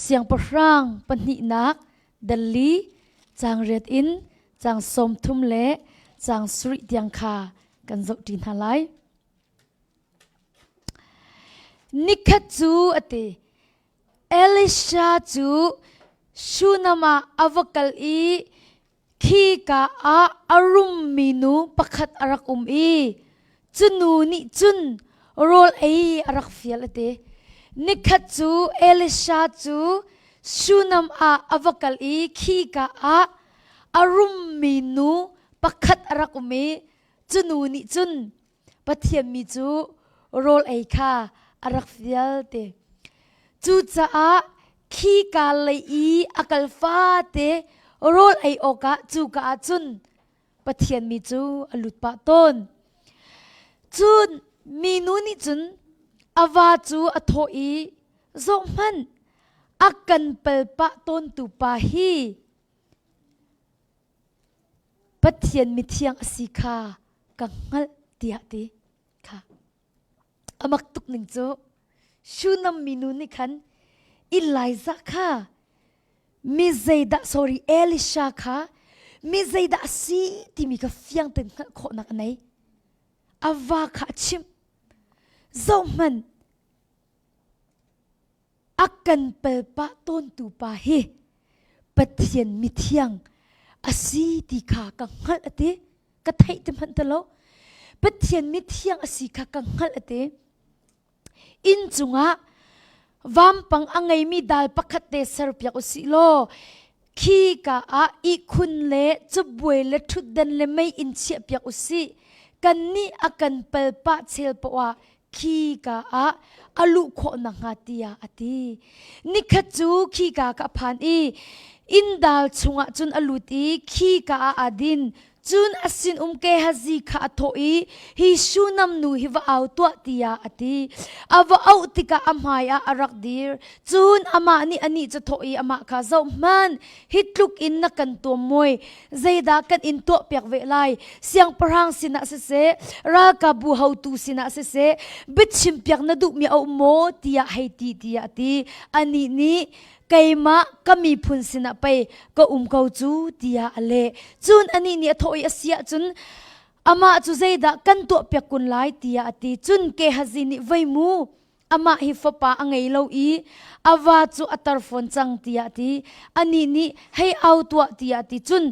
เสียงประรางปนินักดัลลีจางเรียดอินจางสมทุมเละจางสุริยังคากันจบดินหาไลนิคัตจูอติเอลิชาจูชูนามาอวกัลอีขีกาอารุมมินูปักขัดอารักอีจุนูนิจุนโรลเออารักฟิลเตนิคัตจูเอลิชาจูชูนามอวกัลอีขีกาอารุมมินูปักขัดอารักจุนูนิจุนปะเทียนมิจูโรลเอคาอารักฟิลเตจูจ้าขีกาเลยอีอักลฟาเตโรลไอโอกะจูกะจุนปะเทียนมีจูอลุดปะต้นจุนมีนูนิจุนอาวาจูอโทอีโซมันอักกันเปลปะต้นตุปาฮีปะเทียนมีเทียงอสิคากังฮัลเตียติค่ะอมักตุกหนึ่งจูชูนำมีนูนิคันอิไลซาค่ะมิเซดะ sorry เอลิชาค่ะมิเซดะสีที่มีกาเฟียงตึงขอนักไหนอาวาค่ะชิมโซมันอักกันเปลปะต้นตูปาเฮปะเทียนมิเทียงอาสีที่ขากังหัลอติกะไทยติมันตะโลปะเทียนมิเทียงอาสีขากังหัลอติอินจุงะวามปังอังไงมีดาลปักเตสรพิยาอุสิโลขีกาอีคุณเละจะบวยและทุดดันและไม่อินเชียพิยาอุสิกันนี่อากันเปลปะเชลปว่าขีกาอาลุโคนังฮาติยาอตินิขจูขีกากะพานอีอินดาลชุงะจุนอลุตีขีกาอาดินจุนอสินเกฮาซีขาโตอีฮิชูนัมนูฮิวเอาตัวติยาอติอาวเอาติกาอัมหายาอารักดีร์จุนอามานี่อันนี้จะโตอีอามาคาเจ้ามันฮิตลุกอินนักกันตัวมวยใจดากันอินตัวเปียกเวลัยเสียงพรางสินะเสเสรากาบูเฮาตูสินะเสเสบิดชิมเปียกนาดุมีเอาโมติยาให้ติยาติอันนี้นี่ไกมาก็มีพุนสินะไปก็เขาจูตียาเลจุนอันนี้เนี่ยทอยเสียจุนอามาจูใจดากันตัวเปียกกุนไลตียาติจุนเกฮัจินิไว้มูอามาฮิฟปาอังไงเลวอีอาวาจูอัตรฟอนจังตียาติอันนี้นี่ให้เอาตัวตียาติจุน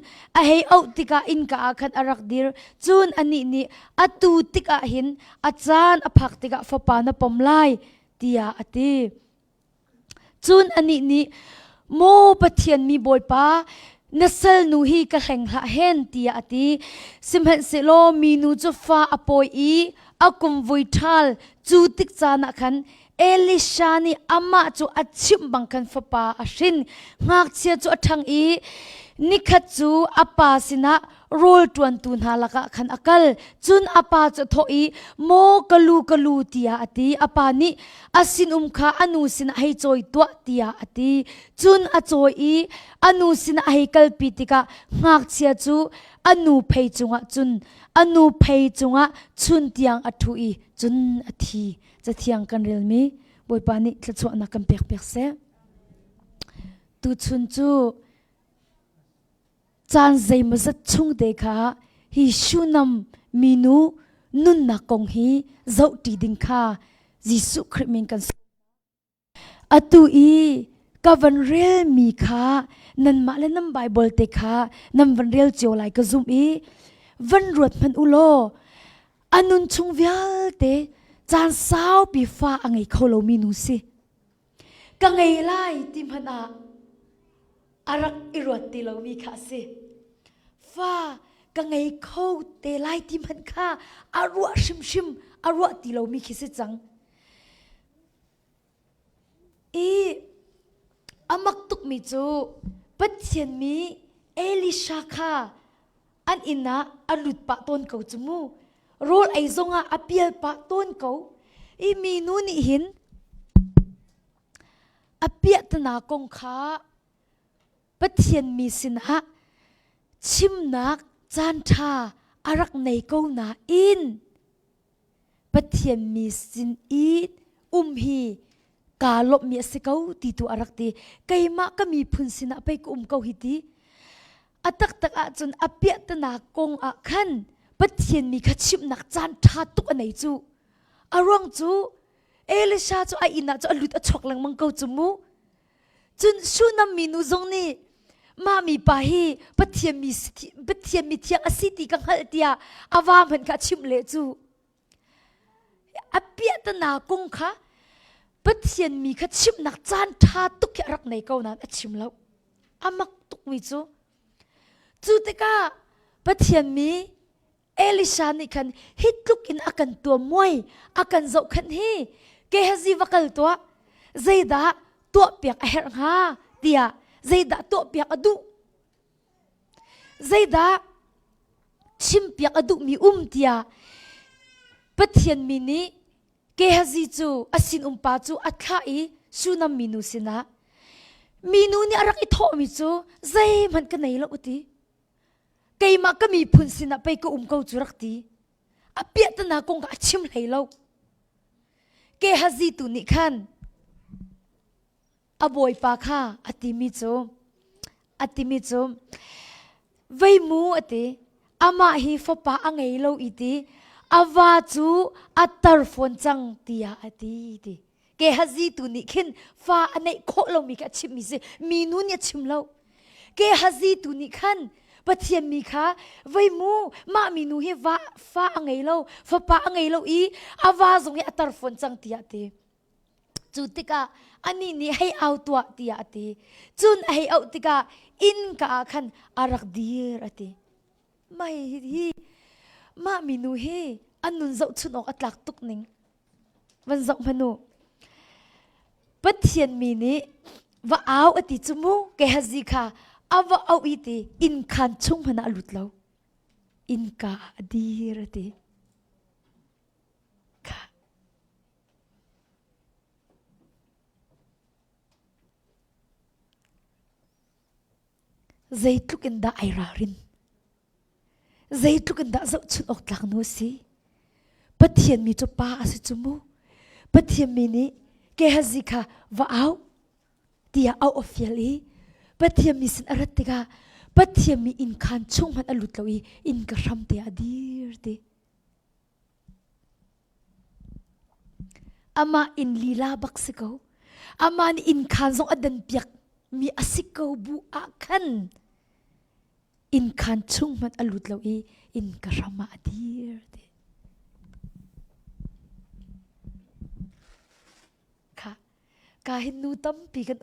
ให้เอาติกาอินกาขันอารักดิร์จุนอันนี้นี่อตูติกาหินอาจารย์อภักติกาฟปานะปมไลตียาติจุนอันนี้นี่โมปะเทียนมีบอยป้านัสลนูฮีกะแห่งละเฮนตียาติสิมเฮนเซโลมีนูจฟ้าอปอยอีอากุมวิทัลจูติกจานะคันเอลิชานีอามาจูอัดชิมบังคันฟปาอาชินงากเชียจูอัดทังอีนิคัดจูอาปาสินะโรลตวนตุนหาลักขันอากลจุนอาปาจะทอีโมกลูตียาอติอาปานีอาสินคาอนุสินะให้จอยตัวตียาอติจุนอาจอยอนุสินะให้กลปิติกะงากเชียจูอนุเพยจุงะจุนอนุเพยจุงะชุนเตียงอทุอีจุนอทีจะเทียงกันเรียลมีบอยปานีจะชวนนักกันเปียกเสตุชุนจูจานใจมาจัดชุ่งเด็กค่ะฮิชูนำมีนูนุนนักงฮีเจ้าตีดิงค่ะยิสุคริมิงกันอตุอีกับวันเรียลมีค่ะนันมาเลนัมไบเบิลเตค่ะนันวันเรียลเจียวไหลก็ซุมอีวันรวดมันอุโลอันนุนชุ่งวิลเตจานสาวปีฟ้าอังไงเขาโลมีนูสิกังไงไล่ติมพันอารักอิรวดตีเรามีค่ะสิฟ้ากังไงเขาเตไลที่มันค่าอารวชิมอารวตีเรามีคิดจังอามักตุกมิจูปัจเจียนมีเอลิชาค่ะอันอินะอลุดปะต้นเขาจมูโรลไอซงอาเปียปะต้นเขามีนูนี่หินอาเปียตนากงค่ะปะเทียนมีสินะชิมนักจานชาอารักในเกานาอินปะเทียนมีสินอีดฮี กาลบมีสิเกาตีตัวอรักตีไกมาก็มีพุนสินะไปกุมเกาหิตีอัตักตักอาจนอเปียตนากงอาขันปัจเจียนมีขชิบนักจานทาตุกอันไหนจูอารองจูเอลิชาจูไออินาจูอลุดอชกลังมังเกาจูมูจนชูนำมีนูจงนี่มามีปาฮีปัจเจียนมีเทียงอสิติกังหัลเตียอาวามันขชิมเลจูอเปียตนากงค่ะปัจเจียนมีขชิบนักจานทาตุกอรักไหนเกานั้นอชิมแล้วอามักตุกวิจูเตกาปัจเจียนมีเอลิชานี่คันฮิตลุกอินอากันตัวมวยอากันเจ้าคันฮีเกฮซีวักลตัวใจดาตัวเปียกเฮร์ฮาเดียใจดาตัวเปียกอดุใจดาชิมเปียกอดุมีเดียปัจเจียนมีนี้เกฮซีจูอาสินปาจูอัตลาอีชูนำมีนูสินะมีนูนี่อารักอิทอมิจูใจมันกันไหนละอุติไกมาก็มีพุนสินะไปก็เกาจุรักตีอเปียตนากงก็ชิมไหลเล่าเกฮซีตุนิคันอบอยปาค่ะอติมิโจไว้มูอติอามาฮีฟปาอังไงเล่าอีติอาวาจูอัตตร์ฟอนจังตียอติติเกฮซีตุนิคินฟ้าอันไหนโคเรามีกะชิมมิเซมีนูเนี่ยชิมเล่าเกฮซีตุนิคันปัจเจียนมีค่ะไว้มูมามีนูเฮฟ้าอังไงเล่าฟ้าปาอังไงเล่าอีอาวาจงเฮอัตตร์ฟอนจังตียติจุดที่กะอันนี้นี่ให้เอาตัวตียติจุนให้เอาที่กะอินกะขันอารักดีรติไม่ฮีมามีนูเฮอันนุนเจ้าชุนออกอัตลักตุกนิงวันเจ้าพนูปัจเจียนมีนี่ว่าเอาอติจุมูเกฮซิค่ะอาวเอาอีติอินคันชุ่มพนาลุดเล่าอินกาดีรติค่ะใจทุกันดาไอรารินใจทุกันดาเจ้าชุนออกหลังโนสีปัจเจียนมีจุป้าอสิจุมูปัจเจียนมีนี่เกฮซิค่ะว่าเอาเตียเอาออฟฟิลีปัจเจียนมีสินอรัตติกาปัจเจียนมีอินคันชุ่มมันอลุดเลวีอินกระรำเตียดีร์ติอามาอินลีลาบักสิกาอามานี่อินคันทรงอดันเปียกมีอสิกาบูอาคันอินคันชุ่มมันอลุดเลวีอินกระรำมาดีร์ติค่ะกาหินนูตั้มปีกัน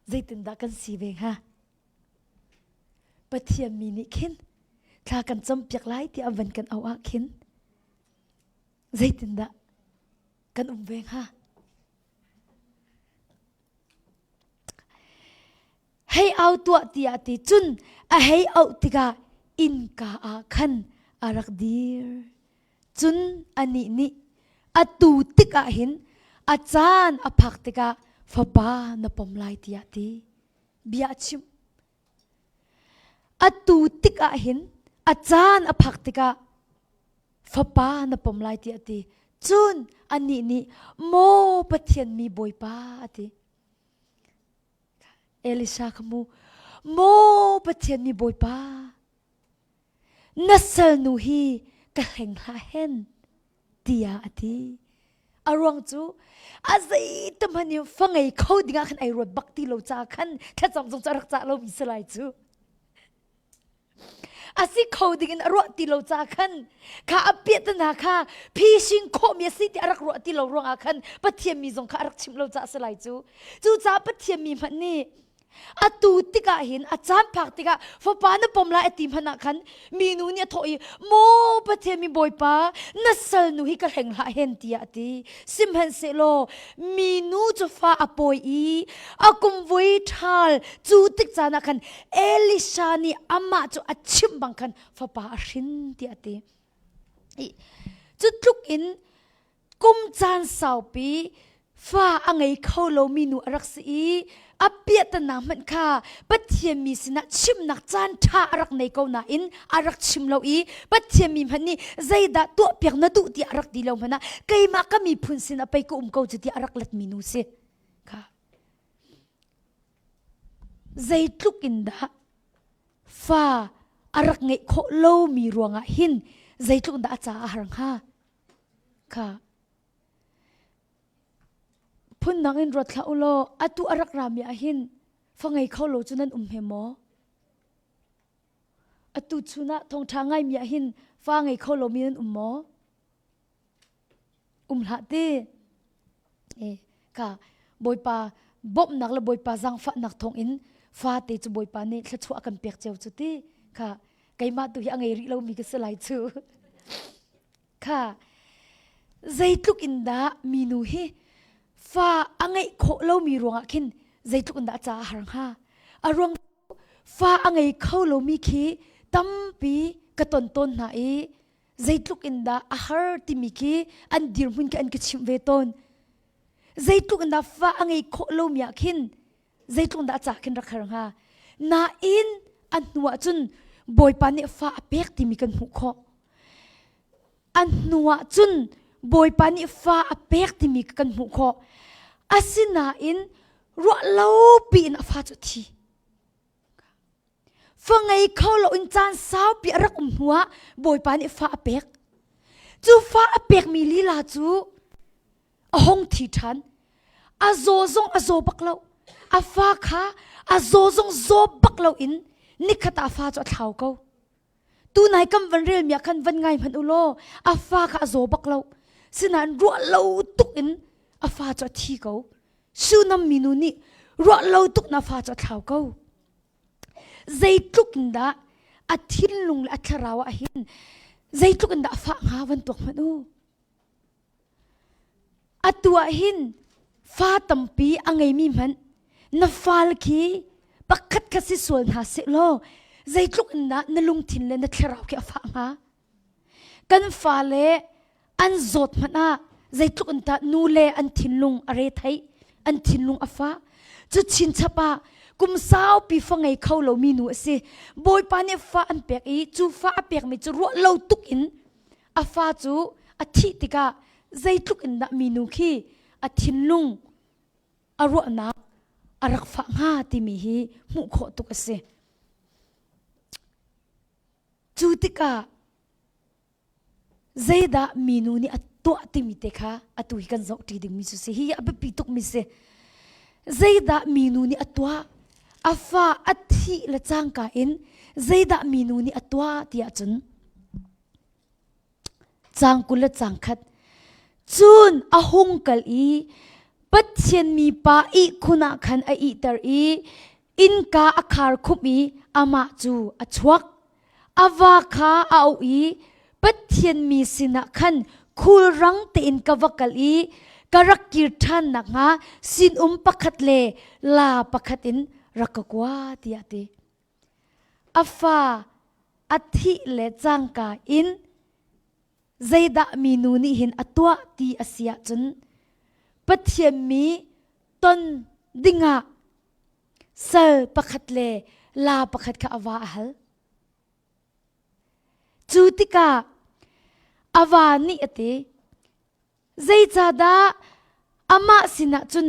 ใจตินดากันสีเบงฮะปะเทียมมีนิขินถ้ากันจำเปียกไล่ที่อวันกันเอาอาขินใจตินดากันเบงฮะให้เอาตัวตีอาติจุนให้เอาติกาอินกาอาขันอารักดีร์จุนอันนี้นี่อตูติกาหินอาจารย์อภักติกาฟบานปมไลติยาติเบียชิมอตูติกาหินอาจารย์อภักติกาฟบานปมไลติยาติจุนอันนี้นี่โมปะเทียนมีบอยปาติเอลิชาขมูโมปะเทียนมีบอยปานัสลนูฮีกะเฮงลาเฮนตียาติอารวงจูอาศัยตมันยังฟังไอ้เขาดิ้งขันไอ้รถบักตีโลจาขันถ้าจำจงจะรักษาเรามีสลายจูอาศัยเขาดิ้งรถตีโลจาขันข้าอภิตนาข้าพี่ชิงโคมีสิที่รักรถตีโลรวงอาขันปัจเทียมีจงข้ารักชิมโลจาสลายจูจ้าปัจเทียมีมันนี่อาตูติกาเห็นอาจารย์พักติกาฟปานปมลาติมพนักขันมีนูเนี่ยถอยโมปะเทมีบอยปานัสลนูฮิกระแห่งละเห็นตีอาติซิมเฮนเซโลมีนูจะฟ้าอปอยอากุมวิทัลจูติกจานักขันเอลิชานีอามาจูอาชิมบังขันฟปาชินตีอาติจุดลุกอินกุมจานสาวปี ฟ้าอังไงเข้าโลมีนูรักสีอเปียตนามันค่ะปัจเจียมีสินะชิมนักจานท่ารักในเกาหนาอินอารักชิมเราอีปัจเจียมีมันนี่ใจดาตัวเปียกนัดุที่อารักดีเรามันนะไกมาก็มีพุนสินะไปกุมเกาจุดที่อารักลัดมีนูเสค่ะใจทุกินดาฟ้าอารักไงโคโลมีรวงอ่ะหินใจทุกินดาจ้าอารังค่ะค่ะพุ่นนังอินรถข้าอุโลอตุอารักรามีอาหินฟังไงเข้าโลจุนันเหมออตุชุนะทองทางไงมีอาหินฟังไงเข้าโลมีนันหมอละเต้ค่ะบอยปาบบนักละบอยปาจังฟ้านักทองอินฟ้าเตจูบอยปาเนี่ยขชัวกันเปียกเจ้าจุดที่ค่ะไกมาตุยังไงริเรามีกสลายจูค่ะใจทุกอินดามีนูฮีฟ้าอังไงโคเรามีรวงอ่ะคินใจทุกอันดาจ้าหางฮาอารวงฟ้าอังไงเข้าเรามีขี้ตั้มปีกระตนต้นหาใจทุกอันดาอาหารที่มีขี้อันดีรุ่นกันกระชิมเวตนใจทุกอันดาฟ้าอังไงโคเรามีอ่ะคินใจทุกอันดาจ้าคินรักหางฮานาอินอันหัวจุนบอยปานเนี่ยฟ้าเปียกที่มีกันหุกอันหัวจุนบอยปานิฟ้าเปียกที่มีกันหุกอาศินาอินรัวเล่าปีนฟ้าจุดที่ฟังไงเขาเราอินจานสาวปีรักหัวบอยปานิฟ้าเปียกจูฟ้าเปียกมีลีลาจูห้องที่ทันอาโซซงอาโซบักเล่าอาฟ้าข้าอาโซซงโซบักเล่าอินนิคตาฟ้าจุดเท้าเขาตูนายกำวันเรียลมีกันวันไงพันอุโลอาฟ้าข้าโซบักเล่าสินันรัวเล่าตุกอินอาฟ้าจุดที่เขาชูน้ำมีนูนี่รัวเล่าตุกนาฟ้าจุดเท้าเขาใจตุกินดาอาทิตย์ลุงและอัคราวะหินใจตุกินดาฟ้าหาวันตกมันอูอัตัวหินฟ้าตั้มปีอังไงมีมันนาฟ้าลคีปักขัดขัดสิส่วนหาสิโลใจตุกินดานลุงทินเลนอัคราวะฟ้าหากันฟ้าเลอันจดมันใจทุกอันตานูเลอันทินลุงอะไรไทยอันทินลุงอาฟ้าจุดชินชปากุมสาวปีฟังไงเขาเรามีนูสิบอยปานี่ฟ้าอันเปียกอีจูฟ้าเปียกไม่จูรัวเราตุกอินอาฟ้าจูอาทิติกาใจทุกอันตามีนูขี้อาทินลุงอารัวนักอารักฟ้าง่าที่มีฮีมุขตุกสิจูติกาใจดามีนูนี่อัตัวที่มีเตค่ะอัตุยกันจอกที่ดึงมิสุสิฮีอับปีตุกมิเสใจดามีนูนี่อัตัวอาฟ้าอัฐิละจางกาอินใจดามีนูนี่อัตัวที่อาจุนจางกุลจางขัดจุนอาหงกัลอีปัจเจียนมีป้าอีคุณาขันอีตร์อีอินกาอาคาร์คุมีอามาจูอชวักอาวาคาอาอีปัจเจียนมีสินะขันคูลรังเตินกวักลีกรักกิรทันนักงาสินปักขัดเลลาปักขัดอินรักกว่าที่อาทิอาฟ้าอาทิเลจังกาอินใจดามีนูนี่เห็นอตัวที่อาเซียจนปัจเจียนมีต้นดิ่งะเซลปักขัดเลลาปักขัดข้าอาวาฮัลจูติกาอาวานี่อติใจจ่าดาอามาสินะจุน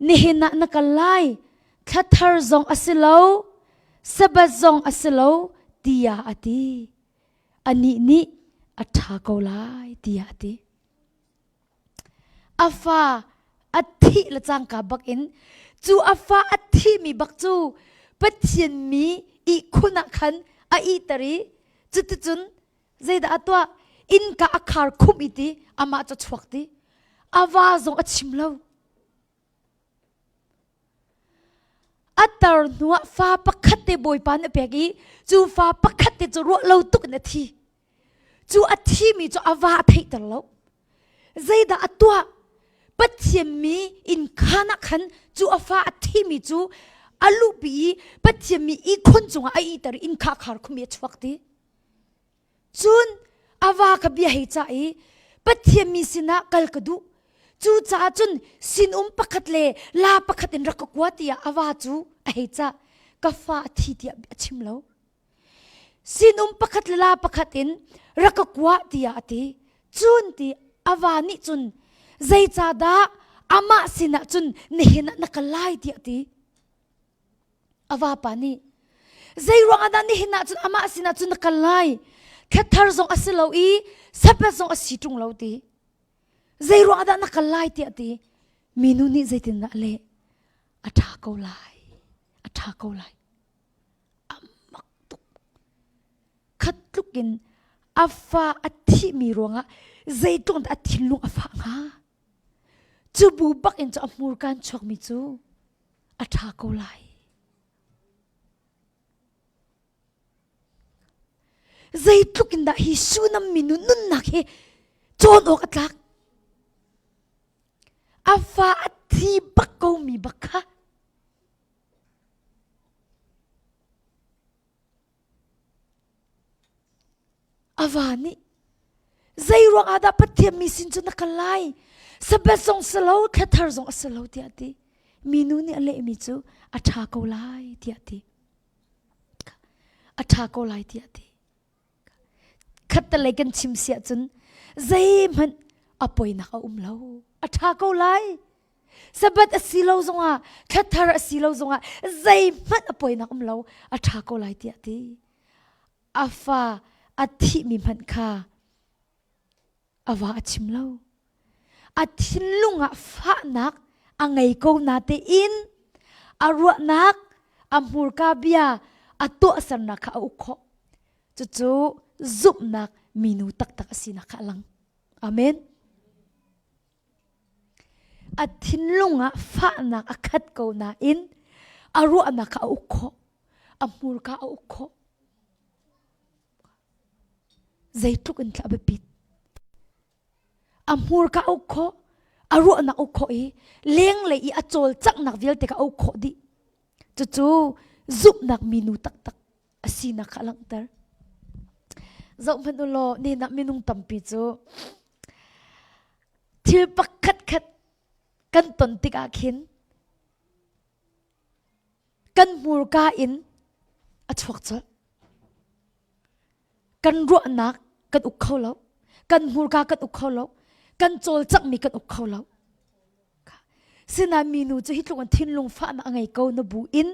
นี่เห็นนักไลทัดทาร์ซองอัสโลสะบัดซองอัสโลตียาอติอันนี้นี่อัฐากอลายตียาอติอาฟ้าอัฐิละจังกาบักอินจูอาฟ้าอัฐิมีบักจูปัจเจียนมีอีคุณะขันอีตรีจุดจุนใจดาตัวอินกาอาคาร์คุมอิติอามาจะชวักติอาวาซงอัดชิมเลวอัตตาหนัวฟ้าปักขัดเตบอยปานเปียกีจูฟ้าปักขัดเตจะรัวเลวตุกนาทีจูอัดที่มีจูอาวาเทตเลวใจดาตัวปัจเจียมีอินขานักขันจูอาฟ้าอัดที่มีจูอาลูบีปัจเจียมีอีคนจงไอตรีอินคาคาร์คุมชวักติจุนอาวาขบียให้ใจปัจเจียมีสินะกัลกดู จูจ้าจุนสินปักขัดเลลาปักขัดอินรักกวาตียอาวาจูไอจ้ากาฟ้าที่ที่ชิมแล้วสินปักขัดลาปักขัดอินรักกวาตียตีจุนตีอาวานิจุนใจจ้าดาอามาสินะจุนนี่เห็นนักไล่ตีตีอาวาปานีใจรังอาดานี่เห็นจุนอามาสินะจุนนักไล่แค่ทาร์ซงอสิลาอีสับเปซงอสิตรงลาวตีใจรังอาดานักไล่ตีตีมีนุนี่ใจตินนั่นเลยอัฐาเกาไลอัฐาเกาไลอามักตุกขัดลุกินอาฟ้าอัฐิมีรวงอ่ะใจตรงอัฐิลุงอาฟ้างาจูบูบักอินจะอมูรกันชกมิจูอัฐาเกาไลใจลุกินได้ฮิสูนัมมินุนุนนักเฮจอนออกอัตลักอาฟ้าอัฐิบักเกามีบักค่ะอาวานี่ใจรวงอาดาปะเทียมมีสินจนักไลสเปซงสลาวแค่ทาร์ซงสลาวที่อาทิมีนูนี่อะไรมิจูอัฐาเกาไลที่อาทิอัฐาเกาไลที่อาทิขัดตะเลกันชิมเสียจนใจมันอภัยนักลาวอัฐาเกาไลสเปซสิลาวซงอ่ะแค่ทาร์สิลาวซงอ่ะใจมันอภัยนักลาวอัฐาเกาไลที่อาทิอาฟ้าอัฐิมีมันค่ะอาวาชิมเล่าอัฐิลุงอ่ะฟ้านักอังไงกูนาเตอินอารวนักอัมมูรกาเบียอัตัวสันนักอุโคจู่ๆซุบนักมีนูตักตักสินักลังอาเมนอัฐิลุงอ่ะฟ้านักอัขัดกูนาอินอารวนักอุโคอัมมูรกาอุโคใจทุกคนจะแบบปิดอัมพูร์ก้าอุโคอารุนักอุโคอีเลี้ยงเลยอีอาโจลจักนักวิลเตก้าอุโคดิจู่ๆซุบนักมินูตักตักอาศีนักขลังเตอร์เจ้ามันอุโลนี่นักมินุงตัมปีจู่ทิลปักขัดขัดกันตนติกาขินกันมูร์ก้าอินอาชวกจ้ะกันรัวนักกันอุกเขาแล้วกันมูรกากันอุกเขาแล้วกันโจลจักมีกันอุกเขาแล้วสินามีนูจะฮิตลงอันทินลงฟ้านักไงเกานบูอิน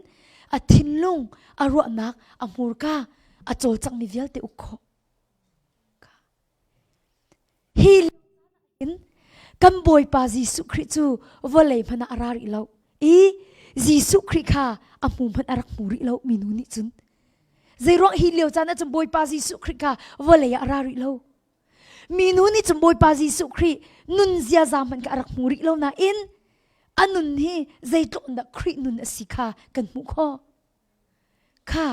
อัทินลงอารัวนักอามูรกาอาโจลจักมีเวลเตอุกเขาฮีลินกันบอยปาจิสุคริจูวะเลยมันอาราริแล้วจิสุคริค่ะอามูมันอารักมูริแล้วมีนูนี่จุนใจร้องฮิเลวจานะจำบอยปาจิสุคริกาวะเลยอาราริโลมีนูนี่จำบอยปาจิสุครินุนเสียจามันกะรักมูริโลนะอินอันนุนฮีใจตรงนักครินุนสิกากันมุขค่ะ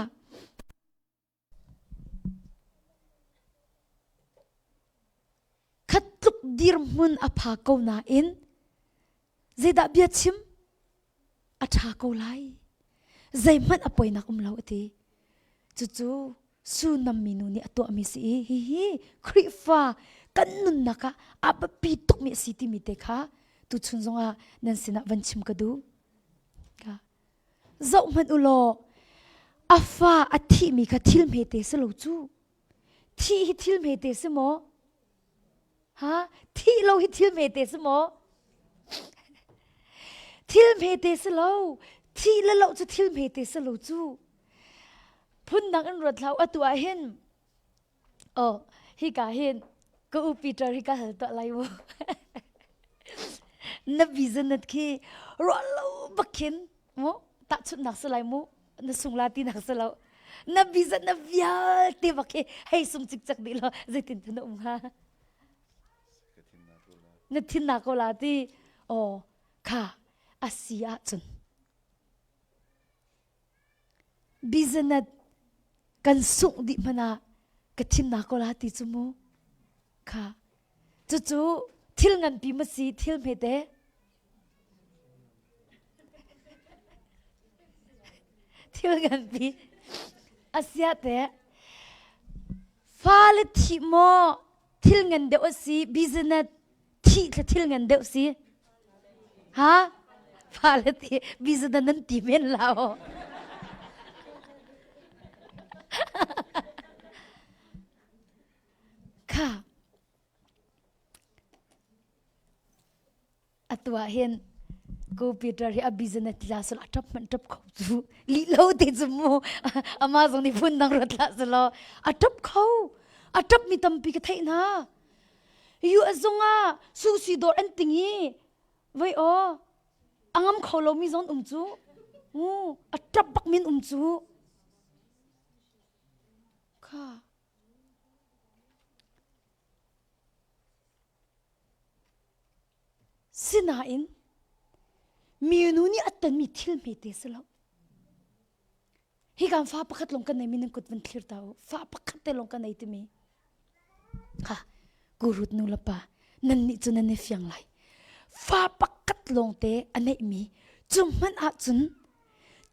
ขัดลุกดิรมุนอภาเกานาอินใจดับเบียชิมอัฐาเกาไลใจมันอภัยนักลาวตีจู่ๆสูนำมีนูนี่ตัวมิสิฮิคริฟ้ากันนุนนักอาบปีตุกมิสิติมิเตค่ะตุชุนจงอานันสินะวันชิมกดูค่ะเจ้ามันอุโลอาฟ้าอัฐิมีค่ะทิลเมเตสโลจูที่ฮิทิลเมเตสโมฮะที่เราฮิทิลเมเตสโมทิลเมเตสโลที่แล้วเราจะทิลเมเตสโลจูพุ่นนักอันรถเราตัวเห็นฮิกาเห็นก็อุปีเตอร์ฮิกาเห็นตัวอะไรวะนับวิจนัดคีรถเราบักเห็นมั้งตัดชุดนักสไลมุนักสุงลาตีนักสไลนับวิจนับยาตีบักเห็นให้สุงจิกจักดีละจะติดถนนฮะนัดทินนักโกลาตีค่ะอาเซียจุนวิจนัดกันสุงดิมันกระทินนักโกลาติจุโมค่ะจู่ๆทิลงันปีมาสีทิลเมเดทิลงันปีอาเซียเตฟาเลติโมทิลงันเดอสีบิสเนสท thi là thil ngan deu si ha pha le ti bizu da nan ti men laoค่ะอัตัวเห็นกูปีเตอร์ที่อบิสเนตลาสละทับมันทับเขาจูลีโลติจมูอามาส่งนี่พุ่นดังรถลาสละอัทับเขาอัทับมีตัมปีกเทนะอยู่อซงอ่ะซูซีดอร์อันติงีไว้อ๋ออังมเขาเรามีซอนจูอัทับบักมินจูค่ะสินาอินมีนูนี่อัตตันมีทิลเมเตสแล้วฮิการฟ้าปักขัดลงกันในมินึงกุดวันทิลตาวฟ้าปักขัดเตลงกันในที่มีค่ะกูรุดนูละปะนั่นนี่จุนันเนฟยังไลฟ้าปักขัดลงเตอันไหนมีจุมันอาจุน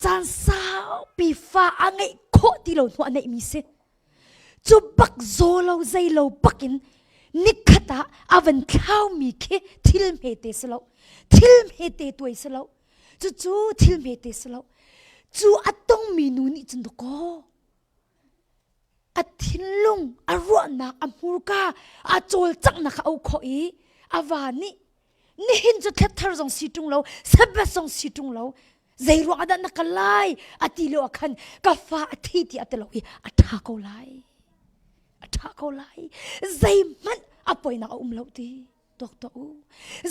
จานสาวปีฟ้าอันไหนโคติเราหนูอันไหนมีเสจุบักโซเราใจเราปักินนิกตาอาวันข้าวมีแค่ทิลเมเตสแล้วทิลเมเตตัวสแล้วจู่ทิลเมเตสแล้วจู่อัตตงมีนูนี่จุนตโกอัทิลลุงอารวนักอมูร์กาอาโจลจักนักเอาขอยอาวานี่นี่หินจุดเท็ดทาร์ซองสีตุงเราเซบซองสีตุงเราใจรัวดันนักไล่อติโลคันกาฟ้าอธิติอัตเราอัฐาเขาไล่ถ้าเขาไล่ใจมันอภัยนักเล่าดีตกตัว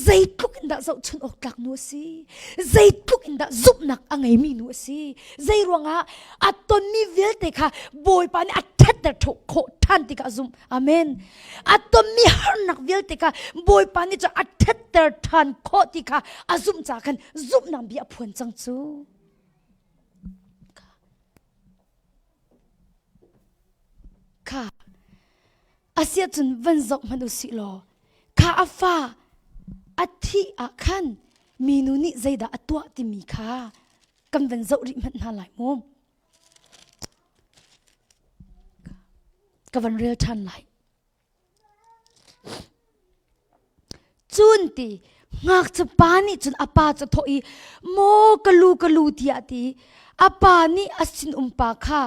ใจทุกอินดาจะชุนออกจากนัวสิใจทุกอินดาจุบนักอะไรมีนัวสิใจรวงอัตตนมีเวลเตค่ะบอยปานี่อัตเทตแต่ถูกโคทันติกาจุมอาเมนอัตตนมีหานักเวลเตค่ะบอยปานี่จะอัตเทตแต่ทันโคติกาอาจุมจากกันจุบนำบีอภวนจังจูค่ะอาเซียจุนวันจบมนุษย์โลข้าฟ้าอธิอาคันมีนุนิใจดาตัวติมีข้ากำวันจบริมันหาหลายมุมกำวันเรียลทันไหลจุนตีงักจะปานี่จุนอาปาจะถอยโมกลูตีอาตีอาปานี่อาสินปาข้า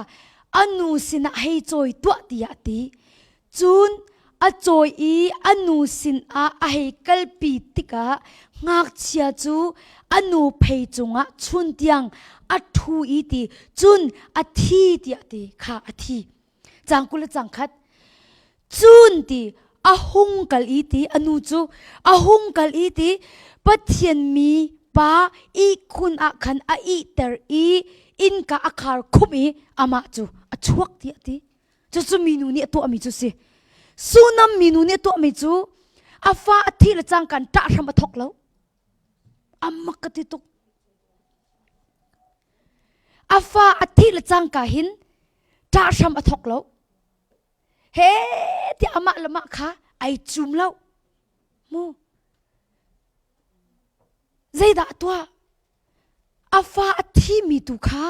อนุสินะให้จอยตัวตีอาตีจุนอาจอยอีอนุสินอาให้กัลปีติกางักเชียจูอนุเพยจงะชุนเตียงอัทูอีตีจุนอธิตีอตีข้าอธิจังกุลจังคัดจุนตีอาหุงกัลอีตีอนุจูอาหุงกัลอีตีปัทยันมีปาอีคุณอาคันอาอีเตอร์อีอินกาอาคาร์คุมีอามาจูอาชวกตีอตีจูมีนูนี่ตัวมีจูสิสุนัมมีนูนี่ตัวมีจูอาฟ้าอธิละจังกันตาทำมาทกแล้วอามักกติตุกอาฟ้าอธิละจังกาหินตาทำมาทกแล้วเฮ้ที่อามาละมาค่ะไอจุมแล้วมูใจด่าตัวอาฟ้าอธิมีตุค่ะ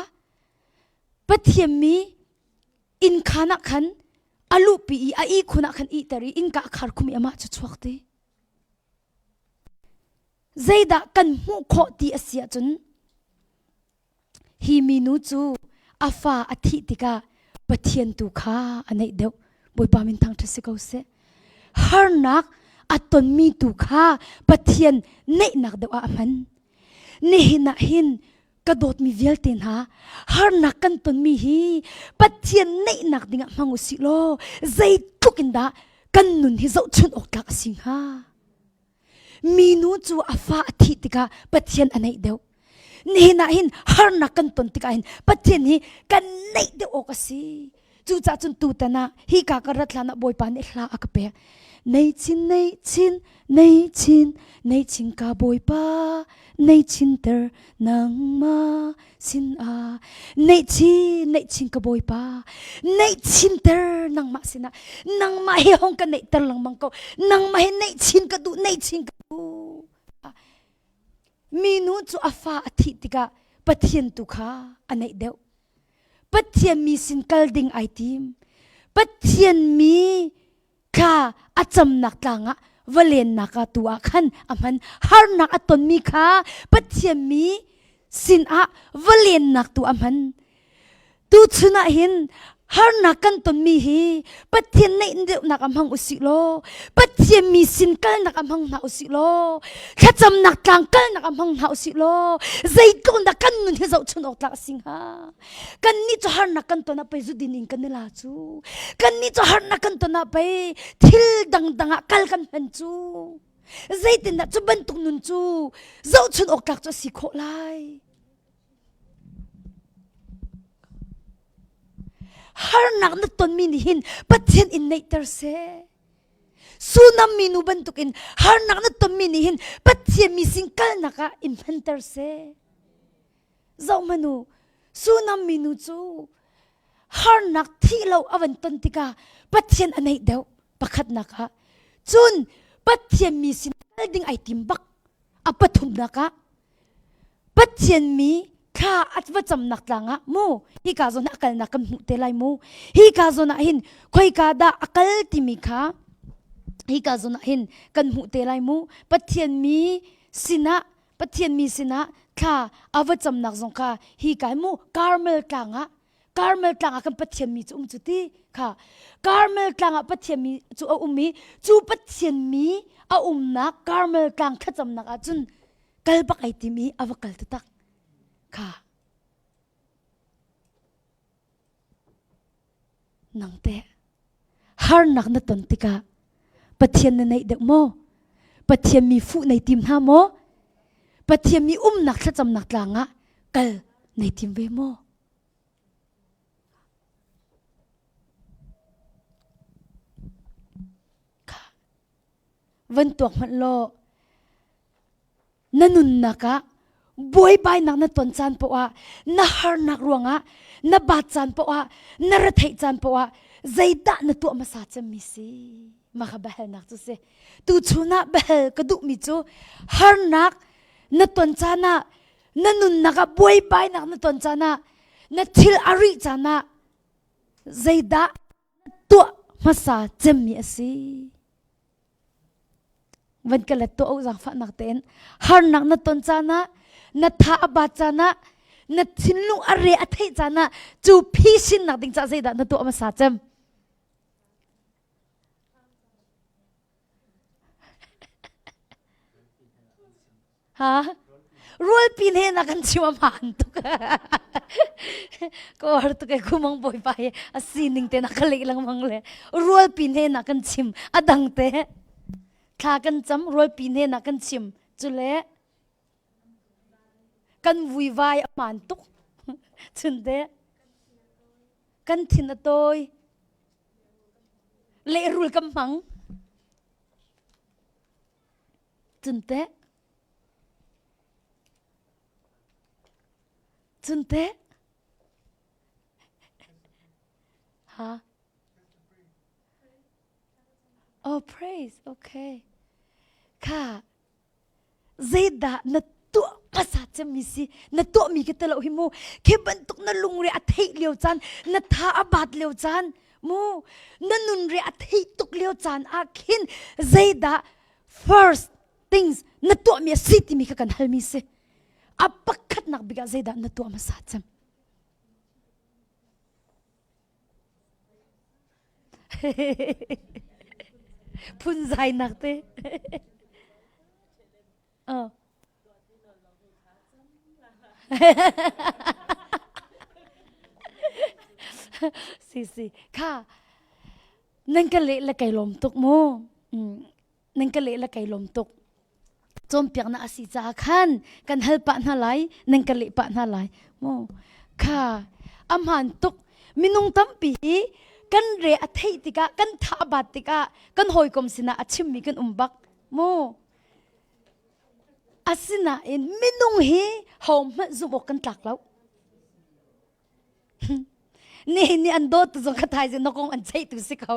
ปัทยมีอินขานักขันอาลูปีอีคุณนักขันอีแต่รีอินกะขารคุมีอามาจะชวกตีใจด่ากันมูขอตีอาเซียจนฮีมีนูจูอาฟ้าอธิติกาปัทยันตุค่ะอันไหนเดียวบอยปามินทางทัศกเอาเสฮาร์นักอัตนมีตุค่ะปัทยันเนนักเดียวอามันเนหินะหินกระโดดมีเวลเตนหาฮาร์นักกันตนมีฮีปัทยันเนนักดิ่งมังอุสิโลใจทุกินดากันนุนฮิเจ้าชุนออกจากสิงหามีนูจูอาฟ้าอธิติกาปัทยันอันไหนเดียวนี่นะหินฮาร์นักกันตนติกาหินปัจเจนี้กันไหนเดียวอกสิจู่จ้าจนตูตนะฮิกากระดัลานะบอยปานเอลาอักเปะในชินกาบอยปาในชินเตอร์นังมาสินอาในชินกาบอยปาในชินเตอร์นังมาสินะนังมาเฮฮงกันในเตอร์ลังมังโกนังมาเฮในชินกาดูในชินกาดูมีนูจูอาฟ้าอธิติกาปัทยันตุค่ะอันไหนเดียวปัทยันมีสินกัลดิ่งไอทีมปัทยันมีค่ะอาจำนักต่างะ วเลนนักตัวขันอามันฮาร์นักอตนมีค่ะปัจเจียมีสินอะวเลนนักตัวอามันตูชนะหินฮาร์นักกันตนมีฮีปัจเจียนในเดียวนักอามังอุสิโลปัจเจียมีสินกันนักอามังนาอุสิโลข้าจำนักกลางกันนักอามังนาอุสิโลใจตัวนักกันนุนที่เราชนออกจากสิงหากันนี่จะฮาร์นักกันตัวนับไปจุดินิงกันนี่ลาจูกันนี่จะฮาร์นักกันตัวนับไปทิลดังกัลกันเป็นจูใจตินนักจะบรรทุกนุนจูเราชนออกจากจะสิโคไลฮาร์นักนัตตนมินหินปัจเจียนอินเนเตอร์เซสุนัมมินูบันทุกินฮาร์นักนัตตนมินหินปัจเจียนมิสิงกัลนักอินเวนเตอร์เซเจ้ามานูสุนัมมินูจูฮาร์นักที่เราอวันตันติกาปัจเจียนอันไหนเดียวประคัดนักจุนปัจเจียนมิสิงกัลดิ้งไอติมบักอปัทุมนักปัจเจียนมีข้าอัดว่าจำนักลังอ่ะมูฮิกาโซนอักลนักกันมุเตลัยมูฮิกาโซนหินคอยกาดาอักลติมิข้าฮิกาโซนหินกันมุเตลัยมูปัจเจียนมีสินะปัจเจียนมีสินะข้าอาว่าจำนักซงข้าฮิกามูคาร์เมลกลางอ่ะคาร์เมลกลางอ่ะกันปัจเจียนมีจุจุตีข้าคาร์เมลกลางอ่ะปัจเจียนมีจุมีจุปัจเจียนมีนักคาร์เมลกลางข้าจำนักอ่ะจุนกัลปักไอติมีอาว่ากัลตุตักค่ะนังเตะฮาร์นักนัตตันติกาปัจเจียนในเด็กโมปัจเจียนมีฟูในทีมห้าโมปัจเจียนมีนักจำนักลางะกัลในทีมเวโมค่ะวันตัวมันโลนันุนนักะบวยไปนักนัตนจันปะนักฮาร์นักรวงะนับบาดจันปะนัรทัยจันปะใจด่านัตัวมาสาจมิสิมาขบเฮนักจุเสตูชูนักเบลกระดุมิจูฮาร์นักนัตนจานะนันุนนักบวยไปนักนัตนจานะนัทิลอาริจานะใจด่าตัวมาสาจมิสิวันกันละตัวอุจังฝันนักเต้นฮาร์นักนัตนจานะนัทธาบาจานะนัทสินลุงอะไรอัฐิจานะจูพิชินนักดิ้งจ่าใจด่านัตัวมาสาจมฮะรัวปีนเฮนักันชิวมันตุกก็อร์ตุกเอคุมังบอยไปอาศินิงเตนักเล็กลังมังเลยรัวปีนเฮนักันชิมอดังเตข้ากันจำรัวปีนเฮนักันชิมจุเล่กันวุ่นวายมันตุกจุนเดกันทินตัวเลี้ยรุ่ยกำมังจุนเดฮะ oh praise okay ค่ะเจดานัตัวภาษาจะมีสินัตัวมีกันตลอดหิมูแค่บรรทุกนัลุงเรียอัฐิเลียวจันนัทาอาบาดเลียวจันมูนันุนเรียอัฐิตุกเลียวจันอาคินเจดา first things นัตัวมีสิที่มีกันฮัลมีสิอับปักขัดนักบิกาเจดานัตัวมาสาจมพุ่นใจนักเต้สิค่ะนั่นก็เละละไก่ลมตกโมนั่นก็เละละไก่ลมตกจมเปียกน่ะอาศิจาขันกันเฮลปะน่ะไหลนั่นก็เละปะน่ะไหลโมค่ะอำหันตกมินุงตั้มปีกันเรอเทติกะกันทาบาติกะกันหอยกลมสินะอาชิมมีกันบักโมอาศินะเอ็นมินุงฮีหอมมันจุบกันตักแล้วนี่อันโดดตัวกระทายจะนกงอันใจตุสิเขา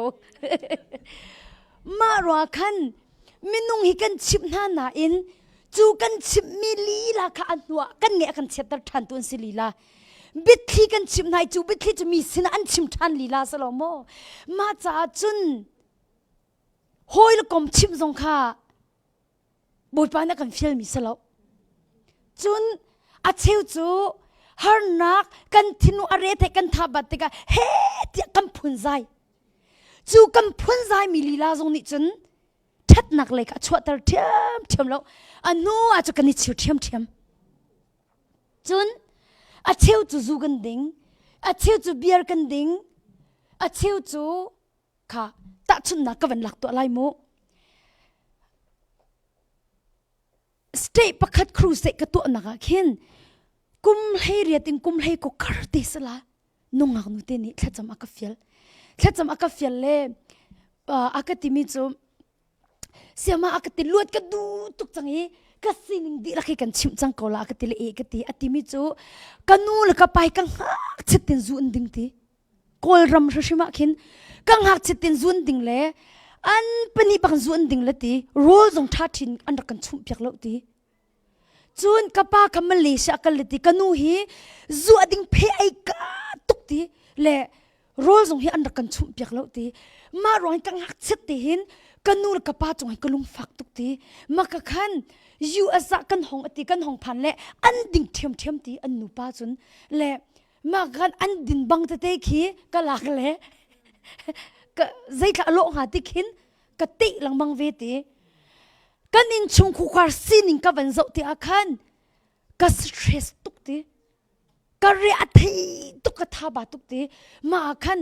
มารัวคันมินุงฮีกันชิบหน้าเอ็นจูกันชิบมีลีลาค่ะอันตัวกันเงะกันเช็ดตัดทันตัวสิลีลาบิดที่กันชิมนายจูบิดที่จะมีสินะอันชิมทันลีลาสโลโมมาจากจุน หอยละกอมชิมซงค่ะบอยปานักกันฟิลมีสลบจุนอาเชวจูฮาร์นักกันทินุอาเรเทกันทับบัตเตกะเฮ้ที่กันพุนใจจูกันพุนใจมีลีลาซงนี่จุนทัดนักเลยกะชวดตะเทียมเทียมแล้วอันนู้อาจูกันนี่ชิวเทียมเทียมจุนอาเชวจูกันดิ้งอาเชวจูเบียร์กันดิ้งอาเชวจูค่ะตัดชุนนักก็เป็นหลักตัวอะไรมูสเตปประคัดครูเสกตัวนักเห็นกุมให้เรียติงกุมให้ก็คาร์ติสละนงหักนุเตนี่แค่จำอักฟิลแค่จำอักฟิลเล่อักติมิจูเสียมาอักติลวดก็ดูตุกจังเอก็สิ่งดีละกันชิมจังก็ละอักติเลเอกติอัติมิจูกันนูละก็ไปกังหักเช็ดตินจูนดิ่งตีกอลรำรชิมาเห็นกังหักเช็ดตินจูนดิ่งเล่อันเป็นนี่บังจูนดิ่งละตีโรลจงทัดทินอันรักกันชุ่มเปียกแล้วตีจุนกับป้าคำมันเลชกันเลยตีกันนูฮีจูอดิ่งเพย์ไอกาตุกตีเล่โรลจงฮีอันรักกันชุ่มเปียกแล้วตีมารอยกังหักเช็ดตีหินกันนูกับป้าจงให้กันลุงฝักตุกตีมากขันยูอาศักกันหงอติกันหงพันเล่อันดิ่งเทียมเทียมตีอันนูป้าจุนเล่มากันอันดินบังเตะขี้ก็หลักเล่ก็ใจละโลหะติขินก็ติหลังบังเวทีกันอินชงคุควาสินิงก็วันเจ้าที่อาคันก็สเตรสตุกตีก็เรียดที่ตุกท่าบาตุกตีมาอาคัน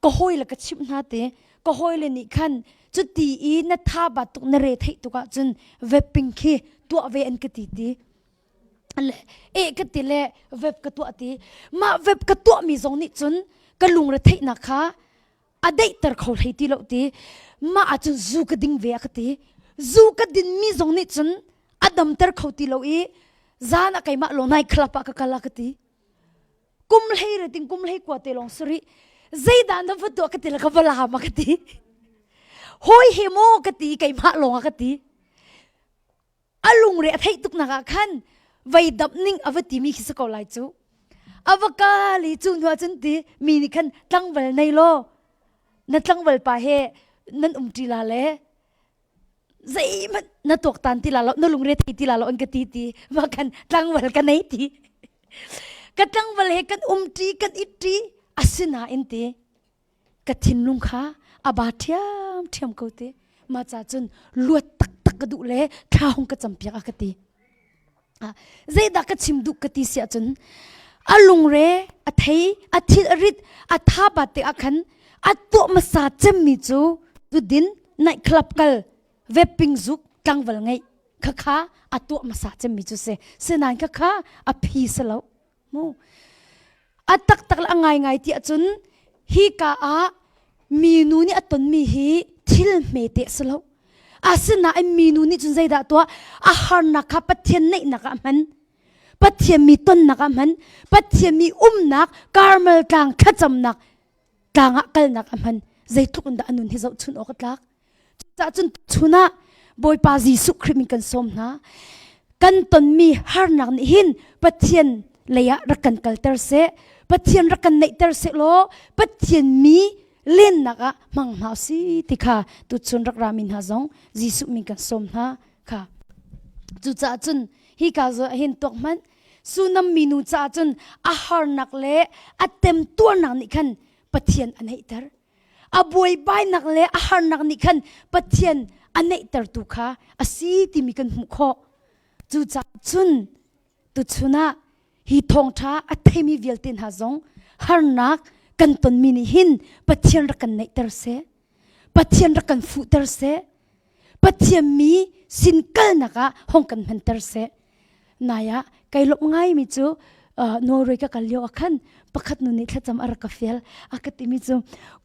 ก็หอยละก็ชิมนาตีก็หอยเลยนี่คันจุดที่อีนัท่าบาตุกนเรทตุกจนเว็บปิงคีตัวเวอันกติตีเอกติเล่เว็บกตัวตีมาเว็บกตัวมีทรงนี้จนก็ลุงเรทนะคะอดีตเขาให้ตีเราตีมาอาจจะจูกดิ่งเวกตีจูกดิ่งมีทรงนี้จนอดัมเตอร์เขาตีเราอีจานักไอ้มาลงในคลับปากกะลักตีกุมเลยเรติงกุมเลยกว่าเตลงสุริใจดานนั้นฟัดตัวกตีละก็เวลามากตีหอยเฮโมกตีไก่มาลงกตีอลุงเรทให้ตุกนักขันไว้ดับนิ่งอวติมีคิสกอลายจูอวกาลีจูนัวจันตีมีนิคันตั้งเวลในโลนั่นตั้งเวลป่าเฮนั่นจีลาเล่ใจมันนั่นตกตันทีลาเรานั่นลุงเรทีทีลาเราอันกตีตีว่ากันตั้งเวลกันไหนตีกันตั้งเวลเฮกันจีกันอิตีอาศินาอินตีกันทินลุงค้าอาบาเทียมเทียมกูตีมาจากจนลวดตักตักกระดูเล่ข้าวกระจำเปียกกตีใจดักกระชิมดุกตีเสียจนอาลุงเรอาเทยอาทิตริดอาทาบาเตอาคันอาตัวมาสาเจมิจูดูดินในคลับกัลเว็บปิงซุกกังวัลไงข้าอาตัวมาสาเจมิจูเสนานข้าอาพีสแล้วมูอาตักตักละไงที่จุนฮีกาอามีนูนี่อัตนมีฮีทิลเมเตสแล้วอาสนาไอมีนูนี่จุนใจด่าตัวอาหารนักปัทเทียนในนักมันปัทเทียนมีต้นนักมันปัทเทียนมีนักคาร์เมลกลางขจำนักกลางอักลนักมันใจทุกคนด่านุนที่จะชุนออกลักจะจุนชุนะบอยปาจีสุคริมิกันสมนะกันต้นมีหารนักนี่หินปัทเทียนเลยะรักกันกัลเตอร์เซปัทเทียนรักกันในเตอร์เซโลปัทเทียนมีเล่นนักมังนาสีที่ค่ะตุจุนรักรามินฮะจงจีสุมิกันสมนะค่ะจุดจุนฮิกาโซเห็นตกมันสุนัมมินูจ้าจุนอาหารนักเล่อเต็มตัวนักนี่คันปัทเทียนอันไหนเตอร์อบวยใบนักเล่อาหารนักนี่คันปัทเทียนอันไหนเตอร์ตุค่ะอาศีที่มีกันมุขจุดจุนตุจุนะฮิทองท้าอัตมีเวลตินฮะจงหารนักกันตนมินิหินปัทเทียนรักกันในเตอร์เซปัทเทียนรักกันฟูเตอร์เซปัทเทียนมีสินเกลนักห้องกันเห็นเตอร์เซนายะไกลลบง่ายมิจูนอร์เวย์ก็กันเลี้ยวขันปักขัดนุนิทจำอารักเฟลอากติมิจู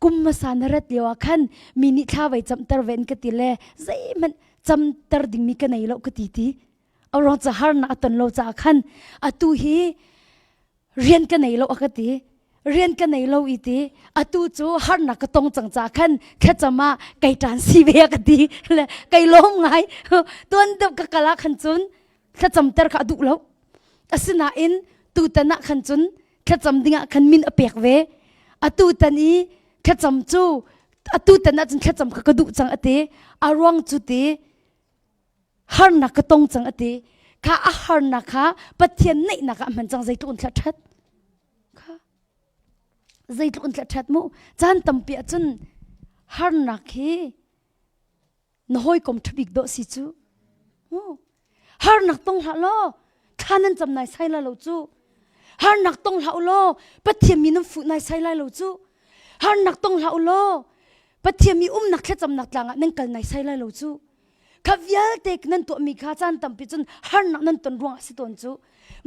กุมมาสานรัดเลี้ยวขันมินิท่าไว้จำเตอร์เวนกติเล่ใจมันจำเตอร์ดิ่งมีกันในโลกติตีเอารองจะหารนักตันโลจะขันอตูฮีเรียนกันในโลกติเรียนกันในโลกอีตีอตูจูหารนักตรงจังจากขันแค่จะมาไก่จานซีเวียกติเลยไก่ล้มไงตัวนั้นกับกะลาขันจุนแค่จำเตอร์ขาดุแล้วอาศนาอินตูตันขันจุนแค่จำดิ่งขันมินอเปียกเวอตูตันอีแค่จำจู atu tana chun khacham kha kadu chang ate arwang chu te har na ka tong chang ate kha a har na kha pathian nei na ka man chang zai tun thla that kha zai tun thla that mu chan tampi chun har na khi noi kom thbik do si chu har nak tong ha lo khanan cham nai sai la lo chu har nak tong ha lo pathian mi nam fu nai sai lai lo chu har nak tong ha lo pathian mi nak kha cham nak tlanga nang kal nai sai lai lo chu khavyal tek nan to mi kha chan tam pi chun har nak nan ton ruang si ton chu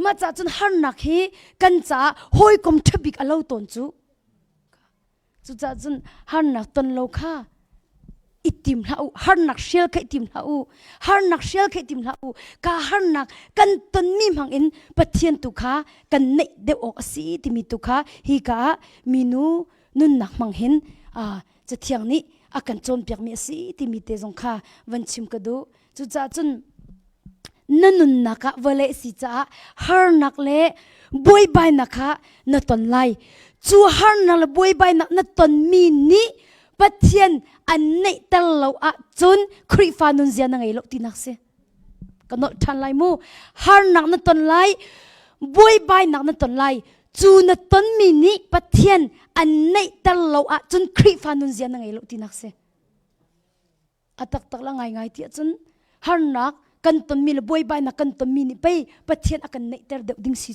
ma cha chun har nak hi kan cha hoi kom thbik alo ton chu chu cha chun har nak ton lo kha itim lau har nak shel kai tim lau har nak shel kai tim lau ka har nak kan ton mi mang in pathian tu kha kan nei de ok asi ti mi tu kha hi ka minu nun nak mang hin cha thiang ni akan chon piak mi asi ti mi te jong kha van chim ka du chu cha chun nanun naka vale si cha har nak le boy bai nakha na ton lai chu har na le boy bai nak na ton mi ni pathian an nei tal lo a chun khri fa nun zia na ngai lo ti nak se kano than lai mu har nak na ton lai boy bai nak na ton lai chu na ton mi ni pathian an nei tal lo a chun khri fa nun zia na ngai lo ti nak se atak tak la ngai ngai ti chun har nak kan ton mi le boy bai na kan ton mi ni pe pathian akan nei ter de ding si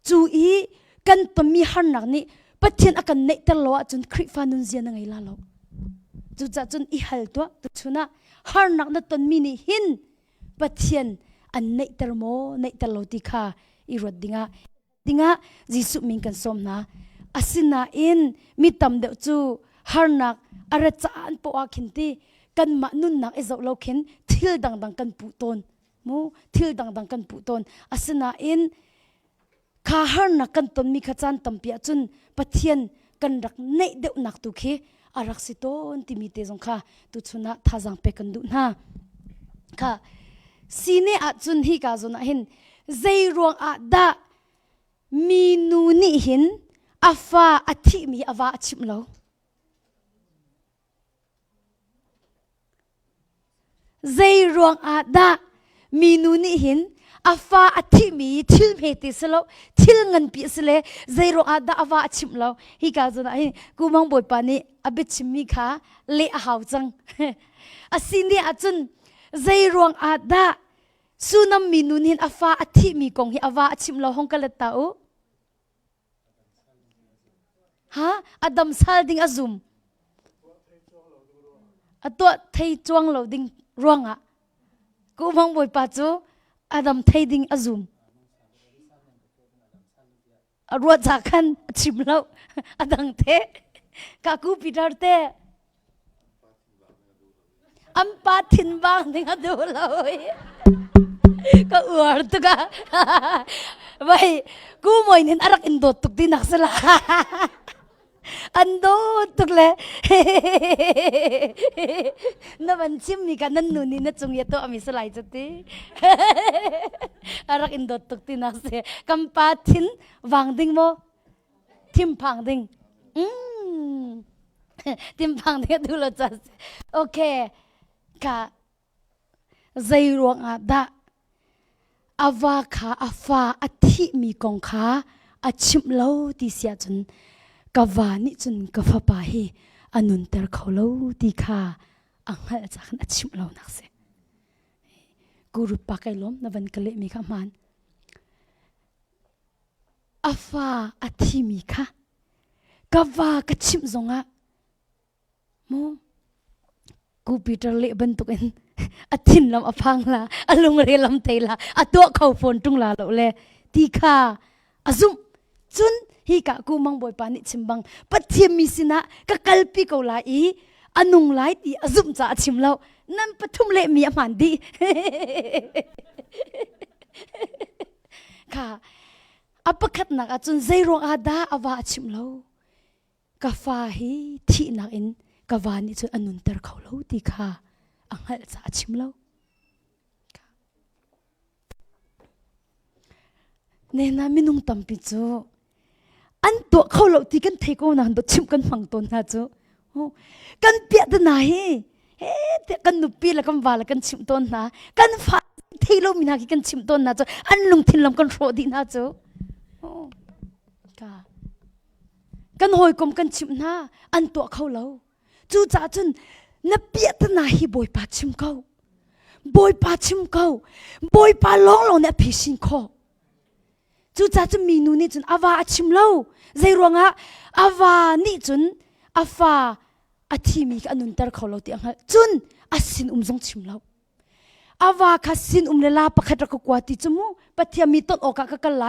chu i kan ton mi har nak ni pathian akan nei tel lo chun khri fa nun zia na ngai la lo chu cha chun I hal to tu chuna har nak na ton mi ni hin pathian an nei tel mo nei tel lo ti kha I rod dinga jisu min kan som na asina in mi tam de chu har nak ara chan po a khin ti kan ma nun nak e zo lo khin thil dang dang kan pu ton mu thil dang dang kan pu ton asina in kha har nak kan ton mi kha chan tam pia chun pathian kan rak nei de nak tu khi arak si ton ti mi te jong kha tu chuna thajang pe kan du na kha sine a chun hi ka zona hin zai ruang a da mi nu ni hin afa athi mi awa achim lo zai ruang a da mi nu ni hin afa athi mi thil me ti selo thil ngan pi sele zairo ada awa achim lo hi ka zona hi kumang boy pani abit chimi kha le a haw chang asini achun zairong ada sunam minun hin afa athi mi kong hi awa achim lo hong kala tau ha adam sal ding azum ato thei chuang lo ding ruanga kumang boy pa chu adam thei ding azum arwa zakhan chimlo adang the kaku pitar te ampa thin bang ding adu loi ka uar tu ka vai ku moi nin arak indo tuk din naksala ando tukle na ban chim ni ka nan nu ni na chung ye to ami salai chati arak indo tuk tin nakse kampa thin wang ding mo tim phang ding tim phang ding du lo chas okay ka zai ruang ada awa kha afa athi mi kong kha achim lo ti sia chun kawani chun kafa pa hi anun ter kholo ti kha anghal chakhan achim lo nakse guru pa kai lom na van kale mi kha man afa athi mi kha kawa kachim zonga mo ku peter le ban tuk en athin lam aphang la alung re lam theila ato khau phone tung la lo le ti kha azum chun hi ka ku mang boy pani chimbang pathiam mi sina ka kalpi ko la I anung lai ti azum cha chimlo nan pathum le mi aman di kha apakhat nak achun zairong ada awa chimlo ka fa hi thi na in kawani chun anun ter kholo ti kha anghal cha chimlo ne na minung tampi chu an to kholo ti kan theko na do chim kan mang ton na chu กันเปียดไหนเฮ้แต่กันนุปีละกันวาละกันชิมต้นนะกันฟ้าที่เรามีนากิกันชิมต้นนะจ๊ะอันลุงทิ้งลำกันโรดีนะจ๊ะกันหอยกลมกันชิมนะอันตัวเขาเราจู่จ้าจนนับเปียดไหนบอยปาชิมเขาบอยปาชิมเขาบอยปาร้องเราเนี่ยพิชินคอจู่จ้าจนมีนูนี่จนอาวาชิมเราใจรวงอ่ะอาวานี่จนอาฟ้าอาทีมีกันนุนเตอร์เขาเราที่อังหะจนอาสินจงชิมเราอาวาคัดสินเลลาปะขัดรักกวาติจมูปะเทียมีต้นโอกาสกันไหล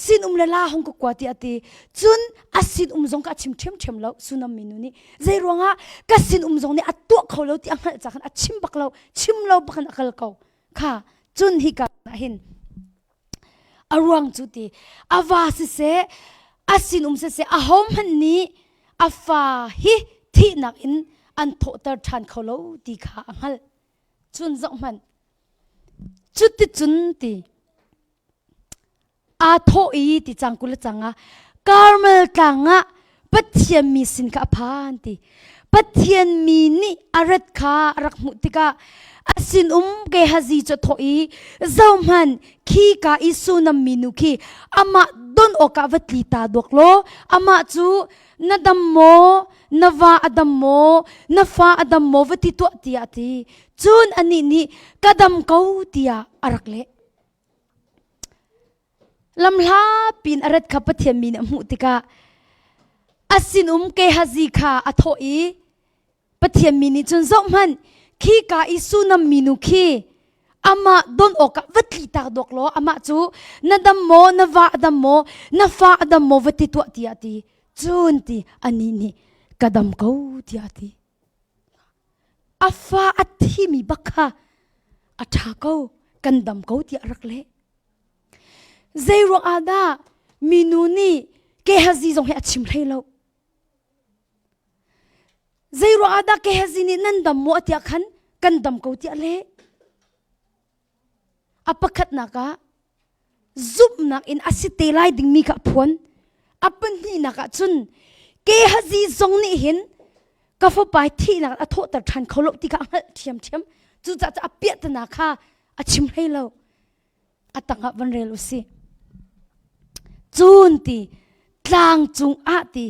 สินเลลาหงกกวาติอติจนอาสินจงกัดชิมเราสุนัมมินุนี่ใจรวงอ่ะกัดสินจงนี่อัดตัวเขาเราที่อังหะจากกันอัดชิมบักเราบักกันอักลเขาค่ะจนฮิกันเห็นอารวงจุติอาวาสิเสอาสินเสอาหอมหันนี้อาฟ้าฮิที่นักอินอันโทเตอร์ทันเขาเราดีขาอังหัลจุนจงมันจุดที่จุนตีอาโทอีที่จังกุลจังอ่ะคาร์เมลจังอ่ะปัจเจียนมีสินค้าพันตีปัจเจียนมีนี่อารัดขารักมุติกาอาสินเกฮซีจะโทอีเจ้ามันขี้กาอิสุนัมมินุคีอามาดนโอกาวัตลีตาดวกโลอามาจูนาดัมโมนาว่าอดัมโมนาฟ้าอดัมโมวัติตัวตียตีจูนอันนี้นี่กระดมเขาตียอารักเล่ลำลาปินอารัดขับเทียมีนมุติกาอาสินเกฮซีคาอโทอีปเทียมีนี่จนสมันขี้กาอิสุนัมมินุคีอามาดนโอกาวัตลีตาดวกโลอามาจูนาดัมโมนาว่าอดัมโมนาฟ้าอดัมโมวัติตัวตียตีจูนตีอันนี้นี่กระดมเขาตียตีอาฟ้าอัดที่มีบักฮะอัฐาเขากันดมเขาตีรักเล่เจรวงอาดามินูนี่เกฮซีจงให้อัดชิมให้เราเจรวงอาดาเกฮซีนี่นั่นดมโมตียขันกันดมเขาตีเล่อปขัดนักะซุบนักอินอาศิเตลัยดิ่งมีกับพวนอปันนี่นักจุนเกฮซีจงนี่เห็นกาฟไปที่นักอโทษแต่ทันเขาลบที่กันเทียมจู่จะอเปียตนักค่ะอชิมให้เราอตั้งวันเรลุสิจูนตีกลางจุงอาตี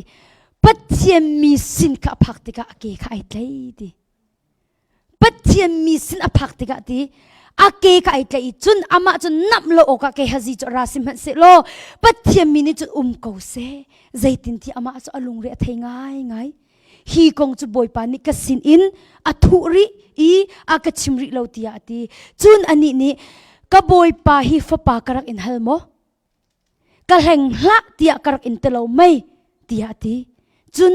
ปัจเจียนมีสินกับพักติกะเกย์ไอเตยตีปัจเจียนมีสินอพักติกะตีอาเกย์ไอเตยจุนอามาจุนนับโลโอกะเกฮซีจุราสิมันเสโลปัจเจียนมีนี่จุนเกาเสใจตินที่อามาจุอลุงเรียเทง่ายฮีกงจุบอยปานิกสินอินอทุริอีอากชิมริโลติยาตีจุนอันนี้นี่กบอยปาฮีฟปากรักอินเฮลโมกะแห่งละติยากรักอินเตโลไม่ติยาตีจุน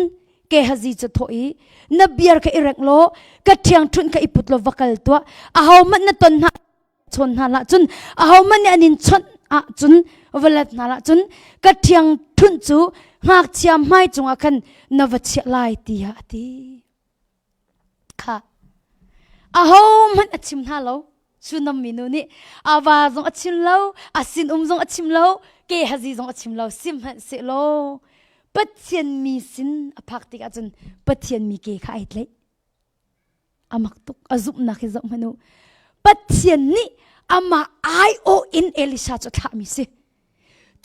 เกฮซีจะถอยนบียร์กอิรักโลกะเทียงทุนกะอิปุตโลวักลตัวอาหามันนตนหะชนหะละจุนอาหามันอันนินชนอะจุนเวลานาละจุนกะเทียงทุนจูหากเชียมไม่จงอาคันนวัชลายติยาตีค่ะอาหามันอชิมหาเราชุนมินุนี่อาวาจงอชิมเราอาสินจงอชิมเราเกฮซีจงอชิมเราซิมหันเสโลปัจเจียนมีสินอภักติกาจนปัจเจียนมีเกขายเลยอามักตุกอาจุบนักฮิจมนุปัจเจียนนี่อามาไอโออินเอลิชาจะทำมิสิ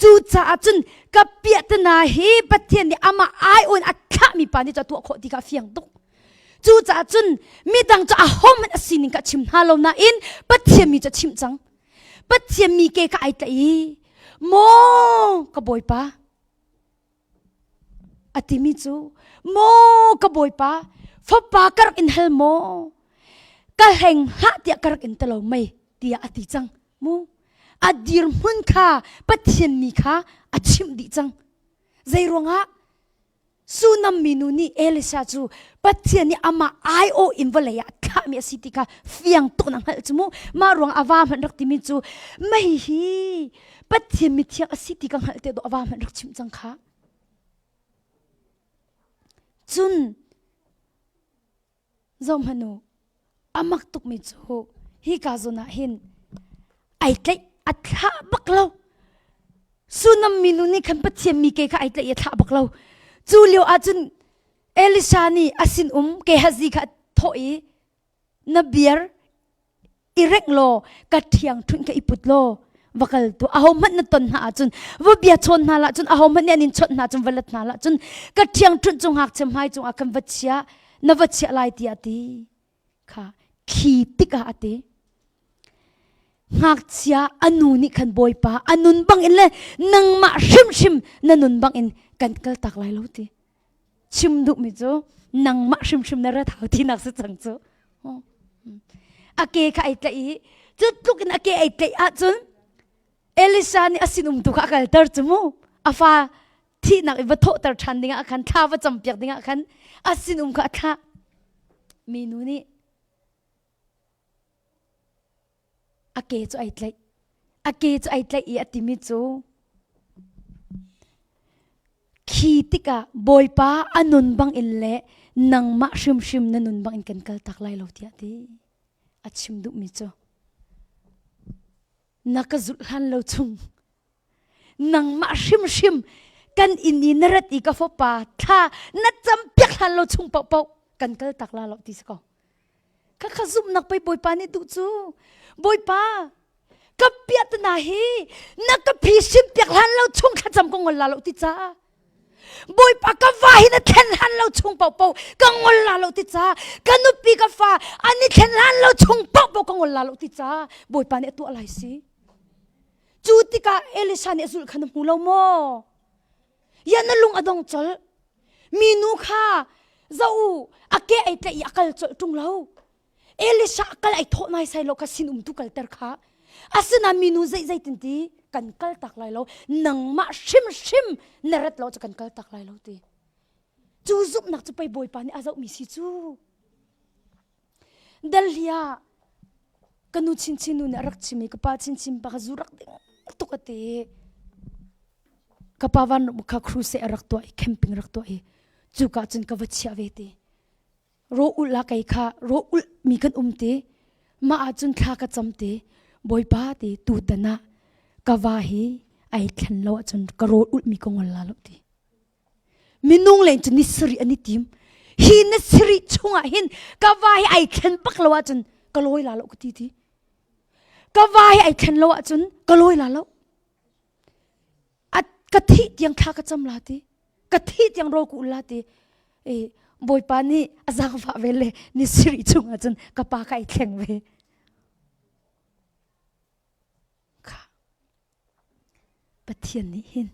จู่จ้าจนกับเปียตนาเฮปัจเจียนนี่อามาไอโออินอัคามีปานิจะตัวโคติกาเฟียงตุกจู่จ้าจนมีดังจะอาหอมันสินิกาชิมฮาโลนาอินปัจเจียนมีจะชิมจังปัจเจียนมีเกขายเลยโมกบอยปาอติมิจูโมกบอยปาฟปากรักอินเฮลโมกะแห่งหะเตียกรักอินตลอไม่เตียอติจังโมอดีรมุนค่ะปัจเจียนมีค่ะอชิมดิจังใจรวงะสุนัมมินุนี่เอลิซาจูปัจเจียนนี่อามาไอโออินวะเลยะข้ามีสิติกาเฟียงตุนังเหจมูมารวงอาวามันรักติมิจูไม่ฮีปัจเจียนมิเทียงสิติกังเหเตดอาวามันรักชิมจังค่ะจุนจอมฮนูอามักตุกมิจูฮิกาจุนาหินไอเตยอัฐาบักเลาสุนัมมินุนี่ขันปัจเจียนมีเกค่ะไอเตยอัฐาบักเลาจูเลียวอาจุน เอลิชานี่อาสินเกฮัซีกะทอยนาเบียร์อิเร็กโลกะเทียงทุนกะอิปุตโลวกลตัวอาหมันนตนหาจุนวเบียชนหาละจุนอาหมันเนี่ยนินชนหาจุนวลัดหาละจุนกะเทียงทุนจงหักจำให้จงอาคันวัชยานวัชยาลายตีอติค่ะขีติกะอติหักเชียอนุนิคันบอยปาอนุนบังอินเลยนังมาชิมนันุนบังอินกันกลตักไลโลตีชิมดุมิโจนังมาชิมนระเท้าที่นักสุดจังโจอาเกะไอเตยจุดลุกinอาเกะไอเตยอาจุนเอลิซานี่อาสินุมตุกะกัลเตอร์จมูอาฟาที่นักอิบโตเตอร์ชันดิ้งอาคันท้าวจำเปียกดิ้งอาคันอาสินุมกะท่ามีนูนี่อาเกะจุไอเตยอาเกะจุไอเตยอีอติมิจูขีติกะบอยป้าอนุนบังอินเล่นังมาชิมนันุนบังอินกันกัลตักไลโลที่อดีอัดชิมดุมิจูนักจุดหันโลจุงนังมาชิมกันอินรัดอีกฟปาท่านัดจำเปียกหันโลจุงเป่ากันกัลตักไลโลที่สกอข้าซุ่มนักไปบอยป้านี่ดูจูบอยป้ากับเปียตนาฮีนักกับพีชิมเปียกหันโลจุงข้าจำกงวลาโลที่จ้าบอยปากกาฟ้าหินเทนหันเราชงเป่ากังวลลาเราติจ้ากันนุปีกาฟ้าอันนี้เทนหันเราชงเป่ากังวลลาเราติจ้าบอยปาเนี่ยตัวอะไรสิจูติกาเอลิชาเนี่ยสุดขนมหูเราโมยันนั่นลุงอดงจลมีนูค่ะเจ้าอาเกะไอเตยอักลจลจุงเราเอลิชาอักลไอโทนายใส่เราคัสินตุกัลเตอร์ค่ะอาสนามีนูใจตินทีกันกัลตักไลโลนังมาชิมนรัดเราจะกันกัลตักไลโลตีจูซุบนักจะไปบอยปานี่อาจจะมีสิจูเดลียกันนูชินนูเนี่ยรักชิมีกับป้าชิมปากจูรักเด็กตุกตีกับป้าวันมุขครูเสรักตัวแคมปิ้งรักตัวจูกาจนกับวัชยาเวทีโรอุลลักไอค่ะโรอุลมีกันตีมาอาจนข้ากับจำตีบอยปาตีตูตนะกว่าฮีไอขันเราจนกระโดดอุดมีกงวลลาลตีมินุงเล่นจนนิสรีอันนี้ทีมฮินนิสรีชงอ่ะฮินกว่าฮีไอขันปักเราจนกระโดดลาลกตีทีกว่าฮีไอขันเราจนกระโดดลาลอัดกะทิยังข้ากระจำลาตีกะทิยังโรกุลาตีบอยปานี่อาจารย์ฟ้าเวลนิสรีชงอ่ะจนกะปากไอแข็งเวปะเทียนนี้เห็น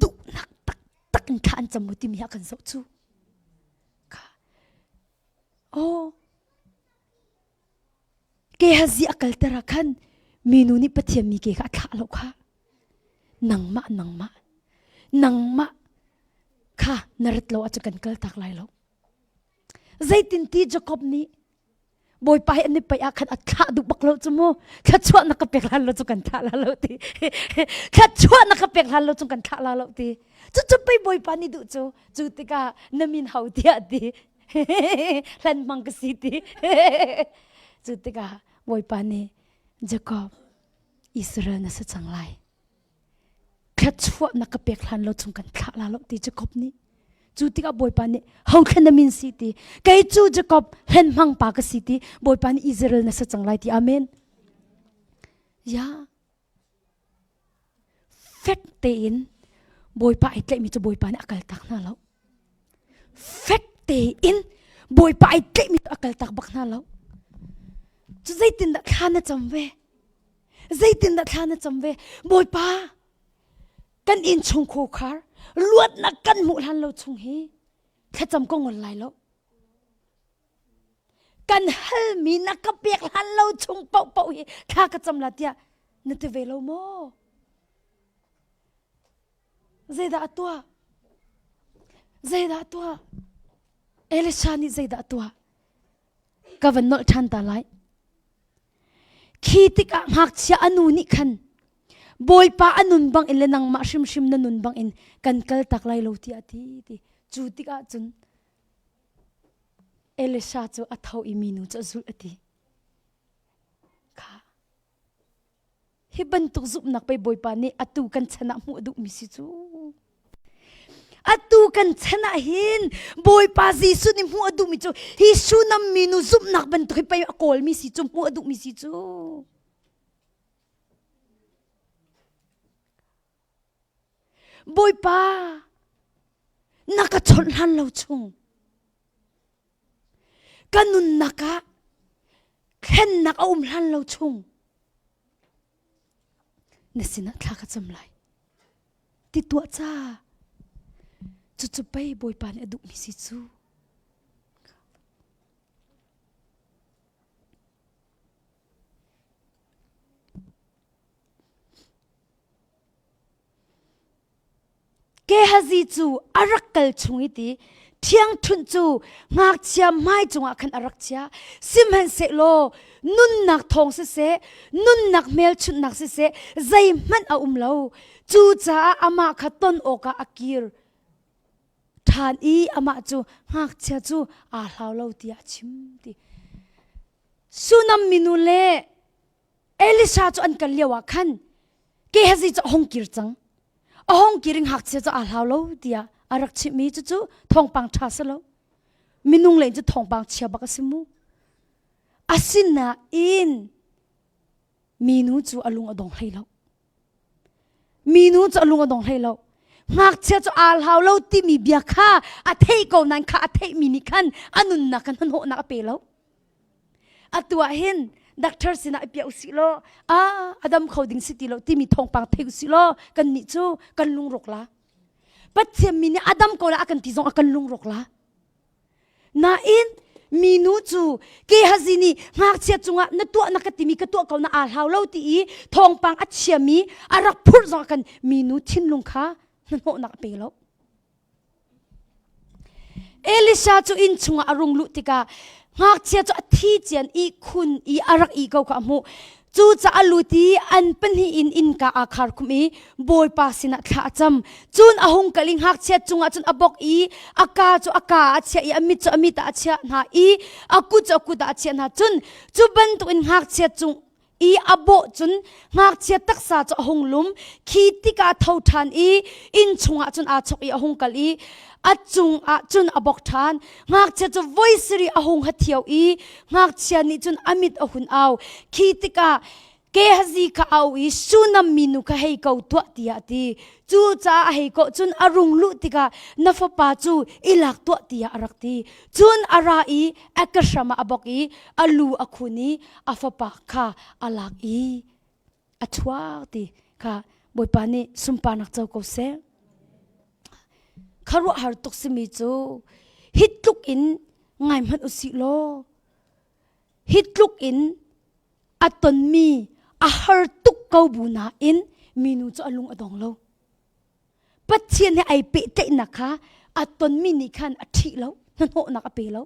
ดุนักตักกันขานจมูกที่มีหักกันโซจูค่ะโอ้เกฮัซีอักลตระคันมีนูนี่ปะเทียนมีเกะขาแล้วค่ะนังมะค่ะนรดเราอาจจะกันกัลตักไลแล้วใจตินตีจะกบนี้บอยไปอันนี้ไปอาคันอัดขาดุบักเราจมูกข้าชวนนักเปียกหันเราจุกันขาลาเราตีข้าชวนนักเปียกหันเราจุกันขาลาเราตีจะไปบอยปานี่ดูจูติกานามินเฮาเดียดีลันมังกสีตีจูติกาบอยปานี่จะกอบอิสราเอลน่ะสัจังไลข้าชวนนักเปียกหันเราจุกันขาลาเราตีจะกอบนี้จูติกาบอยปานี่เฮาคันนามินสีตีไกจูจะกอบเห็นมังปากสีตีบอยปานี่อิสราเอลน่ะสัจังไลตีอาเมนยาเฟกเตนบอยปาไอเตมีจะบอยปานี่อักลตักน่าแล้วเฟกเตนบอยปาไอเตมีอักลตักบักน่าแล้วจะใจตินดักทานะจำเวใจตินดักทานะจำเวบอยปากันอินชงโคคาร์ลวดนักกันมุลันเราชงเฮแค่จำก็งอนไหลแล้วกันฮัลมีนักกระเปียกหันเราชงเป่าเฮข้าก็จำละเดียนั่นจะเวลาโมใจด่าตัวเอลิชานี่ใจด่าตัวกวันนอลชันตาไลขีติกะหักเชียอนุนิคันบอยปาอนุนบังอินเลนังมาชิมนันุนบังอินกันกัลตักไลโลที่อาทิตย์จูติกะจุนเอลิชาจูอัฐาวอิมินูจะจุลอติค่ะฮิบันตุกซุบนักไปบอยปานี่อตูกันชนะมูดุมิสิจู atu kan chana hin boy pa Jesu ni mu adu mi chu hi su nam minu zup nak ban to pa kol mi si chu mu adu mi si chu boy pa naka chon han lo chung kanun naka khen nak han lo chung nasina thaka chamlai ti tua cha chu pai boy pan adu mi si chu ke hazi chu arakal chungi ti thiang thun chu ngak chia mai chunga khan arak chia simhan se lo nun nak thong se nun nak mel chun nak se zai man a lo chu cha ama khaton oka akir than I ama chu ngak chia chu a hlau lo tia chim ti sunam minule Elisha chu an kalyawa khan ke hazi chu hongkir chang ahong kiring hak chia chu a hlau lo tia arak chi mi chu thong pang tha sa lo minung le chu thong pang chia ba ka simu asina in minu chu alung adong hlei lo minu chu alung adong hlei lo ngak chia chu al hau lo ti mi bia kha a thei ko nan kha a thei mi ni khan anun na kan ho na pe lo atua hin doctor sina ipia usilo adam khoding city lo ti mi thong pang thei usilo kan ni chu kan lung rok la pathiam mi ni adam ko la akan ti zong akan lung rok la na in minu chu ke hazini ngak chia chunga na tu na katimi ka tu ko na al hau lo ti thong pang a chiami arak phur zong kan minu thin lung kha na ho na pe lo Elisha chu in chunga arung lu tika ngak chia chu athi chian I khun I arak I ko ka mu chu cha aluti an panhi in ka akhar khumi boy pa sina thla cham chun ahung kaling hak chia chunga chun abok I aka chu aka achia I amit chu amita achia na I aku chu aku da achia na chun chu ban tu in hak chia chung I abo chun ngak chia taksa chu ahung lum khiti ka thau than I in chunga chun a chok I ahung kal I achung a chun abok than ngak chia chu voice ri ahung hathiau I ngak chia ni chun amit ahun aw khitika ke hazi ka aw I sunam minu ka hei ko to tia ti chu cha hei ko chun arung lu tika nafa pa chu ilak to tia arak ti chun ara I akashama abok I alu akhuni afapa kha alak I athwa ti kha boipani sumpanak chau ko se kharu har tok simi chu hitluk in ngai man usi lo hitluk in aton mi a har tuk kau buna in minu chu alung adong lo pathian he ai pe te na kha aton mi ni khan athi lo nan ho na ka pe lo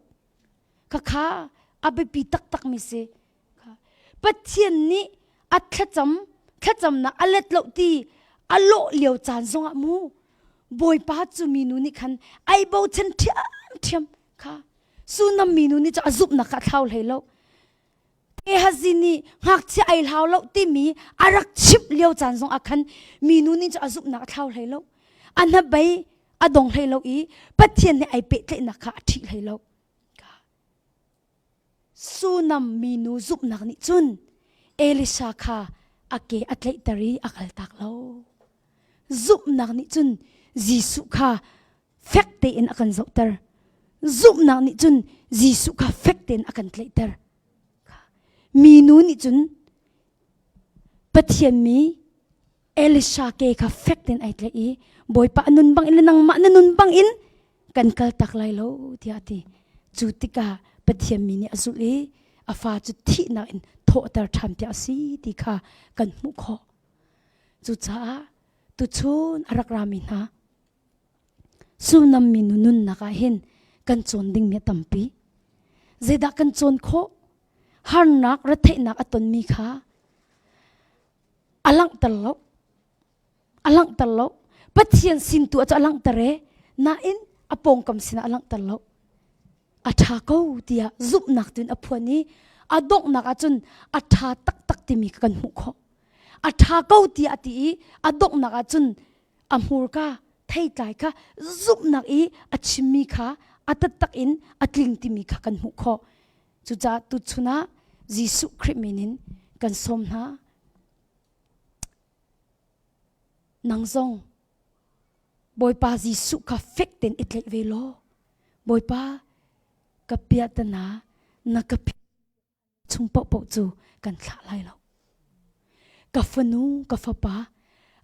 ka kha abe pi tak mi se kha pathian ni athacham na alet lo ti alo liao chan zonga mu boy pa chu minu ni khan ai bo chen thiam kha sunam minu ni cha azup na kha thau lelo e hazini ngak chi ai hlau lo ti mi arak chip leo chan zong akhan minu ni cha azup na thau lelo anha bai adong lelo I pathian ne ai pe tle na kha thi lelo ka sunam minu zup nak ni chun Elisha kha ake atlei tari akal tak lo zup nak ni chun Jisu kha fakte in akan zautar zup nak ni chun Jisu kha fakte in akan tleitar minu ni chun pathian mi Elisha ke kha fakte in ai tlei boy pa nun bang in nang ma nun bang in kan kal tak lai lo tiati chutika pathian mi ni azuli afa chu thi na in tho tar tham pya si ti kha kan mu kho chu cha tu chun arak ramin ha sunam minu nun naka hin kan chon ding me tampi zeda kan chon kho har nak rathe nak aton mi kha alang tallo pathian sin tu acha alang tare na in apong kam sina alang tallo atha ko tia zup nak tun aphuani adok nak achun atha tak ti mi kan hu kho atha ko tia ti adok nak achun amhur ka ไทยใจค่ะซุบนักอีอัชิมีค่ะอัตตักอินอัตลิงติมีค่ะกันหุขอจุจ้าตุชุนะยิสุคริสต์มินินกันสมนะนางซงบอยปายิสุค่ะเฟกเต็นอิตเลเวโลบอยปากับเปียตนานักพิชุมปปจูกันทลายไลเรากับฟนูกับฟป้า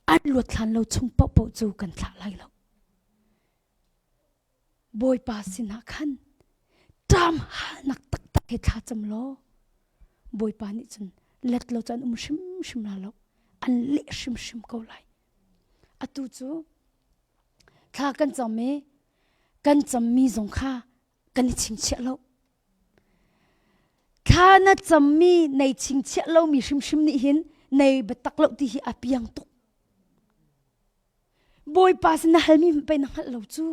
อัดลวดทันเราชุมปปจูกันทลายไลเราบอยปาสินะขันตามหานักตักตักเหตุจำโลบอยปานี่จนเล็ดเราจันชิมลาเราอันเละชิมก็ไลอตูจูถ้ากันจำเมกันจำมีสงค่ากันชิงเชเราถ้าน่าจำมีในชิงเชเรามีชิมนี่เห็นในบัตักเราที่อาเปียงตุกบอยปาสนะฮัลมีไปนักเราจู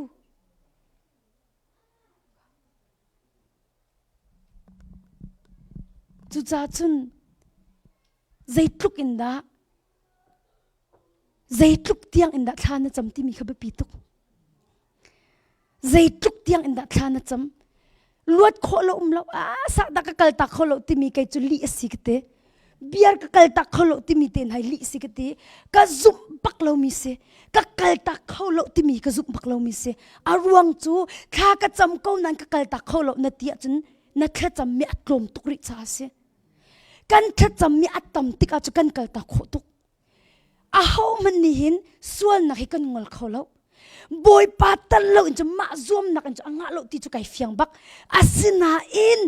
จูจ้าจุนใจทุกอินดาใจทุกเตียงอินดาท่าน่าจำที่มีขบปีตุกใจทุกเตียงอินดาท่าน่าจำลวดโคโลเราสักตะกัลตะโคโลที่มีใครจุลีสิกเตเบียร์กัลตะโคโลที่มีเต็นให้ลีสิกเตก็ซุ่มปักเรามีเสกัลตะโคโลที่มีก็ซุ่มปักเรามีเสอารวงจูข้าก็จำก้าวนั้นกัลตะโคโลนาทีจนนักแค่จำมีอัตลมตุกริชาเสกันแค่จำมีอัตตมติกอาจจะกันกัลตะโคตุกอาเขามันนี่เห็นส่วนนักให้กันงอลเขาแล้วบอยปาตันเราอินจะมาซ่วมนักอินจะอ่างเราที่จะไก่เฟียงบักอาศินาอิน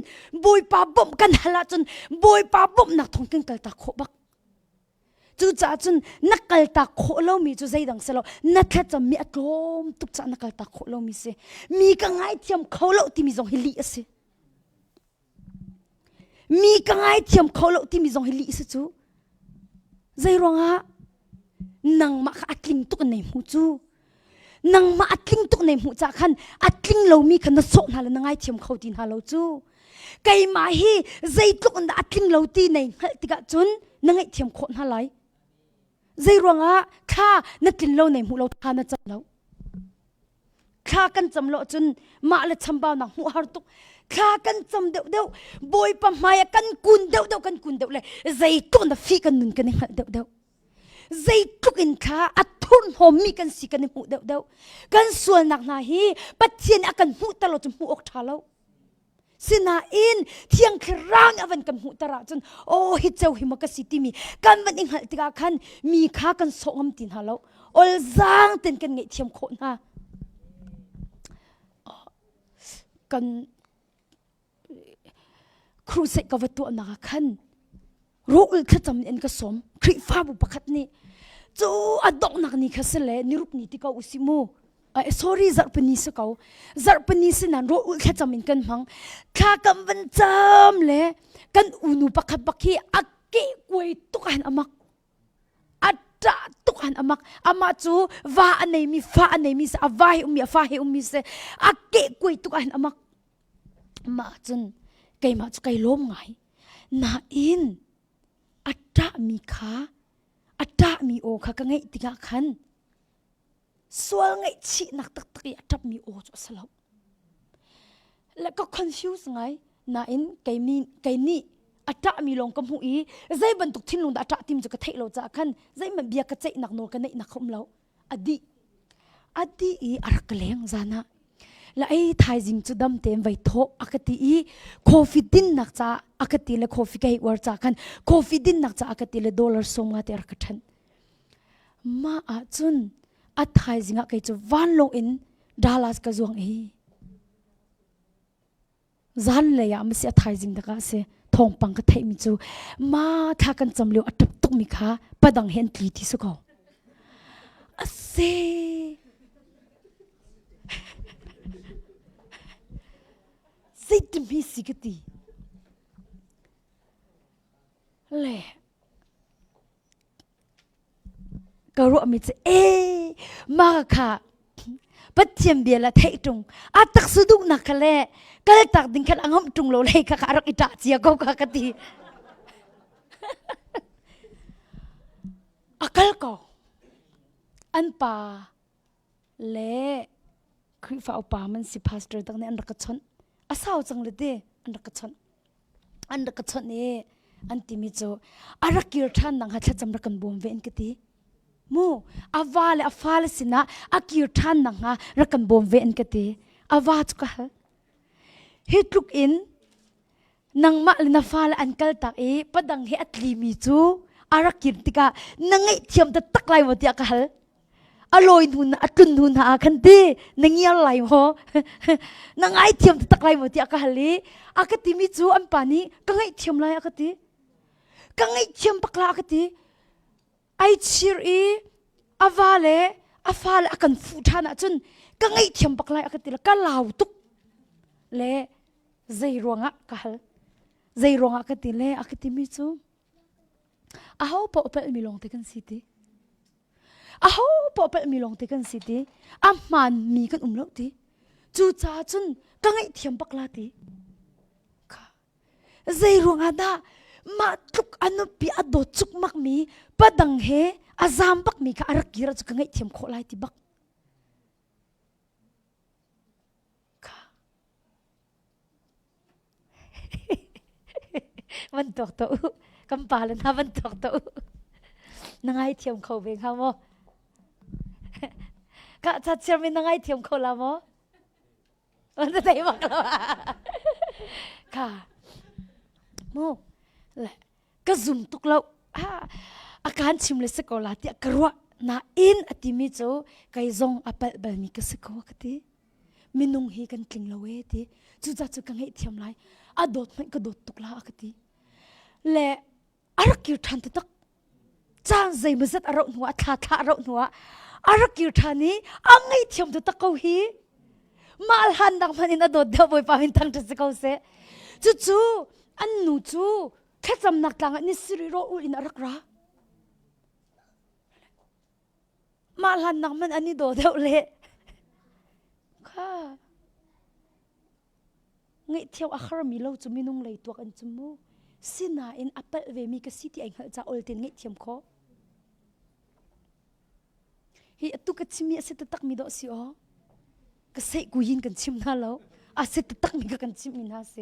บอยปาบ่มกันฮละจนบอยปาบ่มนักท่องกันกัลตะโคบักจู่จ้าจนนักกัลตะโคเรามีจู่ใจดังเสลานักแค่จะมีอารมณ์ตุกจ้านักกัลตะโคเรามีเสมีกังไงเทียมเขาเราที่มีทรงฮิลีเสมีกังไงเทียมเขาเราที่มีทรงฮิลีเสจู่ใจร้องฮะนังมาอัดลิงตุกในหูจู่นังมาอัดลิงตุกในหูจากขันอัดลิงเรามีขันนัสโซนาลนังไงเทียมเขาดินฮาเราจู่ไก่มาฮีใจตุกอันอัดลิงเราตีในฮัลติกะจุนนังไงเทียมคนฮาไลใจร้องฮะข้านัดลิงเราในหูเราทานัดจับเราข้ากันจำเราจนมาละชำบ่าวนังหูฮาร์ตุกข้ากันจำเดวบอยปะมายกันกุนเดวกันกุนเดวเลยใจตุกอันฟีกันนุนกันฮัลเดวใจทุกอินข้าอัดทุนหอมมีกันสิกันหูเดวกันส่วนหนักหนาฮีปัจเจียนอากันหูตลอดจนหูออกทาเราสินาอินเที่ยงครั้งอวันกันหูตระจนโอ้ฮิเจ้าหิมกสิติมีกันวันอิงหัลติกาขันมีข้ากันส่งมตินฮาเราอลจางเต็นกันไงเทียมโคนะกันครูเสกกับตัวนักขันรู้อึขจำเอ็นกสมคริฟ้าบุปขัดนี่จูอดอกนักนี่ขสเลนิรุปนิติกาอุสิมูsorry จัดปนิสเขาจัดปนิสนั้นรู้อึขจำเอ็นกันมังข้ากันวันจำเลยกันอุนุปขัดบักฮีอักเกกวยตุกันอามักอัดจ้าตุกันอามักอามาจูว่าอันไหนมีฟ้าอันไหนมีสาวายมีฟ้าให้มีเสอักเกกวยตุกันอามักมาจนไก่มาจุไก่ล้มไงนาอินอัตตามีขาอัตตามีโอขาก็ไงติกาขันส่วนไงชีนักตักตักอัตตามีโอจุสลบแล้วก็ confuse ไงนาอินไก่นี่อัตตามีลงกำหูอีใจบรรทุกทิ้งลงอัตตาติมจะกระเทะเราจะขันใจมันเบียกระเจนักโนกันในนักขมเราอดีอีอารักเลงจานะและไอ้ไทยจิงจุดดำเต็มไว้ทบอากติอีโควิดดินนักจ้าอากติเลโควิดไกวอร์จ้ากันโควิดดินนักจ้าอากติเลดอลลาร์สมงาเตอร์กัทันมาอาจุนอัไทยจิงอะไกจูวันลงอินดัลลัสกะจวงเอจันเลยอะไม่ใช่อัไทยจิงตะกะเสทองปังกะไทยมิจูมาถ้ากันจำเลี้ยวอัตตุกมิค่ะประดังเห็นทีที่สุกเอาเสสิทธิ์มีสิกตีเล่ก็รู้มิจะมาค่ะปัจเจียมเบียละเทตรงอาตักสุดุนักเล่ก็เลยตักดิ้งขันอ่างมตรงโลเลยค่ะอารักอิตาเจียก็ค่ะกตีอากาศก็อันป่า เละคริฟ้าป่ามันสิพาสเตอร์ตั้งในอันรักชนอาสาวจังเลยเดอันรักชนนี่อันที่มิโจอารักกิรทันนังหัดจำรักันบวมเวนกตีมูอาวาเลอาฟาเลสินะอากิรทันนังฮะรักันบวมเวนกตีอาวาจุกะฮะฮิตลุกอินนังมาเลนาฟาเลอันกัลตักปัดังเฮอัตลีมิจูอารักกิรติกานังไอเทียมตะตักไลหมดยากะฮะอร่อยหุ่นอัตุนหุ่นหาคันดีนังยังไลโหนังไอเทียมตะตักไลหมดยากะฮะลีอากติมิจูอันปานีกังไอเทียมไลอากติกังไอเทียมปักลาอากติไอชีรีอาวาเลอาฟาเลอากันฟูทานะจนกังไอเทียมปักลาอากติละก็ลาวตุกเล่ใจรวงะกะฮะใจรวงะอากติเล่อากติมิจูอาhowปอเปลมีลงเตกันสิติอาhowปอเปลมีลงเตกันสิติอามันมีกันลงติจูจ้าจนกังไอเทียมปักลาติใจรวงะดามาทุกอนุปีอดจุกมักมีปัดังเฮอาซามปักมีค่ะอารักกีระจุกังไอเทียมโคไลติบักค่ะมันตกตัวกำปาลนะมันตกตัวนังไอเทียมเขาเบงค่ะโมก็จะเชื่อมีนังไอเทียมเขาละโมมันจะได้บักแล้วค่ะโมแหละก็ซุ่มตุกแล้วอาการชิมเลยสักคนละที่กรัวน่าอินอติมิโจไกซงอัปเปิลแบบนี้ก็สักคนก็ที่มินุงฮีกันกลิ่งละเวทีจุดจุดกังให้เทียมไรอดดมันก็ดดตุกละก็ที่และอารักกิรทันตักจางใจมันจะอารมณ์หัวท่าอารมณ์หัวอารักกิรทันนี้อังให้เทียมตักเขาฮีมาลหันดังมันอินอดดเดียวไปปามินทังจะสักเขาเสจุอันนูจูแค่จำนักต่างนี่สิริโรอุลินรักรามาลันนักมันอันนี้โดดเดาเละค่ะไงเที่ยวอาคาร์มีเราจะมีนุ่งเลยตัวกันจมูกสินาอินอัปเปิลเวมีกสิที่ไอ้เหจะอัลตินไงเที่ยมข้อฮีตุกชิมีสิตตักมีดอกสิอ๋อก็ใส่กุยินกันชิมน่าแล้วสิตตักมีกันชิมมีน่าเส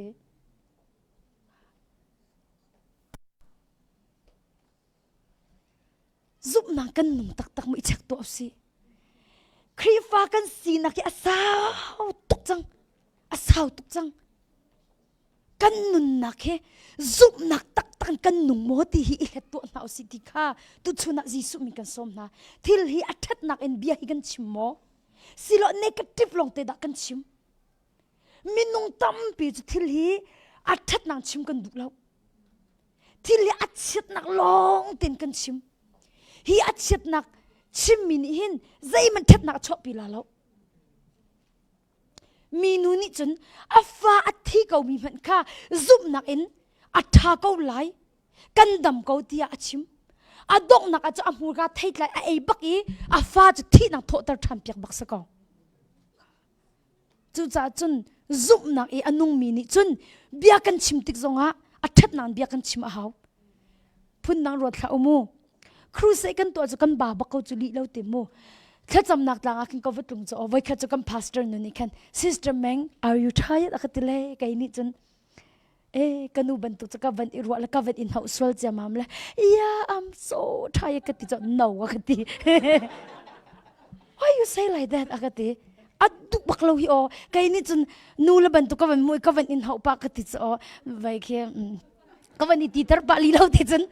ซุปนังกันนุ่งตักไม่ชักตัวสิครีฟ้ากันสีนักอาสาวตุกจังกันนุ่นนักเฮซุปนักตักกันนุ่งโมดีฮีเหตุตัวน่าสิที่ข้าตุชุนักจีสุมีกันสมนะทิลฮีอัดนักเอ็นเบียฮีกันชิมโมสิโลเนกาทีฟลงเตดักกันชิมมินุ่งตั้มปีจุทิลฮีอัดนักชิมกันดุแล้วทิลฮีอัดชิดนักลงเต็นกันชิมฮีอัดเช็ดนักชิมมินหินใจมันเท็ดนักชอบปีลาแล้วมีนูนี่จนอาฟ้าอัดที่เขามีมันค่าซุบนักเอ็นอัดท่าเขาไหลกันดำเขาเดียชิมอัดดงนักอาจจะอามูกาเทศไหลไอ้บักอีอาฟ้าจะที่นักโทษตรทันเปียกบักสกองจู่จ้าจนซุบนักอันนุ่งมีนี่จนเบียกันชิมติกซงะอัดเท็ดนักเบียกันชิมอาหาวพุ่นนังรถละอมูครูเซกันตัวจะกันบาบักเขาจุลีแล้วเต็มโมแค่จำนักต่างอาคินก็วัดตรงจะเอาไว้แค่จะกันพาสเตอร์นู่นนี่กัน Sister Meng are you tired อาคิตเลยกันนี่จนกันนูบันตุจะกันวันอิรัวแล้วกันวันอินเฮาส์วลจะมามเลย Yeah I'm so tired กันที่จะ No อาคิติ Why you say like that อาคิติอัดดุบักเราฮิโอกันนี่จนนูละบันตุกันวันมวยกันวันอินเฮาส์ปากกันที่จะเอาไว้แค่กันวันนี้ตีตร์ปาลีเราที่จน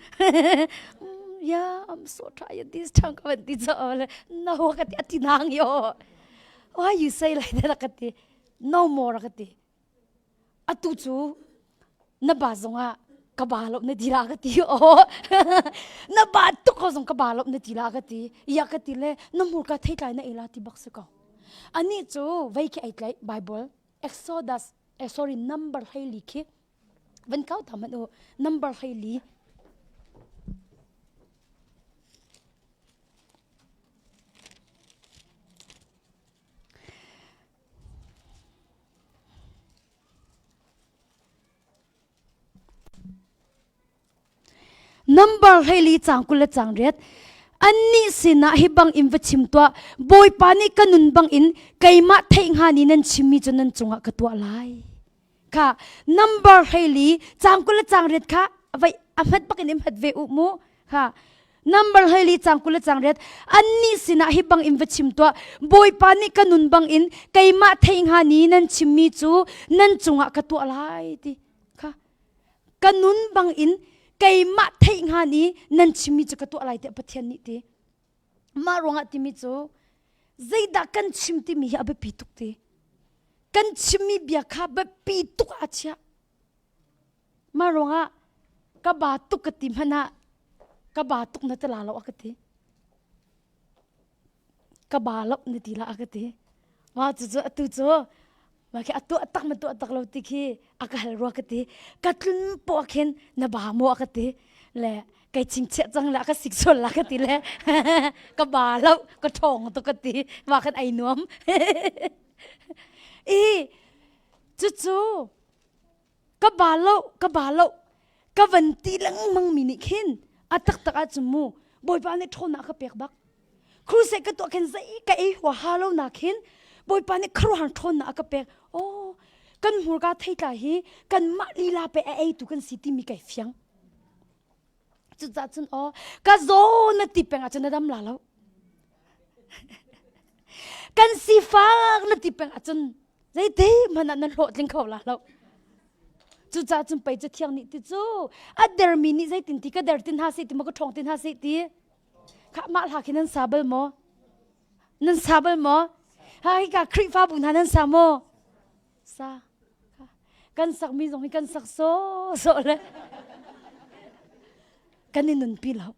Yeah, I'm so tired this time. Kawan tiga awal, no akati ati nang yo. Why you say like that akati? No more akati. Atuju, nabazonga kabalop na dila akati yo. Nabato ko zong kabalop na dila akati. Yakati le, namurka thay na ilati baksako. Ani jo, vaiki aitlay Bible, Exodus, number hayli ki. Van kau taman o number hayli. Number hayli chang kula chang ret อันนี้สินะฮิบังอินวัชิมตัวบอยปานี่กันนุนบังอินไกมาเทงหานี่นั่นชิมีจนนั่นจงกตัวลายค่ะ number เฮลีจางกุลจางเร็ดค่ะไว้อำหัดปักอินหัดเวอุมูค่ะ number เฮลีจางกุลจางเร็ดอันนี้สินะฮิบังอินวัชิมตัวบอยปานี่กันนุนบังอินไกมาเทงหานี่นั่นชิมีจูนั่นจงกตัวลายดิค่ะกันนุนบังอินไกมาเทงหานี้นั่นชิมีจะกตัวอะไรแต่ปะเทียนนี่ดิมารวงอติมิโจใจดักกันชิมติมีอาเบปีตุกดิกันชิมมีเบียข้าเบปีตุกอาเชียมารวงกบาตุกกติมหนะกบาตุกนัตลาเราอักติกบาลบนติลาอักติมาจุตุโจมาแค่ตัวตักมันตัวตักเราติคีอากาศรัวกติกัดลุนปอกเห็นนบาโมอักติแหละไก่ชิงเชจังละก็สิกส่วนละกติแหละกบาแล้วก็ทองตุกติว่ากันไอ้นวมจู่กบาแล้วกวันตีลังมังมินิขินอัตักอาจมูบอยปานี่ทนนักเปียกบักครูเสกตัวเข็นใจก็หัวฮาโลนักขินบอยปานี่ครูหันทนนักเปียกโอ้กันหัวกาไทยตาฮีกันมาลีลาไปตุกันสิติมีไก่เฟียงจุดจัดจนก็โซนติเป็งอาจจะนดำลาแล้วกันสีฟ้านติเป็งอาจจะใจดีมันนั่นโหดลิงเขาลาแล้วจุดจัดจนไปจะเที่ยงนี่ติจูอัดเดอร์มินิใจตินติก็เดอร์ตินหาสิติมันก็ทองตินหาสิติข้ามาหาคินันซาเบลโมนั่นซาเบลโมฮะที่กาคริฟ้าบุญนันซาโมซากันสักมีตรงนี้กันสักโซเลยกันนี่นุนปีแล้ว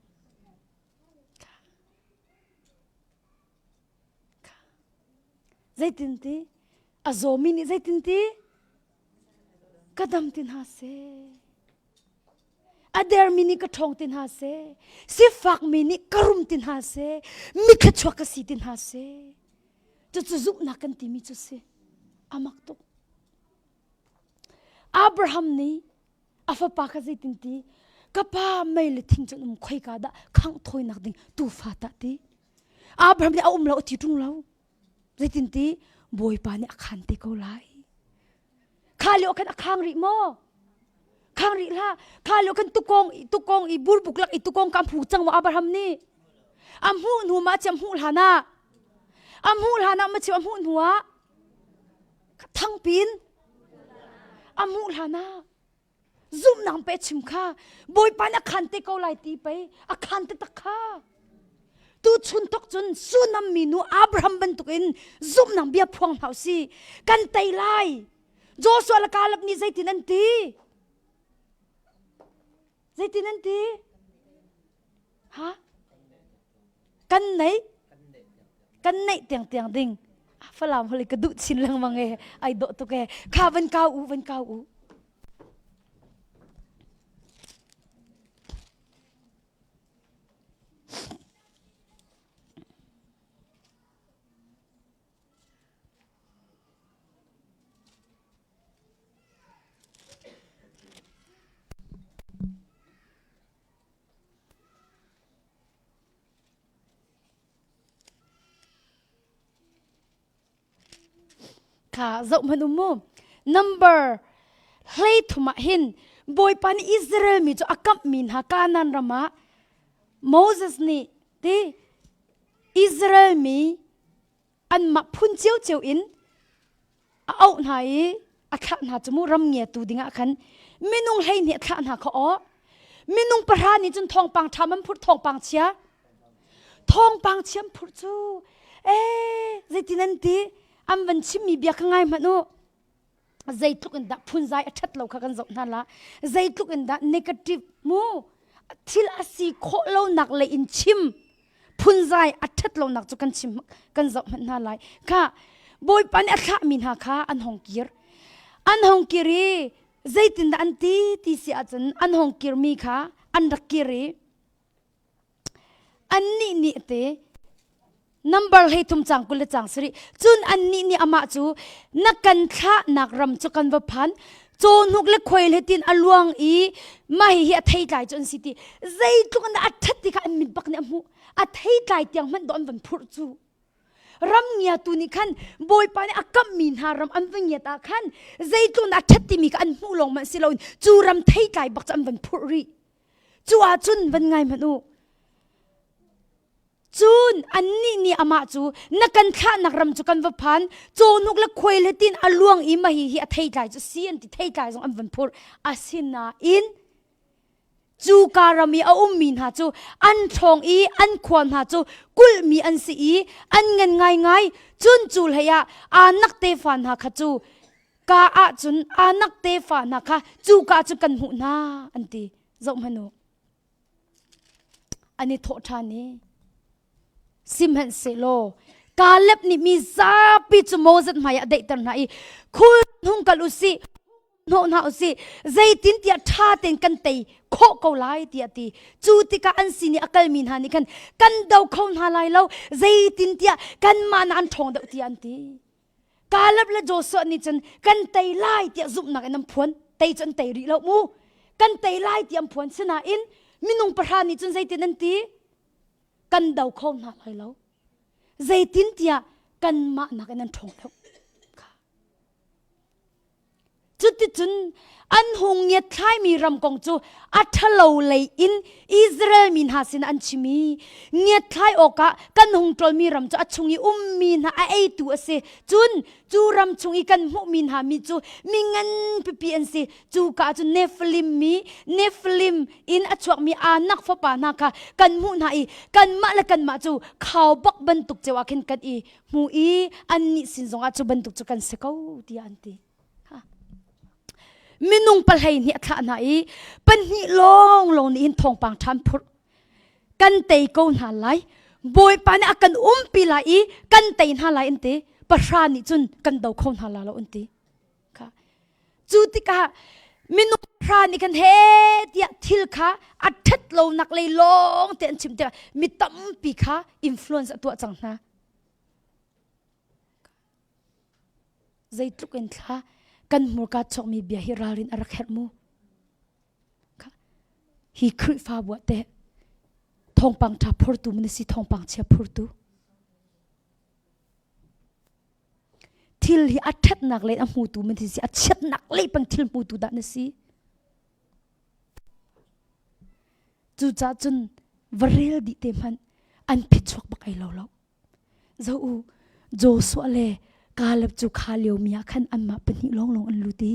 ใจตินติอาโซมินิใจตินติกระดมตินหาเซอเดอร์มินิกระทองตินหาเซสิฟักมินิกระรุมตินหาเซมิขชวกสีตินหาเซจะจุกนักกันติมิจุเซอามักตุกอับราฮัมนี่อาฟาปากใจตินติก็ป้าไม่เลยทิ้งจนคุยกันได้ข้างถอยนักดิ่งตูฟ้าตัดตีอับราฮัมนี่เอาเราที่ตรงเราใจตินติบอยปานี่อาคันติเขาไล่ข้าเลี้ยวกันข้างริโมข้างริล่าข้าเลี้ยวกันตุกงอีบุรบุกลักอีตุกงกำผูจังว่าอับราฮัมนี่อัมหูหนูมาจำหูลานามาเชื่ออัมหูหัวทั้งปีนอัมหูลานาซุ่มนางเป็ดชิมข้าบอยปานอาคันเตเขาไล่ตีไปอาคันเตตะข้าตูชุนตกจนสุนัมมินูอับราฮัมบันตุกินซุ่มนางเบียพวงเฮาสิกันไตไลโจสวลกาลับนี้ใจตินันตีฮะกันไหนเตียงดิ่งฝรั่งเขาเลยกระดุชินลังมังเอไอโดตุกเอข้าวันเก้าอูค่ะเจ้ามันมุม number เฮ้ยทุมาหินบอยปานอิสราเอลมีจะอักมินหาการนันรามาโมเสสนี่ที่อิสราเอลมีอันมาพุ่นเจียวอินเอาไหนอักขณาจมูรำเงียตูดิ่งอักขันมินุงเฮเนี่ยอักขณาเขาอ๋อมินุงประธานนี่จนทองปังทำมันพูดทองปังเชียพูดจูใจตินันตีอันวันชิมีเบียกง่ายมันโนใจทุกอันดับพุ่นใจอัดเราข้ากันจบนั่นละใจทุกอันดับ negative มูที่ละสีโคเราหนักเลยอินชิมพุ่นใจอัดเราหนักจุกันชิมกันจบนั่นละค่ะบอยปันอัดข้ามินหาข้าอันหงกิรีใจตินดันตีที่เสียจันอันหงกิรมีข้าอันรักกิรีอันนี้เตnumber ให้ทุ่มจังกุลจังสิริจุนอันนี้อามาจูนักกันท่านักรำจุกันวัพันโจนุกเล็กคอยเลตินอลวงอีไม่เหี้ยไทยใจจนสิติใจทุกคนอัดทัดที่ข้ามิดบักเนี่ยมูอัดไท ไตเตียงมันโดนวันพุธจูรำเงียตุนิขันบอยปานี่อักกัมมินหารำอันวันเงียตาขันใจตุนอัจฉริมีกันหูลงมันสิลอนจูรำไทยไตบักจันวันพุธรีจูอาจุนวันไงมันอูจูนอันนี้นี่อามาจูนักกันข้านักรำจูกันวัพันจูนุกละควยละตินอลวงอิมาฮีอัทไทยไตจูเสียนติไทยไตจงอันวันพุธอาสินาอินจูการมีอามินหาจูอันทองอีอันควรหาจูกุลมีอันสีอีอันเงินไงไงจุนจูเลยอะอานักเตฟันหาขจูกาอาจุนอานักเตฟันหาค่ะจูกาจูกันหูนาอันตีจงมโนอันนี้โทษทานี้ซิมเห็นเซโลกาเล็บนี่มีซาปิจูโมซัดมาอยากได้ตันไหนคุณหุ่งกัลุสิโน่นเอาสิใจตินเตียท่าเต็งกันเตยโคเกาไลเตียตีจูติกาอันสินีอักลมินหานี่กันเดาเขาหาไลแล้วใจตินเตียกันมานานทองเดาเตียนตีกาลับละโจสนี่จันกันเตยไลเตียซุบนักน้ำพวนเตยจันเตยรีแล้วมูกันเตยไลเตียมพวนสนาอินมินุงประธานนี่จันใจตินนันตีกันเดาเขาหาไลแล้วใจตินเตียกันมานักนั้นทองแล้วจุดที่จุนอันหงเงียท้ายมีรำกงจูอัทโลเลยอินอิสราเอลมินหาสินอันชิมีเงียท้ายโอกะกันหงตรมีรำจูอัชงอีมินหาไอตัวเสจุนจูรำชงอีกันมุมินหามีจูมีเงินปีอันเสจูกะจูเนฟลิมอินอัชวกมีอานักฟปานาคะกันมุนหาอีกันมาละกันมาจูข่าวบักบันตุกเจวาเข็นกันอีมูอีอันนี้สินจงอาจูบันตุกจูกันเสกเอาดีอันตีมินุงปะไหเนี่ยท่าไหนเป็นหิลงนี่หินทองปางทันพุดกันเตยกูหาไหลบอยปานอากันปีไหลกันเตยหาไหลอินตีประชานิจุนกันดาวคนหาไหลอินตีค่ะจุติกามินุงพรานิกันเฮเดียทิลค่ะอัดทัดโลนักเลยลงเตียนชิมเตียมิตั้มปีค่ะอิมฟลูเอนซ์ตัวจังนะใจทุกคนค่ะกันมูกัดชกมีเบียฮิรารินอารักเฮมูฮีคริฟ้าบัวเตะทองปังทับพูดตูมันสิทองปังเชียพูดตูทิลฮีอัดเช็ดนักเลยอัมูตูมันสิอัดเช็ดนักเลยปังทิลมูตูดันสิจูจ้าจนวเรลดิเตมันอันพิจวกบักไอเล่าเจ้าโจสวะเลกาลบจูคาเลียวมีขันอันมาเป็นหิลงอันลุดี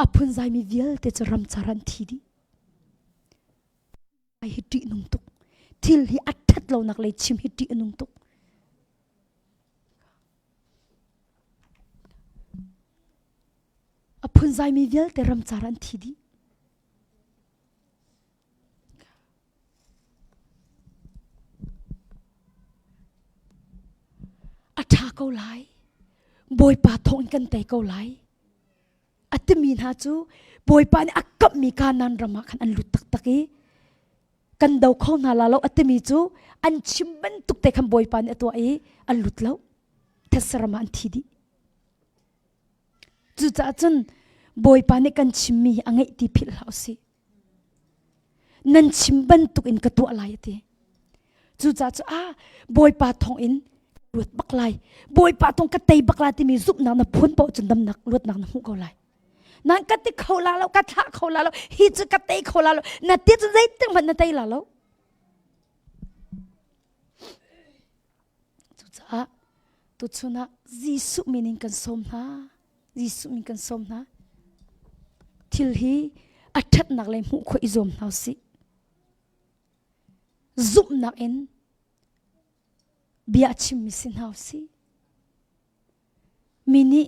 อพุนใจมีเวียลเตจะรำจารันทีดีไอฮิตินุงตุกทิลฮิอัดทัดเรานักเลยชิมฮิตินุงตุกอพุนใจมีเวียลเตรำจารันทีดีอัฐาเกาไลบอยปาทองกันแต่เกาไลอัตมีนาจูบอยปานี่อักกับมีการนันรำคันอันลุตักตะกี้กันดาวเข้านาลาเราอัตมีจูอันชิมบันตุกแต่คำบอยปานี่ตัวอันลุดแล้วเทสรมาอันทีดีจูจ้าจนบอยปานี่กันชิมมีอังไงตีพิลเอาสินั่นชิมบันตุกอินกตัวอะไรตีจูจ้าจูบอยปาทองอินลวดบักไลบอยปะตรงกระเตยบักไลที่มีซุปนักนะพ้นโปจนดำหนักลวดนักนะมุกเขาไลนั่นกระติเขาลาแล้วกระทะเขาลาแล้วฮิจกระเตยเขาลาแล้วนาทีจะได้ตั้งมันนาทีลาแล้วทุจ้าทุชนะยิสุมินิกันสมนะยิสุมิกันสมนะทิลฮีอัดทัดนักเลยมุกเขาอิจมนาสิซุปนักเอ็นเบียชิมมิสินเฮาสิมินิ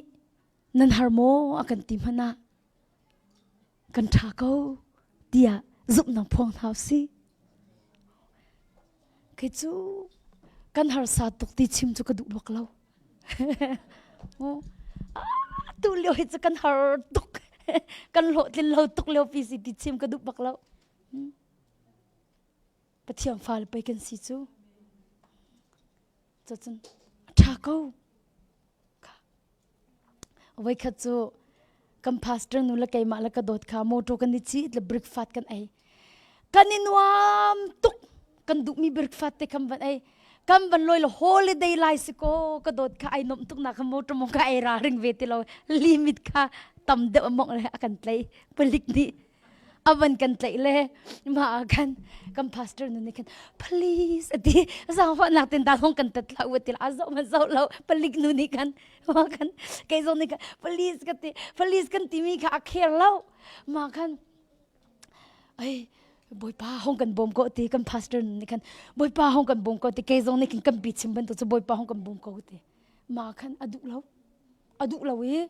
นันฮาร์โมอากันติมนากันทาเขาเดียซุบนังพวงเฮาสิคือจูกันฮาร์ซาตุกติชิมจูกระดูกลวกเราตูเลี้ยวให้จะกันฮาร์ตุกกันโหดเลี้ยวตุกเลี้ยวปีสิติชิมกระดูกบักเราปะเทียมฟ้าไปกันสิจูจนท้าเขาไว้ขัดจูกัมพาสเตอร์นูละไก่มาละกระโดดขาโมโตกันดิจิตละบริกฟาดกันไอกันนินวามตุก kan du mi breakfast te kam ban ai kam ban loi lo holiday lai siko ka dot kha ai nom tuk na kam motor mong ka ai ra ring ve te lo limit kha tam de mong le akan tlai pelik ni avan kan tlai le ma kan pastor nu ni kan please ati sa fa nak ten da hong kan tat la wetil azo ma zo lo pelik nu ni kan ma kan kai zo ni kan please kan ti mi kha akher lo ma kan ai boy pa hong kan bom ko ti kan pastor ni kan boy pa hong kan bom ko ti kai zo ni kan bi chim ban to boy pa hong kan bom ko ti ma kan adu lo we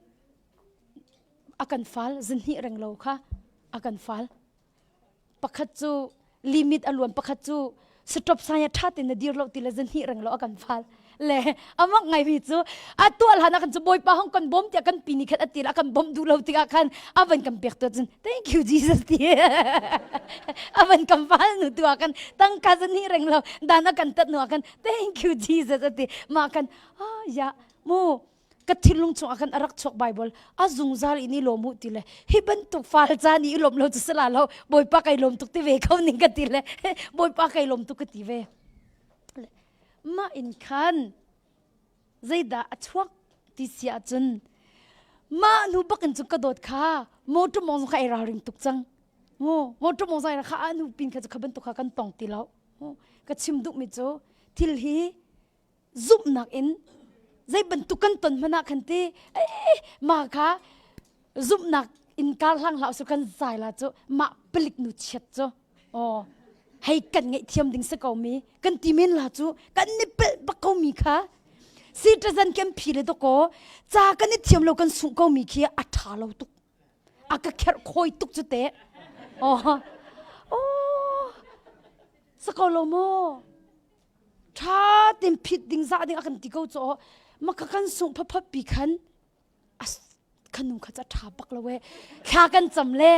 akan fal zin hi rang lo kha akan fal pakhat chu limit alwan pakhat chu stop saya that in the dear lo ti la zin hi rang lo akan fal le amak ngai bi chu atual hana kan chu boy pa hong kan bom ti akan pini khat atila kan bom du lo ti akan avan kan pek to thank you jesus ti avan kan fal nu tu akan tang ka zin hi rang lo dana kan tat nu akan thank you jesus ati ma kan ya mo kathilung chung akan arak chok bible azung zal ini lomu tile hiban tuk fal chani lom lo chu sala lo boy pa kai lom tuk ti ve khau ning ka tile boy pa kai lom tuk ti ve ma in khan zaida achwak ti sia chun ma nu bakin chu ka dot kha motu mong khai ra ring tuk chang motu mong sai ra kha anu pin kha chu khaban tuk kha kan tong ti lo ka chim du mi chu thil hi zup nak in zai bentukan ton mana khanti ma kha zum nak in kal hlang lau su kan zai la chu ma pelik nu chet chu hay kan ngai thiam ding se ko mi kan timen la chu kan ni pel ba ko mi kha citizen kem phile to ko cha kan ni thiam lo kan su ko mi khi a tha lo tu aka kher khoi tuk chu te sa ko lo mo tha tim phit ding za ding akan ti ko chu ma ka kan sung pha pha pi khan as khanung kha cha tha pak lo we kha kan cham le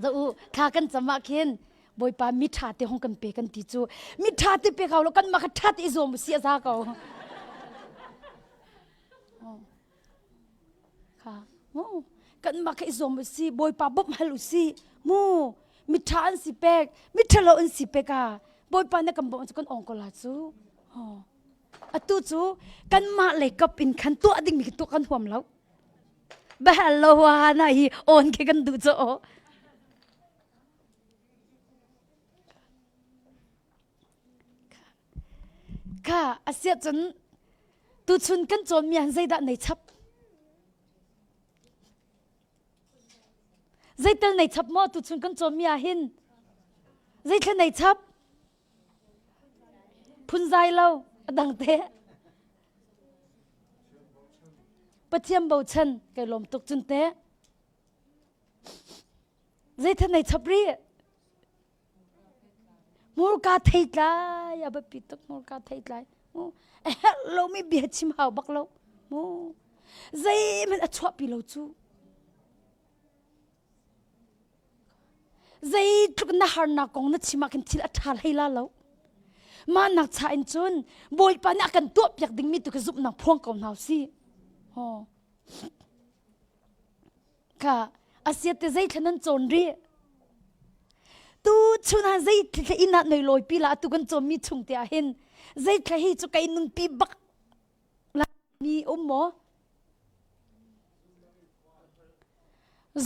zo u kha kan chama khin boy pa mi tha te hong kan pe kan ti chu mi tha te pe khaw lo kan ma kha that i zom sia za ko kha mo kan ma kha i zom si boy pa bop halu si mo mi tha an si pek mi thalo an si pe ka boy pa na kam bo chu kan ong ko la chu atu chu kan ma le kap in khan tu ading mi tu kan huam lo ba hello wa na hi on ke kan du cho ka asia chun tu chun kan chom mi han zai da nei chap zai tel nei chap mo tu chun kan chom mi a hin zai thla nei chap phun zai lo adang te pathiam bo chan kai lom tuk chun te zai thla nei chap ri mur ka thei tlai aba pitok mur ka thei tlai lo mi bia chim haw bak lo mo zai men a chwa pi lo chu zai tuk na har na kong na chima kan thil a thal heila lo ma nak cha in chun boy pa na kan top yak ding mi tu ka zup na phong kom naw si ka asia te zai thanan chon ri tu chuna zai thla ina noi loi pi la tu kan chom mi chung te a hin zai thla hi chu kai nun pi bak la mi mo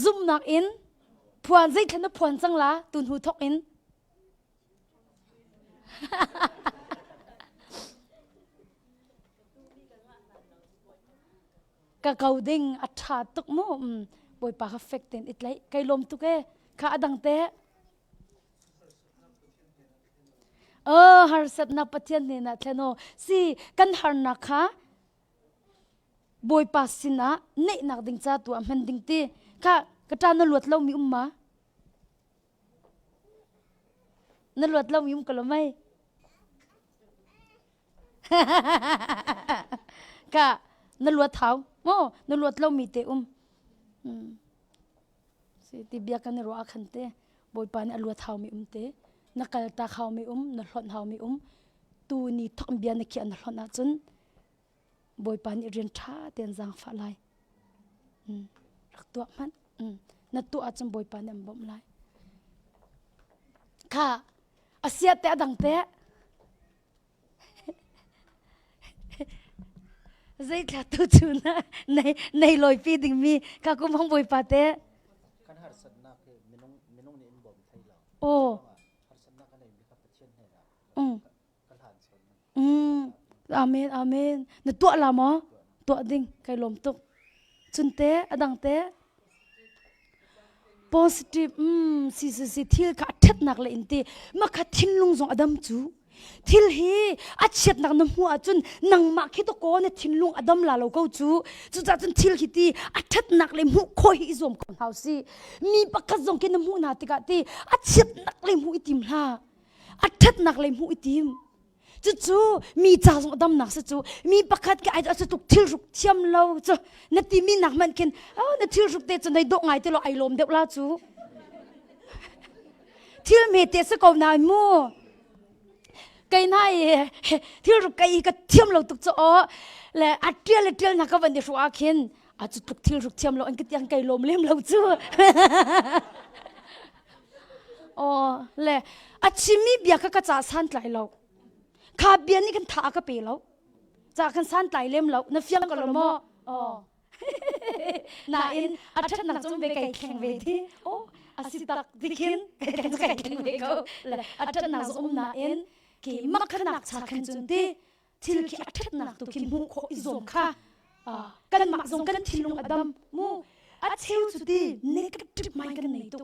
zum nak in puan zai thana puan chang la tun hu thok in ka kauding atha tuk mo boy pa ka fekten itlai kai lom tu ke kha adang te har sat na pathian ne na thano si kan har na kha boy pa sina nei nak ding cha tu am han ding ti kha ka ta na luat lo mi umma na luat lo mi kalomai ka na luat thau mo na luat lo mi te si ti bia kan ro akhan te boy pa na luat thau mi te na kal ta khaw mi na hlon haw mi tu ni thok bia na ki an hlon na chun boy pa ni ren tha ten jang fa lai rak tu man na tu a chum boy pa nem bom lai kha อาเสียแต่ดังเตะใจถ้าตุจูนะในลอยปีดึงมีข้ากุมห้องบอยปาเตะkan har sanna ke minung ni in bom thai la โอ้ har sanna kan ai mi kha pathian he la อืม kan han son อาเมนอาเมนนตัวละมอตัวดิ่งไกลมตุกจุนเตะอดังเตะ positive si thil ka that nak le inti ma kha thin lung zong adam chu thil hi a chet nak nam hu a chun nang ma khi to ko ne thin lung adam la lo ko chu chu cha chun thil hi ti a that nak le mu kho hi zom kon hau si mi pakha zong ke nam hu na ti ka ti a chet nak le mu itim la a that nak le mu itim chu mi cha zong adam nak sa chu mi pakhat ka ai cha tuk thil ruk thiam lo chu na ti mi nak man ken na thil ruk te chu nei do ngai te lo ai lom deuh la chu thil me te sa ko nai mu kai nai thil ruk kai ka thiam lo tuk chu o le a tial na ka van de ru a khin a chu tuk thil ruk thiam lo an ka tiang kai lom lem lo chu o le a chimi bia ka cha san tlai loข้าเบียนนี่กันถากระเปแล้วจากกันสั้นไตเล่มแล้วนั่นเฟียงกันละมออ๋อนาอินอัฐนักจงเบไก่แข่งเวทีโอ้อาศิตักดิคินกันไก่แข่งเวเขาเลยอัฐนักจงนาอินกี่มักขนักชาขันจุนตีทิลกี่อัฐนักตุกินมุขอิจงค่ะกันมักจงกันทิลุงอดัมมูอัฐเชลจุดีเนกติฟไม่กันในตุ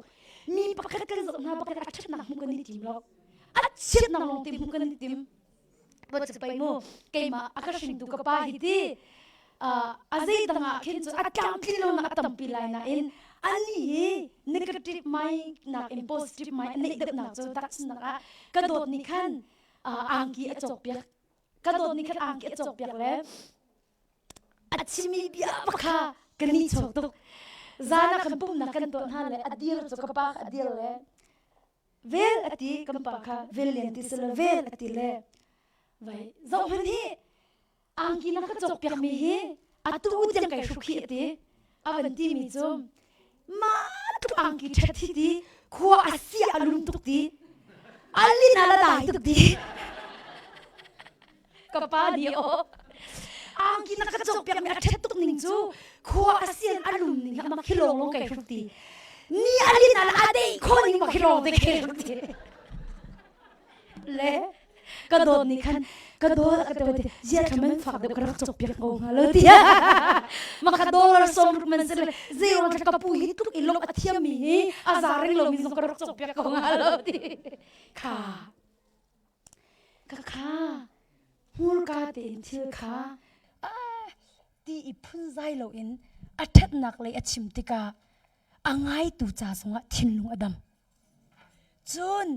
มีปากกันจงนาปากกันอัฐนักมุกันนิติมแล้วอัฐเช็ดนักลงติมมุกันนิติมบัดจะไปมูเกมาอากาศดูกป้าฮิตีอาเจตังอาเข็นจูอาการที่เรานักตั้มปีไลน่ะอินอันนี้เนกาทีฟไม่นักอินโพสิทีฟไม่เนกาทีฟนักจูตักสินักกระโดดนี่ขันอังกีจบเปียกกระโดดนี่ขันอังกีจบเปียกเลยอัดชิมีเบียบค่ะกันนี่จบตุกจานักขันปุ่มนักกันตัวนั่นเลยอดีลจูกป้าอดีลเลยเวลอดีกันป้าค่ะเวลเลียนที่สุดเวลอดีเลยไว้จบมันที่อังกีนักจบเปียกมีฮีอัตุอุดยังไก่สุขีตีอาวันที่มีจมมาตุอังกีชัดที่ดีขวาอาเซียอลุมตุกดีอัลลินาลาดายตุกดีกับป้าเดียวอังกีนักจบเปียกมีอาชัดตุกนิ่งจูขวาอาเซียอลุมนิ่งมาคิโลลงไก่สุกดีนี่อัลลินาลาเดย์คนนิ่งมาคิโลเด็กไก่สุกดีเล่กระโดดนี่คันกระโดดกระโดดเจ้าทำมันฝากเด็กกระจกเปียกโง่เลยทีมากระโดดสมรุมันเสร็จเจ้าเราจะกระปุยทุกอินลกอัฐยมีอาซาริงลมีสมกระจกเปียกโง่เลยทีค่ะค่ะฮูลกาเตนทิลค่ะที่อีพุ่นใจเราอินอัฐนักเลยอัชิมติกาอ่างไงตูจ่าสงะทินลุงอดัมจน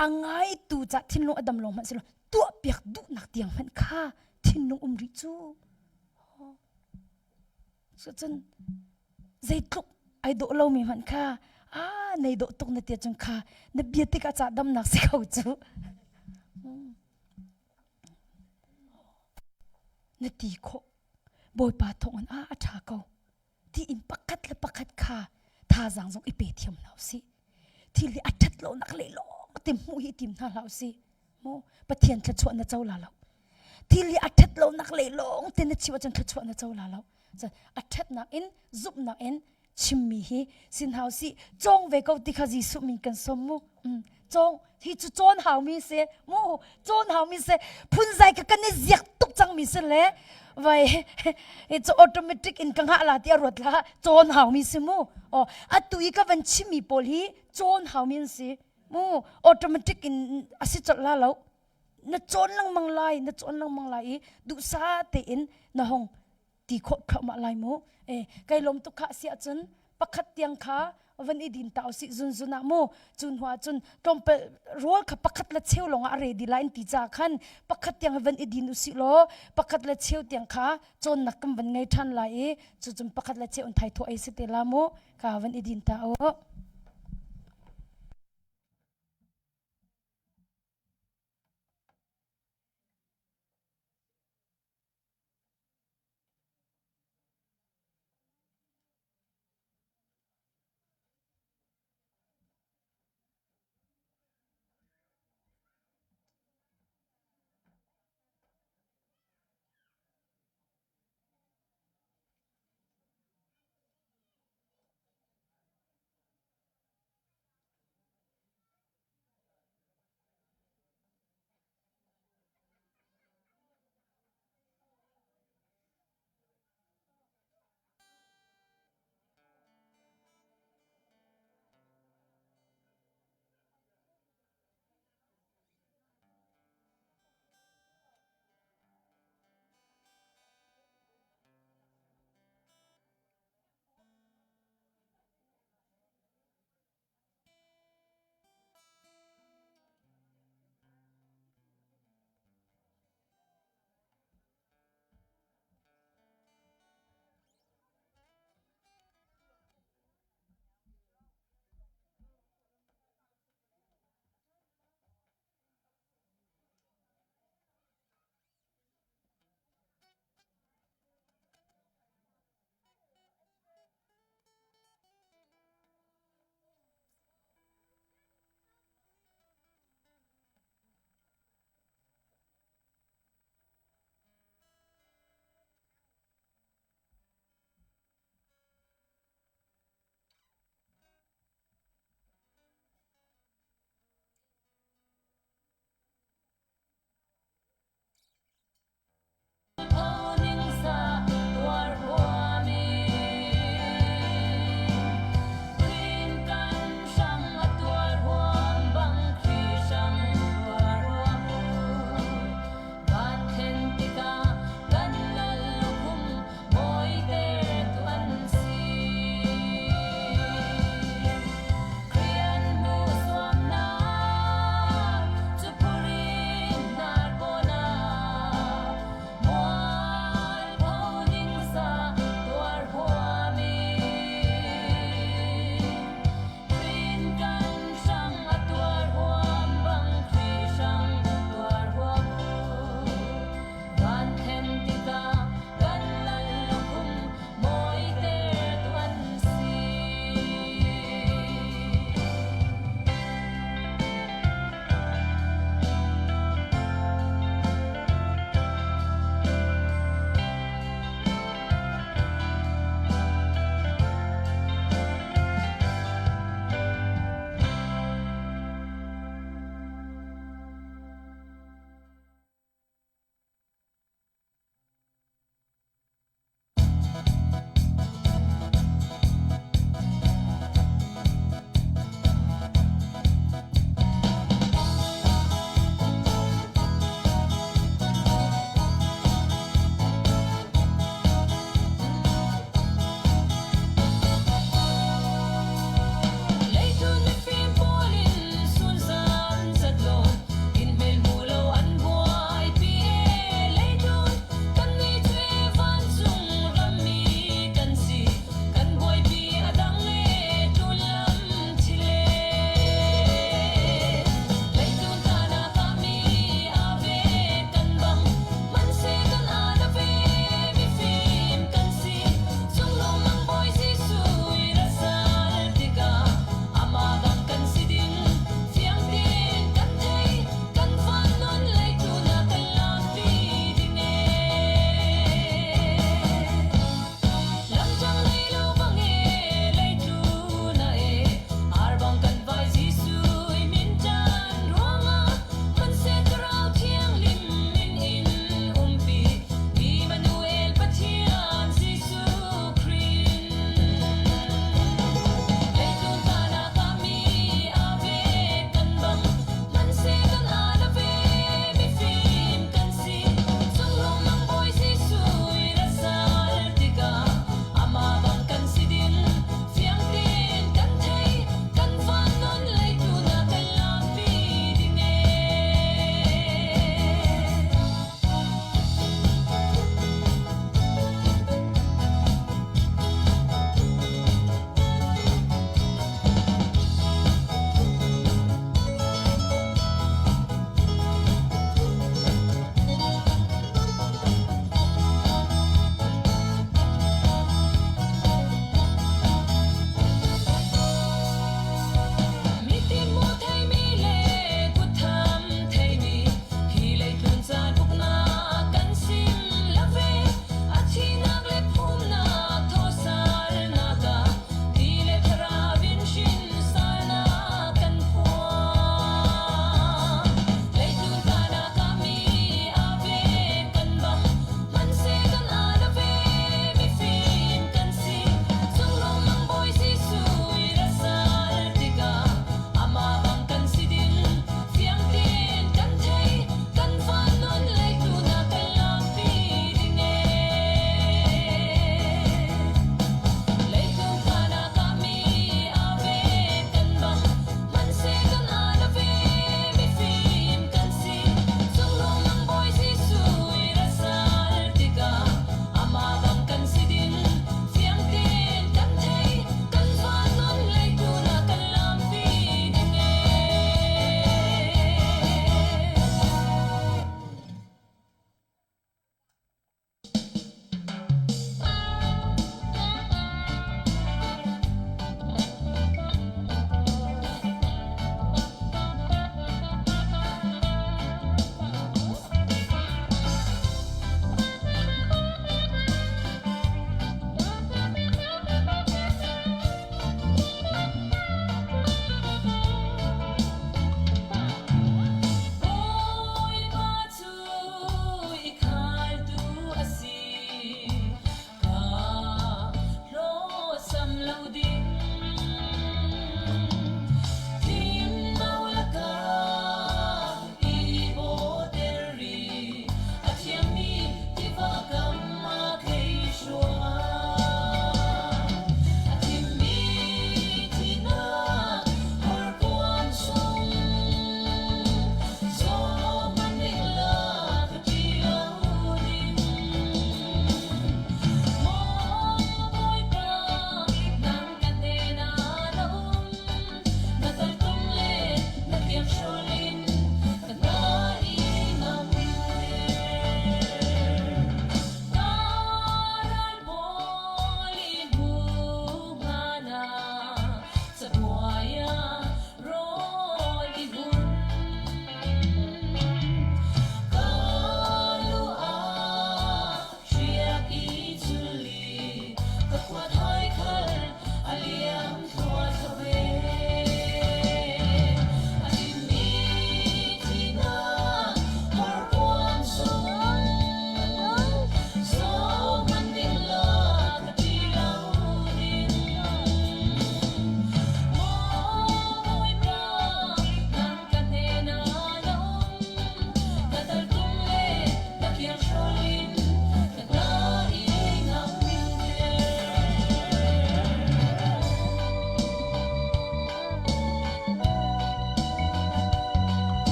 อังไงตูจัดทินลงอดัมลงมันสิลตัวเปียกดุนักเตียงมันข้าทินลงริจูสุดจนใจตุกไอโดเรามีมันข้าในโดตุกในเตียจงข้าในเบียติกาจัดดำนักเสียวจูในตีโคบอยปาทงอันอาชาเกาที่อินปักคัดและปักคัดข้าท่าจังจงอีเปเทียมเราสิที่li achat lo nak le lo tim mu hi tim na lau si mo pathian thla chwa na chaw la loที่li achat lo nak le lo tin na chiwa chan thla chwa na chaw la lo cha achat nak in zup nak in chimmi hi sin hau si chong ve ko ti kha ji su min kan som mu chong hi chu chon hau mi se mo chon hau mi se phun zai ka kan ne ziak tuk chang mi se le vai it's automatic in kang ha la ti arot la chon hau mi se mu o atui ka van chimi pol hi chon hau min si mu automatic in asi chot la lo na chon lang mang lai du sa te in na hong ti kho kha ma lai mo kai lom tu kha sia chun pakhat tiang kha van idin ta si zun zuna mo chun hwa chun tompe rol kha pakhat la cheu longa ready line ti cha khan pakhat tiang van idin u si lo pakhat la cheu tiang kha chon nakam van ngai than lai chu chum pakhat la cheu thai tho ai se te la mo ka van idin ta o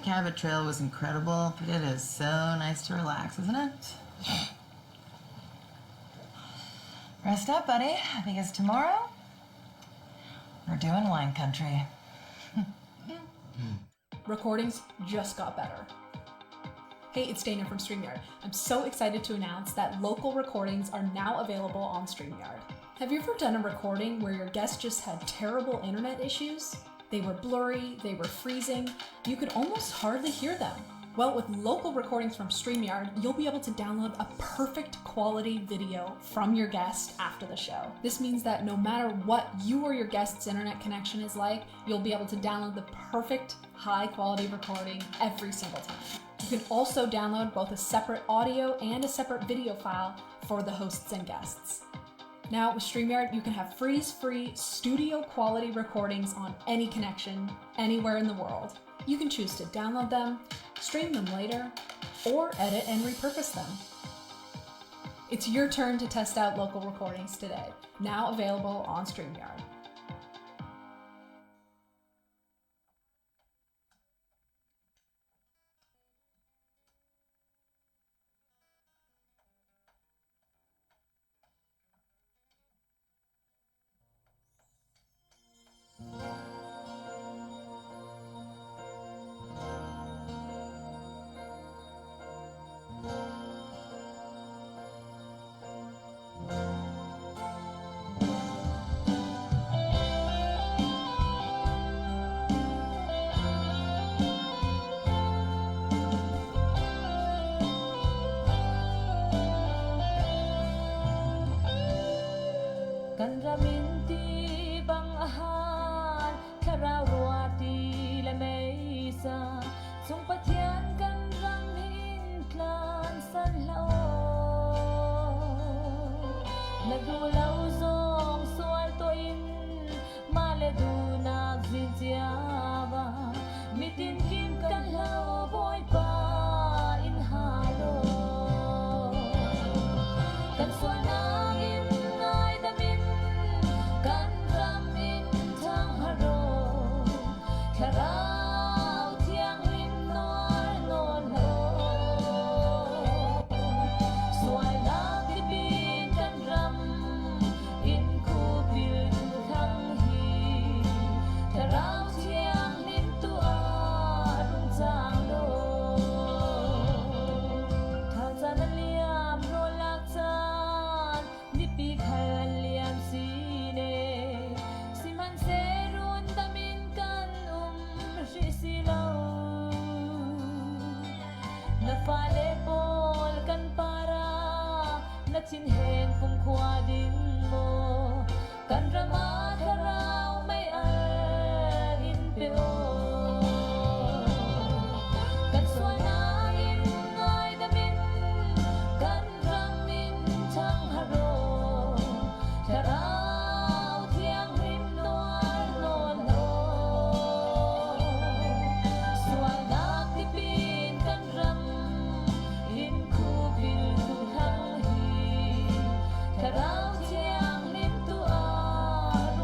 Cabot Trail was incredible, but it is so nice to relax, isn't it? Rest up, buddy, because tomorrow we're doing wine country. Recordings just got better. Hey, it's Dana from StreamYard. I'm so excited to announce that local recordings are now available on StreamYard. Have you ever done a recording where your guest just had terrible internet issues? They were blurry, they were freezing, you could almost hardly hear them. Well, with local recordings from StreamYard, you'll be able to download a perfect quality video from your guest after the show. This means that no matter what you or your guest's internet connection is like, you'll be able to download the perfect high quality recording every single time. You can also download both a separate audio and a separate video file for the hosts and guests. Now with StreamYard, you can have freeze-free studio quality recordings on any connection, anywhere in the world. You can choose to download them, stream them later, or edit and repurpose them. It's your turn to test out local recordings today, now available on StreamYard. Kan raminti bang ahan karawati la mesa sung patyan kan ramin klan san lao nagulaw zong sual to in maledu nagzintiaba mitin kim kan lao boy pa in halo kan suana Chin hen kung kwa din mo kan rama karao may alin peo kan suana in ngay damin kan ramin chang haro karao tiang rim noar non ho suana tipin kan ram in kupil hang karao tiang lim tu ar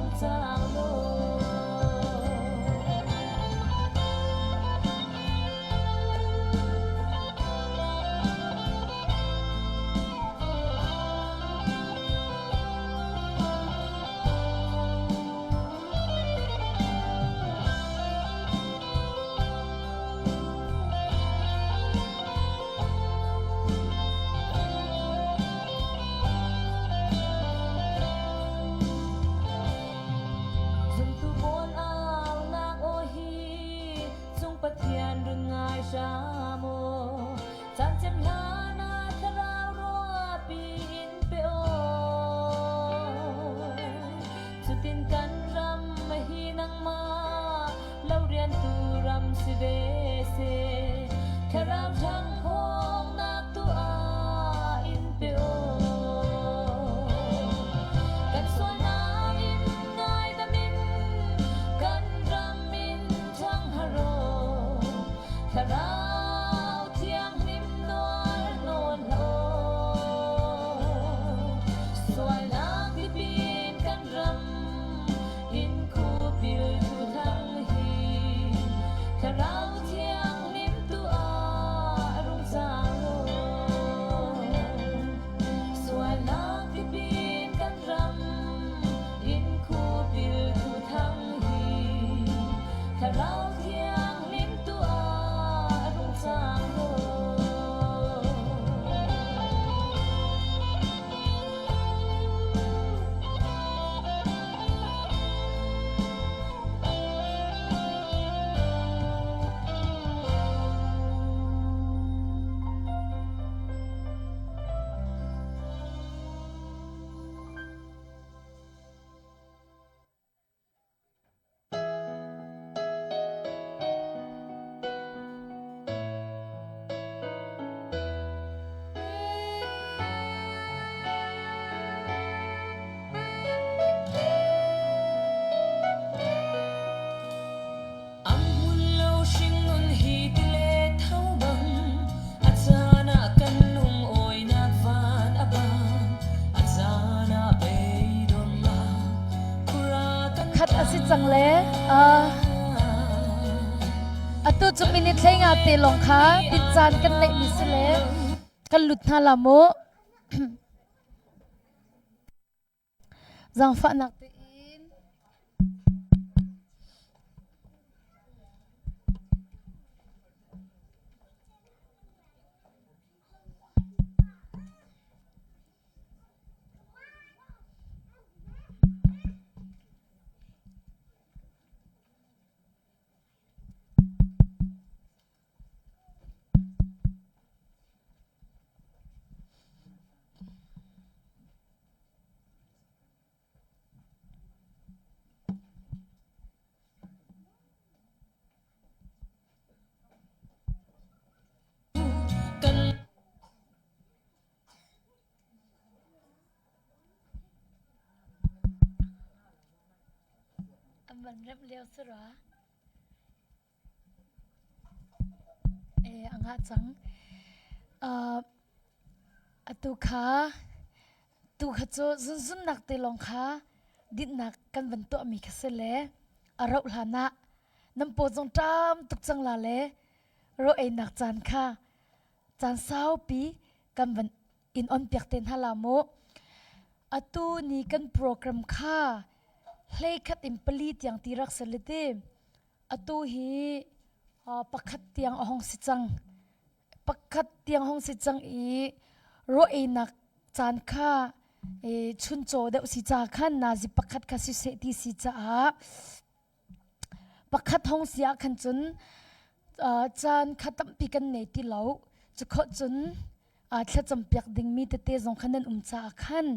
khat asi changle atu chu minute thenga te long kha tin chan kan nei mi sele kan lut na lamo zang fa nak te inมันเรียบเรียวสุดหรออังหาจังตูขาโจซุนนักเตลองขาดิดนักกันวันตัวมีคเสเลอาราหลานะน้ำโปจงจามตุกจังลาเลโรเอนักจานค่ะจานสาวปีกันวันอินออนเปียกเต็นฮาลาโมตูนี่กันโปรแกรมค่ะเล่ขัดอิมพลีที่ยังตีรักสลิดตูฮีปักขัดที่ยังห้องสิจังปักขัดที่ยังห้องสิจังโรเอนักจานค่ะชุนโจเดอุสิจาขันนาจิปักขัดคาสิเซติสิจาปักขัดห้องเสียขันจุนจานขัดตั้มปีกันเนติเหลาจะขดจุนแค่จำเปียกดิ่งมีแต่เตจงขันนั้นจาขัน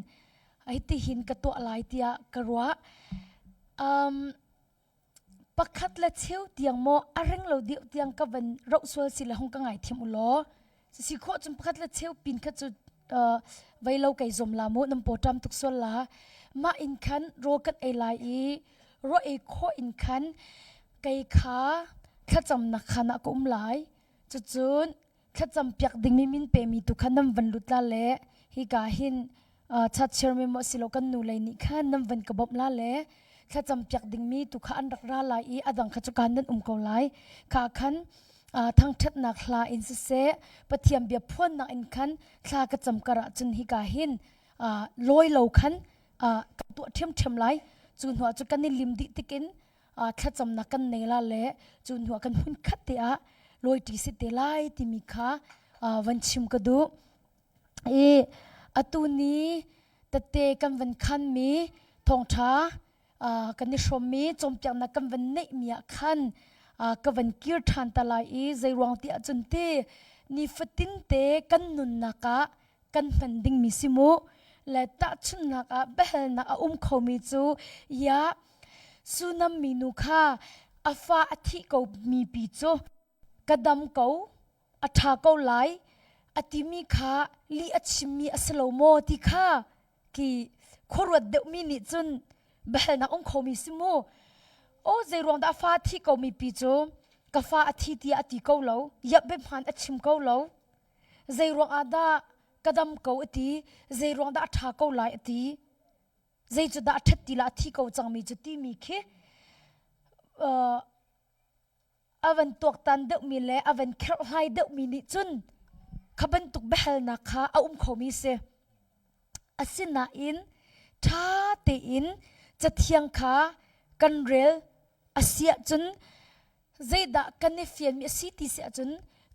ไอ้ที่หินกระตัวลายเตียกระวะปักขัดและเชี่ยวเตียงโมอารังเราเดียวเตียงกับวันเราสวดสิละห้องกังไงทิมุลอสิขอจนปักขัดและเชี่ยวปีนขัดจุดไว้เราไก่จมลามุน้ำโปรตามตุกส่วนละมาอินคันโรกันไอไลโรเอโคอินคันไก่ขาขัดจำนักขณะกุมหลายจุดขัดจำเปียกดิ่งมีมินเปมีตุขันน้ำวันลุดละเละฮิกาหินชัดเชื่อมีมสิโลกันนูเลยนี่ขันน้ำวันกระบบละเละขัดจำเปียกดิ่งมีตุขันรักราลายอดังขัดจุกันนั้นเกาไลขาขันทั้งชัดนักลาอินเสปะเทียมเบียพ่นนักอินคันลากระจำกระจุนฮิกาหินลอยเหลาคันตัวเทียมไหลจุนหัวจุกันนี่ลิมดิติกินขัดจำนักกันเนลาเละจุนหัวกันหุ่นขัดเตะลอยตีสิเตไลติมิขาวันชิมกระดูตูนี้ตะเตกันวันคันมีทองช้ากันนิชมมีจมจังนักกันวันเนมีคันก็วันกิร์ทันตลายใจรวงที่จุนเตนิฟตินเตกันนุนนักกันเป็นดิ่งมิสิมุและตาชุนนักเบลนักเขามีจูยาสุนัมมินุค่ะอาฟ้าอธิเขามีปีจูกระดำเขาอัฐาเขาไหลอติมีค่ะลีอัชมีอัสโลโมติค่ะที่ขรวดเดมินิจุนเบลนักเขามีสิมุโอ้ใจรวงดาฟ้าที่เขามีปีจูกฟ้าอธิที่อธิเขาเหลายับเบ็บหันอัชิมเขาเหลาใจรวงอาดากระดำเขาอธิใจรวงดาอัฐาเขาไหลอธิใจจุดดาทัดตีละอธิเขาจังมีจุดที่มีเคอวันตัวตันเดมีเล่อวันเคร์ไฮเดมีนิจุนขบันตุกเบลนักค่ะเขามีเสอสินาอินท่าเตอินจะเทียงค่ะกันเรลอาเซียจุนใจดากันเนฟียนมีสิติเสียจุน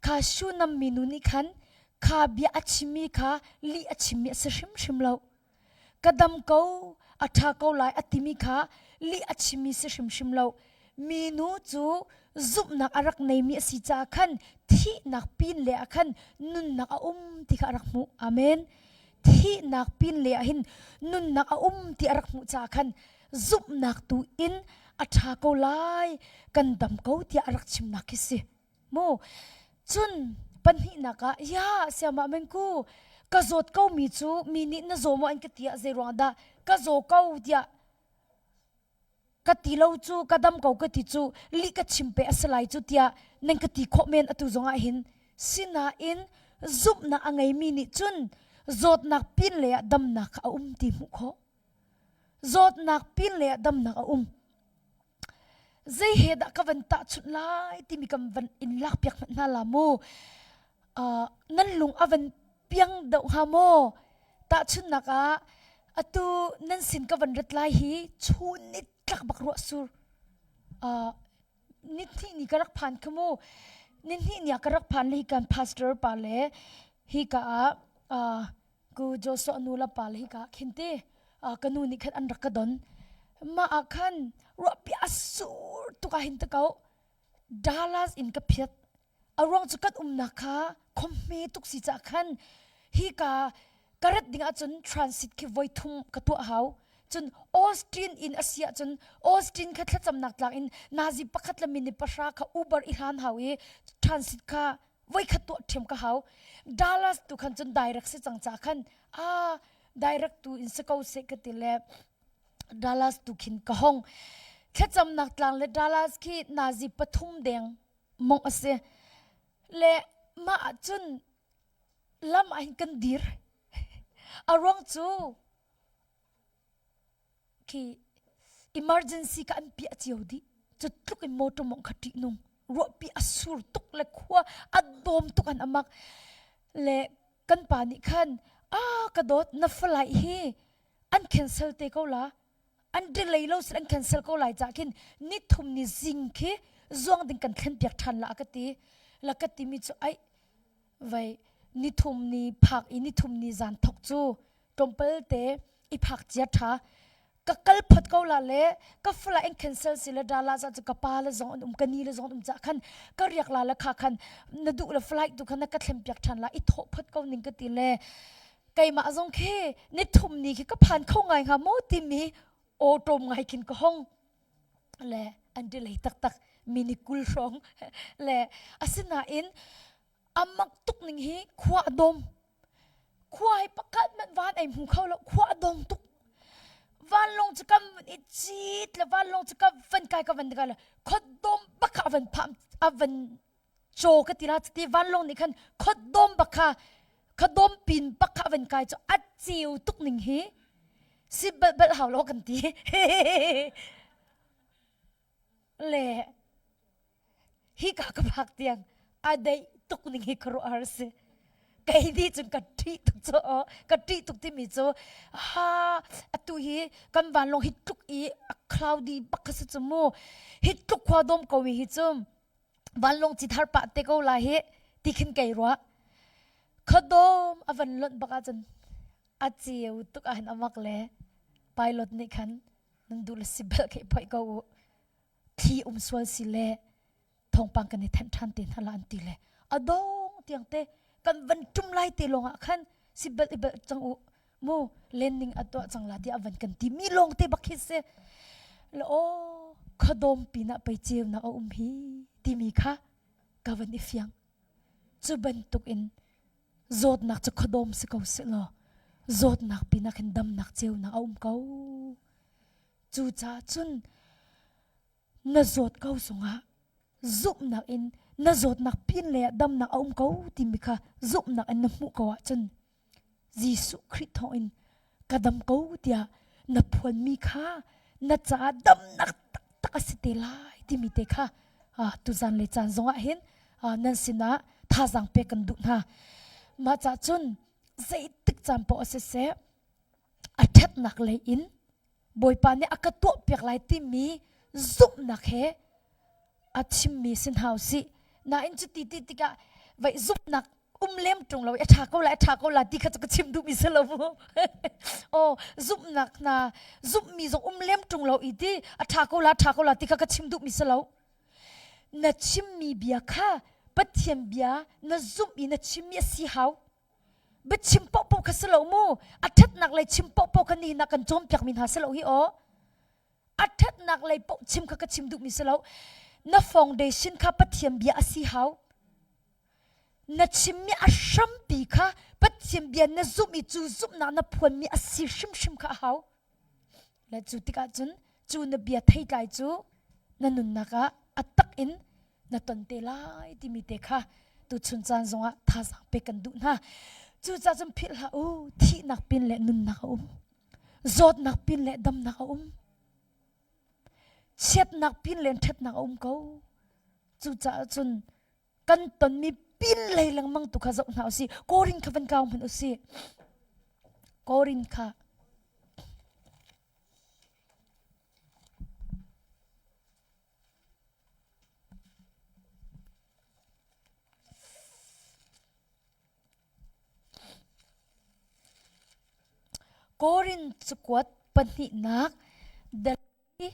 ข้าชูนำมินุนิคันข้าเบียอัชิมีข้าลีอัชิมีสชิมเลวกระดำเขาอัฐาเขาไลอัติมีข้าลีอัชิมีสชิมเลวมินุจูซุบนักอารักในมีสิจาคันที่นักปีนเลียคันนุนนักที่ข้ารักมุอาเมนที่นักปีนเลียหินนุนนักที่อารักมุจาคันซุบนักตูอินอัฐาเขาไลกันดำเขาที่อารักชิมนักสิโมจุนปัญหานักยาเสียมาเมนกูกระโจดเขามีจูมีนิดน่ะโจมอันกติยาเจรวงดากระโจเขาเดียกติเราจูกระดำเขากติจูลิกชิมเปอสไลจูเดียนั่นกติขอเมนอตุจงอาหินสินาอินซุบนักไงมีนิจุนโจดนักปินเลยดำนักตีมุขโจดนักปินเลยดำนัก zai he da ka van ta chut lai ti mi kam van in lak piak na la mo nan lung avan piang do ha mo ta chun naka atu nan sin ka van rat lai hi chun nit tlak bak ro sur nit ni karak phan khamo nin hi nya karak phan le kan pastor pa le hi ka ku jo so anula pa le hi ka khinte kanu ni khat an rak ka don ma akhan ro pi asur tu ka hin ta kau Dallas in ka phiat arong chukat nakha khomme tuk si cha khan hi ka karat dinga chun transit ki voi thum ka tu hau chun Austin in Asia chun Austin kha thla cham nak tlak in nazi pakhat la mini pasha kha Uber i han hawi transit kha voi kha tu them ka hau Dallas tu khan chun direct se chang cha khan direct tu in sakau se ka tile Dallas tu khin ka hong thla cham nak tlang le Dallas ki nazi pathum deng mong ase le ma chun lam ain kan dir arong chu ki emergency ka an pi achiu di chu tluk in motor mong khati nung ro pi asur tuk le khwa adom tuk an amak le kan pani khan ka dot na flight hi an cancel te ko la an delay lo an cancel ko lai cha kin ni thum ni jing ke zong ding kan thlen piak than la ka ti mi chu ai vai ni thum ni phak i ni thum ni zan thok chu tompel te i phak chia tha ka kal phat ko la le ka fla en cancel sila dala cha ka pa la zong kani la zong cha khan ka riak la la kha khan na du la flight du khan ka thlem piak than la i tho phat ko ning ka ti le kai ma zong khe ni thum ni ki ka phan kho ngai ha mo ti mi auto ngai kin ka hong le an de lei tak tak mini kul rong le asina in amak tuk ning hi khwa dom khwai pakat man van ai mu khau lo khwa dom tuk van long chakam i chit le van long chakam van kai ka van ka la khot dom bakha van pham avan cho ka tira ti van long ni khan khot dom bakha khadom pin bakha van kai cho at chiu tuk ning hi si bal haw lo kan ti le hi ka phak tiang adai tuk ning hi karo arse kai di chun ka thi tuk cho ka thi tuk ti mi cho atu hi kan van long hi tuk i cloudy bakhas chu mo hi tuk khwa dom ko wi hi chum van long chi thar pa te ko la he tikhin kai ro khadom avan lot baka chan achiu tuk an amak le pilot ni khan nan dul sibel ke pai ko thi swal si le thong pang kan ni than than tin hala an ti le adong tiang te kan van tum lai te longa khan sibel ibel chang u mo landing atwa chang la ti avan kan ti mi long te bakhis se lo khadom pina pai chew na hi ti mi kha ka van ni fiang chu ban tuk in zot nak chu khadom se ko se lo zot nak pina khan dam nak chew na ko chu cha chun na zot ko sunga zup nak in na zot nak pin le dam nak ko ti mi kha zup nak an mu ko chun Jisu Christ in kadam ko tia na phon mi kha na cha dam nak tak asite lai ti mi te kha tu zan le chan zonga hin nan sina tha jang pe kan du na ma cha chun zai tik cham po ase se athat nak le in boy pa ne akato pek lai ti mi zup nak he achim mi sin hausi na in chu ti ka vai zup nak lem tung lo tha ko la ti kha ka chim du mi se lo zup nak na zup mi zo lem tung lo i ti tha ko la ti kha ka chim du mi se lo na chim mi bia kha pathiam bia na zup i na chim mi si hau ba chim po po ka se lo mo athat nak lai chim po po ka ni na kan chom pyak min ha se lo hi athat nak lai po chim kha ka chim du mi se lo na foundation kha pathiam bia asi hau na chimmi asham pi kha pathiam bia na zumi chu zup na phon mi asi shim kha hau la chu tika chun chu na bia thai kai chu na nun na ka atak in na ton te lai ti mi te kha tu chun chan zonga tha sa pe kan du na chu cha chum phil ha thi nak pin le nun na ka zot nak pin le dam na ka เช็ดนักปินเลนเช็ดนักเขาจูจ่าจนกันตนมีปินเลยลังมังตุขจกหนาวสิโกรินขบันเก่ามันอุสิโกรินค่ะโกรินสกวดปนินักเดลี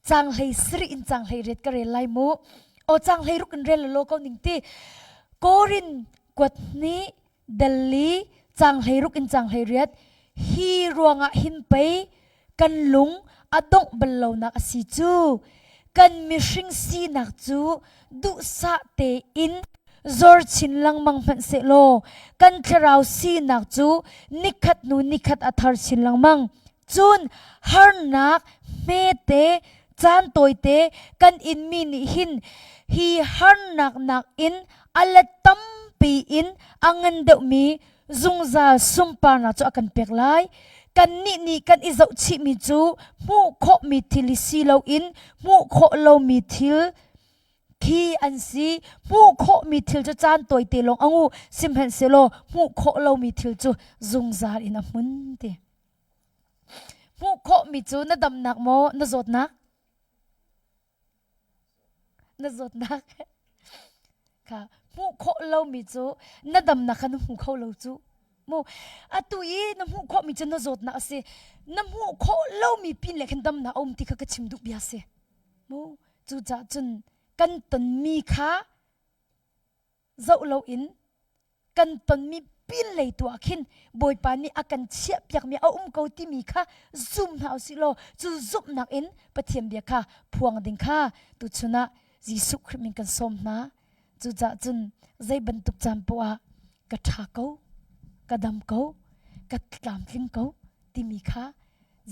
จางเลยสรีอินจางเลยเร็ดกระเรลไลมูโอจางเลยรุกันเรลโลกนิ่งตีโกรินกวดนี้เดลีจางเลยรุกินจางเลยเร็ดฮีรวงะหินไปกันลุงอดงเบลลนักสิจูกันมิชิงซีนักจูดุสะเตอินzor chin lang mang phan se lo kan tharau si nak chu nikhat nu nikhat athar chin lang mang chun har nak me te chan toy te kan in mi ni hin hi har nak in alatam pi in angan de mi zungza sumpa na chu akan pek lai kan ni kan izau chi mi chu mu kho mi thil si lo in mu kho lo mi thil khi anh si mu kho mi thil cho chan toy te long angu sim hen se lo mu kho lo mi thil chu zung zar in a mun te mu kho mi chu na dam nak mo na zot nak ka mu kho lo mi chu na dam nak kan mu kho lo chu mu atui na mu kho mi chu na zot na ase na mu kho lo mi pin le khan dam na om ti kha ka chim du bia se mu chu cha chun kan ton mi kha zau lo in kan ton mi pin lei tu akhin boy pa ni akan chia pyak mi a ko ti mi kha zoom na si lo chu zup nak in pathiam bia kha phuang ding kha tu chuna jisu khrit min kan som na chu cha chun zai ban tuk cham po a ka tha ko ka dam ko ka tlam tling ko ti mi kha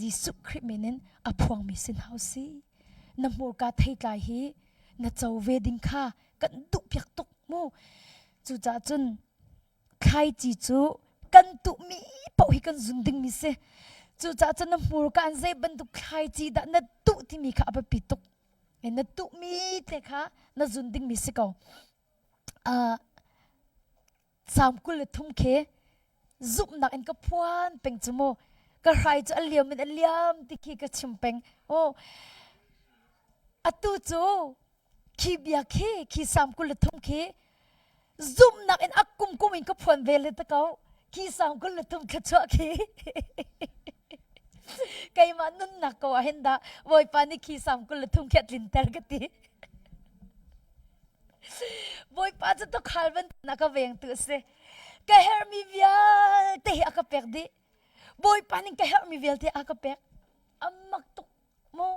jisu khrit minen a phuang mi sin hausi na mur ka thei tlai hi na chau ve ding kha kan tu pyak tuk mu chu cha chun khai chi chu kan tu mi po hi kan zun ding mi se chu cha chun na mur kan zai ban tu khai chi da na tu ti mi kha apa pituk en na tu mi te kha na zun ding mi se ko sam kul thum khe zup nak en ka phuan peng chumo ka rai chu aliam ti khi ka chimpeng o atu chu khi bia khi sam kul thum khe zoom nak en akum kum in ka phon vele ta kau khi sam kul thum kha cha khe kai ma nun nak ko henda voi pani khi sam kul thum khat lin ter gati voi pa cha to khalban na ka veng tu se ka her mi vial te aka pek di voi pani ka her mi vial te aka pek amak tu mo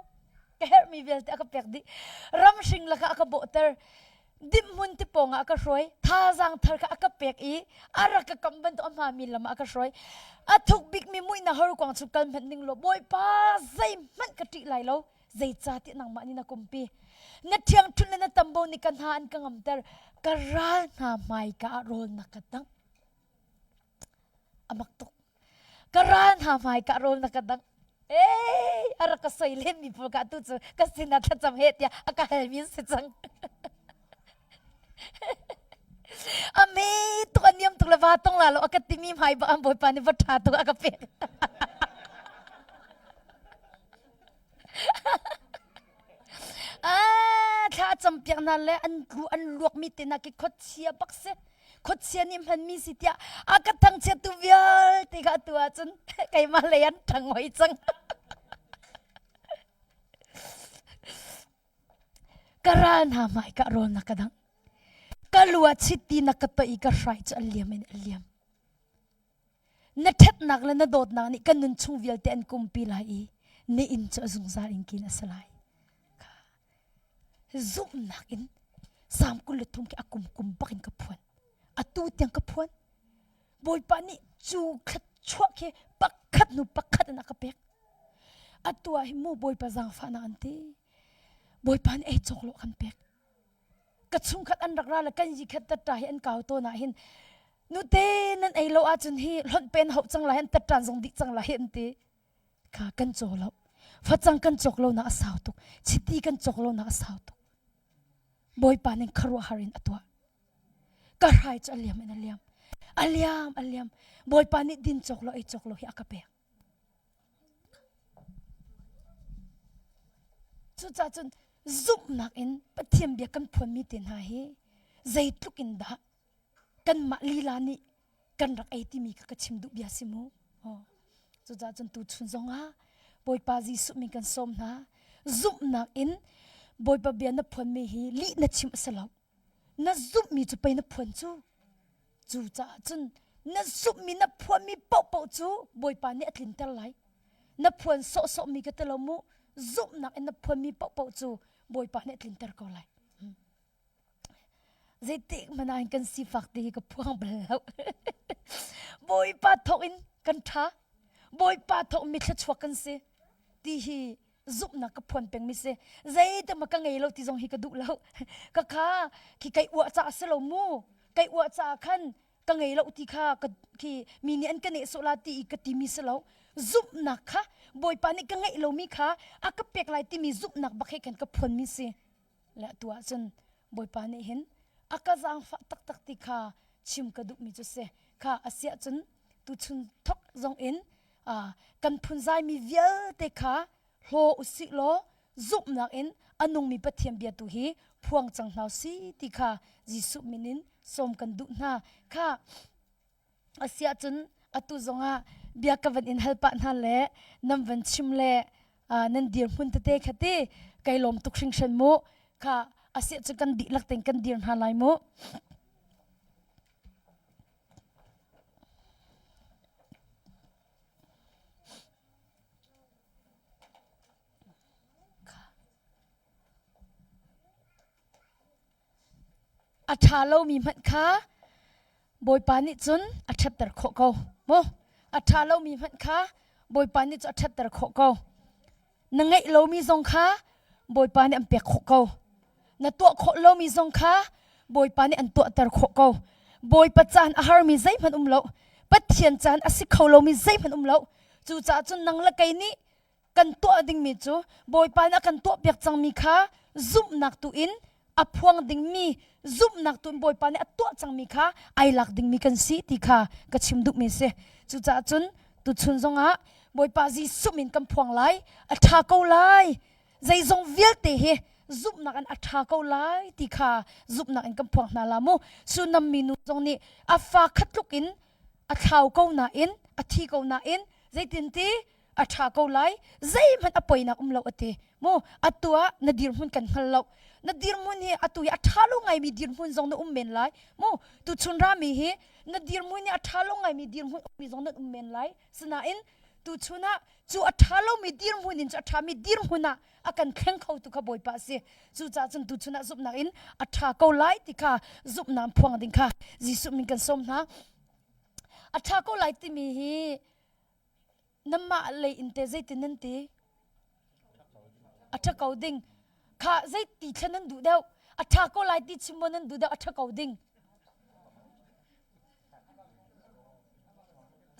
ka her mi vel te aka pek di ram sing la ka aka boter dim mun ti ponga aka roi tha jang thar ka aka pek i ara ka kamban to ama mi lama aka roi athuk big mi mui na hor kwang chu kal man ning lo boy pa zai man ka ti lai lo zai cha ti nang ma ni na kumpi na thiang thun na tambo ni kan ha an ka ngam ter ka ral na mai ka rol na ka tang amak to ka ral na mai ka rol na ka tang ara ka soilem mi por ka tu chu ka sina tha cham het ya aka helmin se chang ame to aniam tu lava tong la lo aka timi mai ba am boy pa ni ba tha tu aka pe tha cham piak na le an luak mi te na ki khot chia bak se khot chia nim han mi si tia aka thang che tu vial te ga tu a chun kai ma le an thang hoi chang karan ha mai ka ron na kadang kalua chiti na kato i ka rai cha aliam en aliam na thet nak la na dot na ni kanun chung vial te an kumpi lai i ni in cha zung za in kin asalai zum nak in sam kul thum ki akum kum bakin ka phuan atu tiang ka phuan boy pa ni chu khat chwa ke pakhat na ka pek atua hi mu boy pa jang fa na ante boy pa ni choklo kan pek ka chung khat an rakra la kan ji khat ta ta hi an kaw to na hin nu te nan ai lo a chun hi lon pen hop chang la hen ta tran jong dik chang la hen te kha kan cho lo fa chang kan chok lo na asaw tuk chiti kan chok lo na asaw tuk boy pa ning kharwa harin atwa ka rai cha aliam boy pa ni din chok lo ai chok lo hi akape chu cha chun zup nak in pathiam bia kan phon mi tin ha hi zai tluk in da kan ma lila ni kan rak ai ti mi ka chim du bia simu chu cha chun tu chun zonga boy pa ji su mi kan som na zup nak in boy pa bia na phon mi hi li na chim asalo na zup mi chu pai na phon chu cha chun na zup mi na phon mi pau chu boy pa ni atlin tel lai na phon so mi ka telo mu zup nak in na phon mi pau chu boy pa ni atlin ter ko lai zai tik mana in kan si fak ti ka phuang blau boy pa thok in kan tha boy pa thok mi thla chwa kan se ti hi zup na ka phon peng mi se zai ta ma ka ngei lo ti jong hi ka du lo ka kha ki kai wa cha se lo mu kai wa cha khan ka ngei lo ti kha ka ki mi ni an ka ne so la ti ka ti mi se lo zup na kha boy pa ni ka ngei lo mi kha a ka pek lai ti mi zup nak ba khe kan ka phon mi se la tua chen boy pa ni hin aka jang fa tak ti kha chim ka du mi chu se kha asia chun tu chun thok jong in kan phun zai mi vial te kha hlo usi lo zup nak in anung mi pathiam bia tu hi phuang chang hnau si ti kha jisu minin som kan du na kha asia chun atu zonga bia ka van in helpa na le nam van chim le nan dir hun te khate kai lom tuk sing shan mo kha asia chu kan di lak teng kan dir na lai mo atha lo mi mat kha boy pa ni chun athat tar kho ko mo atha lo mi mat kha boy pa ni chu athat tar kho ko na ngai lo mi zong kha boy pa ni am pek kho ko na to kho lo mi zong kha boy pa ni an to tar kho ko boy pa chan a har mi zai man lo pathian chan asik kho lo mi zai man lo chu cha chun nang la kai ni kan to ding mi chu boy pa na kan to pek chang mi kha zum nak tu in aphuang ding mi zup nak tun boy pa ne atwa chang mi kha ai lak ding mi kan si ti kha ka chim du mi se chu cha chun tu chun zonga boy pa ji sumin kam phuang lai atha ko lai zai zong vial te he zup nak an atha ko lai ti kha zup nak an kam phuang na la mo su nam mi nu zong ni afa khatluk in athau ko na in athi ko na in zai tin ti atha ko lai zai man apoi na lo ate mo atua na dir hun kan hal lo na dir mun hi atu ya thalo ngai mi dir mun zong na men lai mo tu chun ra mi hi na dir mun ni athalo ngai mi dir mun mi zong na men lai sna in tu chuna chu athalo mi dir mun in cha tha mi dir huna akan khleng khau tu kha boy pa se chu cha chun tu chuna zup na in atha ko lai ti kha zup na phuang ding kha jisu min kan som na atha ko lai ti mi hi namma le in te zai tin nan ti atha ko ding kha zai ti thanan du deu atha ko lai ti chimonan du deu atha ko ding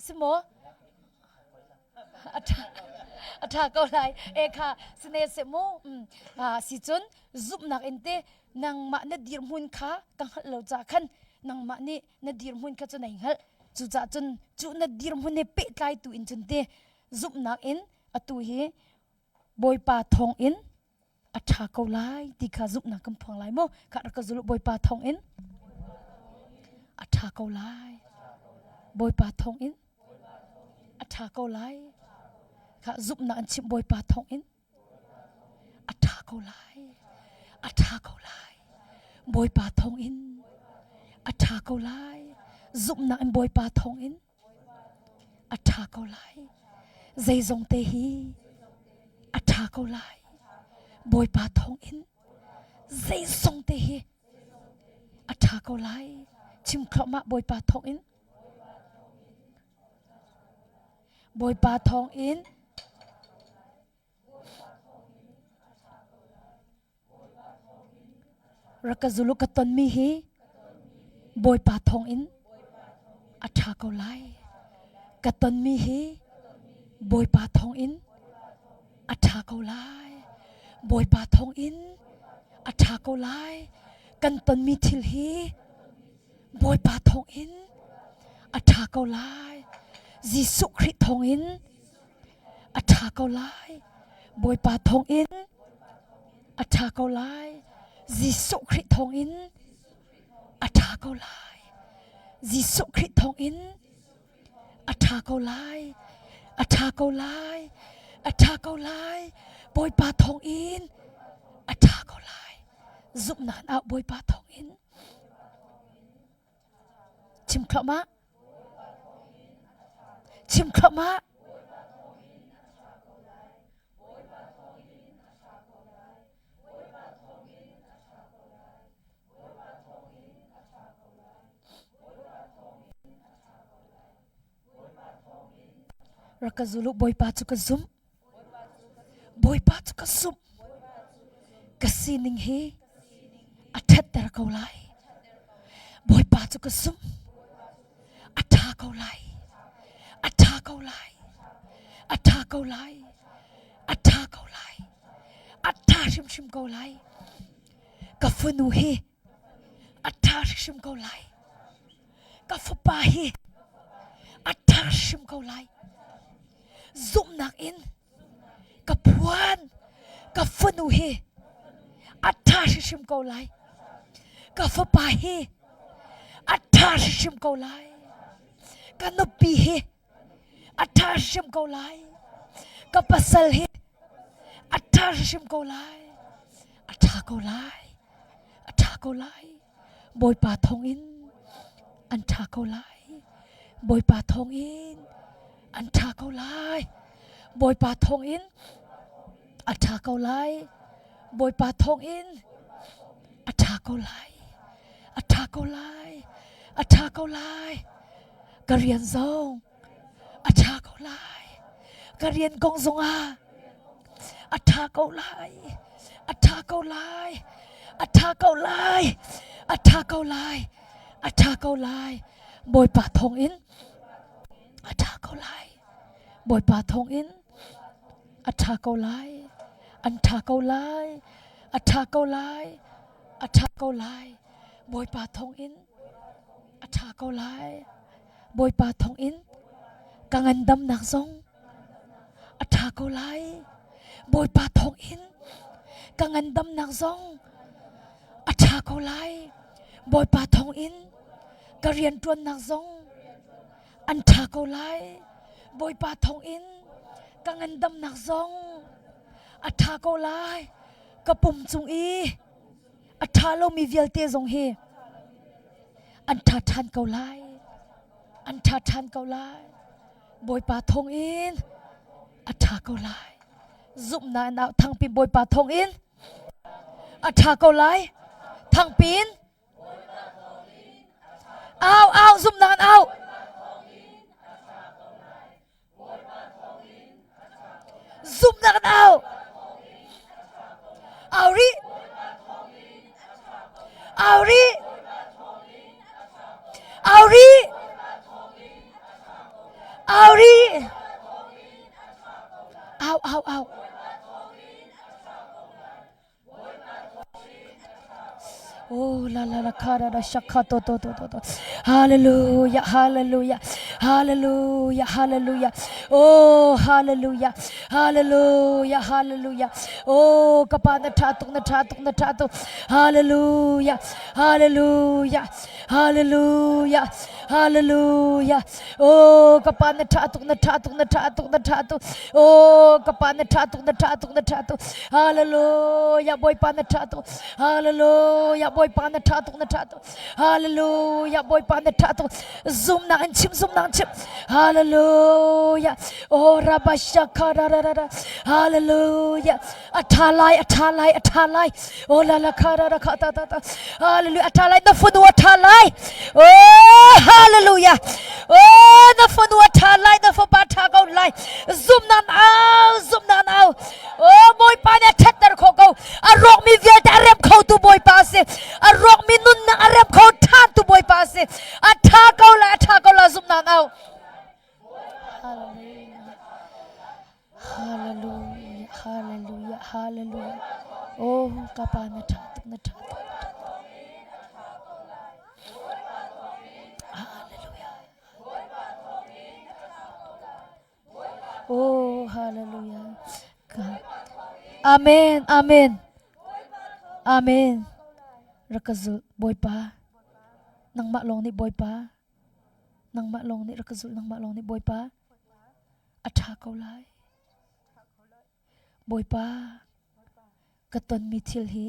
simo atha ko lai e kha sne se mo si chun zup nak ente nang ma na dir mun kha kang hal lo cha khan nang ma ni na dir mun kha chu nai hal chu cha chun chu na dir mun ne pe kai tu in chun te zup nak in atu hi boy pa thong in atha ko lai ti kha zup na kam phang lai mo kha ka zulu boy pa thong in atha ko lai boy pa thong in atha ko lai kha zup na an chim boy pa thong in atha ko lai boy pa thong in atha ko lai zup na an boy pa thong in atha ko lai zai zong te hi atha ko lai boy pa thong in zai song te hi atha ko lai chim khlom ma boy pa thong in boy pa thong in rakazulu katon mi hi boy pa thong in อัฐาเกาไลกะตนมีเฮบอยปาทองอินอัฐาเกาไลบอยปาทองอินอัฐาเกาไลกันตนมีทิลเฮบอยปาทองอินอัฐาเกาไลยิสุคริสต์ทองอินอัฐาเกาไลบอยปาทองอินอัฐาเกาไลยิสุคริสต์ทองอินอัฐาเกาไลยิสุคริสต์ทองอินอัฐาเกาไลอัฐาเกาไลอัฐาเกาไลบอยปาทองอินอัฐาเกาไลซุบนานเอาบอยปาทองอินชิมครบมะชิมครบมะรักจุลุบอยปาจุกซุมบอยปาจุกซุมกสินิงเฮอัฐตระเกาไลบอยปาจุกซุมอัฐาเกาไลอัฐาเกาไลอัฐาเกาไลอัฐาเกาไลอัฐาชิมเกาไลกฟนูเฮอัฐาชิมเกาไลกฟปาเฮอัฐาชิมเกาไลซุมนักอินกับพวนกับฟนูเฮอัฐาชิมเกาไลกับฟปาเฮอัฐาชิมเกาไลกันนปีเฮอัฐาชิมเกาไลกับปัสสลเฮอัฐาชิมเกาไลอัฐาเกาไลอัฐาเกาไลบอยปาทองอินอันฐาเกาไลบอยปาทองอินอันฐาเกาไลบอยปาทองอินอันฐาเกาไลบอยปาทองอินอันฐาเกาไลอันฐาเกาไลอันฐาเกาไลกะเรียนซองอันฐาเกาไลกะเรียนกงซงอาอันฐาเกาไลอันฐาเกาไลอันฐาเกาไลอันฐาเกาไลอันฐาเกาไลบอยปาทองอินอัฐาเกาไลบอยปาทองอินอัฐาเกาไลอันฐาเกาไลอัฐาเกาไลอัฐาเกาไลบอยปาทองอินอัฐาเกาไลบอยปาทองอินกังอันดำนักซงอัฐาเกาไลบอยปาทองอินกังอันดำนักซงอัฐาเกาไลบอยปาทองอินกะเรียนตวนนักซงอันฐาเกาไลบอยปาทองอินกังอันดำนักซงอัฐาเกาไลกระปุ่มจุงอีอัฐาโลมีเวียลเตซงเฮอันฐาทันเกาไลอันฐาทันเกาไลบอยปาทองอินอัฐาเกาไลซุบนานเอาทางปีบอยปาทองอินอัฐาเกาไลทางปีนเอาซุบนานเอาซุบนานเอาริเอาริเอาริเอาริเอาโอ้ลาคาราชักคาโตฮาเลลูยาฮาเลลูยาฮาเลลูยาฮาเลลูยาโอ้ฮาเลลูยาฮาเลลูยาฮาเลลูยาโอ้กปานะทาตุนะทาตุฮาเลลูยาฮาเลลูยาฮาเลลูยาฮาเลลูยาโอ้กปานะทาตุนะทาตุโอ้กปานะทาตุนะทาตุฮาเลลูยาบอยปานะทาตุฮาเลลูยาบอยปานะทาตุฮาเลลูยาบอยปานะทาตุซุมนางชิมฮาเลลูยาโอ้ราบาชักคาราฮาเลลูยาอัฐาไลโอ้ลาคาราคาตาฮาเลลูยาอัฐาไลนะฟุนอัฐาไลโอ้ฮาเลลูยาโอ้นะฟุนอัฐาไลนะฟุปาทาเกาไลซุมนางเอาโอ้บอยปานะทัดตะโคเกาอารมณ์มีเวียแต่เริ่มเข้าตัวบอยปาเซอารมณ์มีนุ่นนะเริ่มเข้าท่านตัวบอยปาเซอัฐาเกาไลซุ เอาฮาเลลูยาฮาเลลูยาฮาเลลูยาฮาเลลูยาโอ้กะปานะทาตุนะทาตุฮาเลลูยาโอ้ฮาเลลูยาอาเมนอาเมนอาเมนรักจุลบอยปานังมะลงนี่บอยปานังมะลงนี่รักจุลนังมะลงนี่บอยปาอัฐาเขาไลบอยปากระตนมีทิลฮี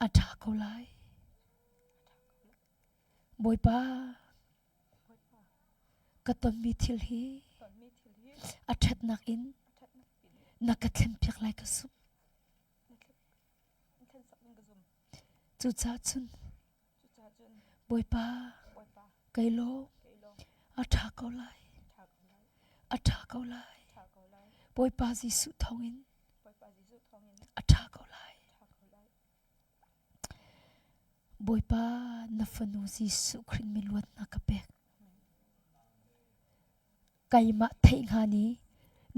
อัฐาเขาไลบอยปากระตนมีทิลฮีอัฐัดนักอินนักกระเทมเปียกไลกระสุจุดจ้าจุนบอยปาไกโลอัฐาเขาไลอัฐาเขาไลบอยปาจิสุทองอินอัฐาเขาไลบอยปานัฟนูจิสุครินมิลวัดนักเปกไกมะเทงฮานี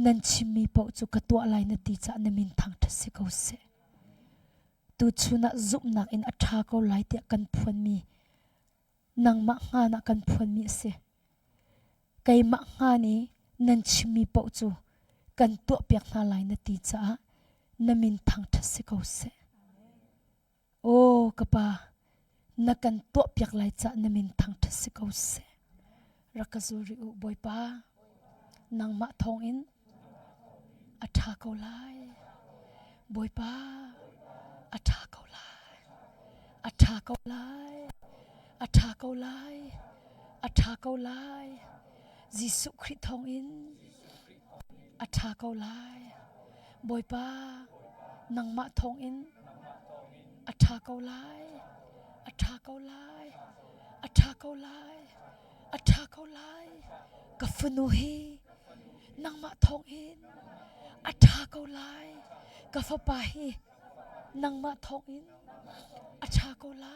นันชิมีปอจุกตัวอะไรนตีจะนมินทางทัศกเสตูชุนักซุบนักอินอัฐาเขาไลเตียกันพวนมีนังมะงานักกันพวนมีเสไกมะงานีนันชิมีปอจูกันตัวเปียกนาไลนตีจะนมินทางทัศกเสโอ้กะปานักกันตัวเปียกไลจะนมินทางทัศกเสรักจูริอุบอยปานังมะทองอินอัฐาเขาไลบอยปาอัฐาเขาไลอัฐาเขาไลอัฐาเขาไลอัฐาเขาไลยิสุคริสต์ทองอินอัฐาเขาไลบอยปานังมะทองอินอัฐาเขาไลอัฐาเขาไลอัฐาเขาไลอัฐาเขาไลกัฟนูฮีนังมะทองอินอัฐาเขาไลกัฟปาฮีนังมะทองอินอัฐาเขาไล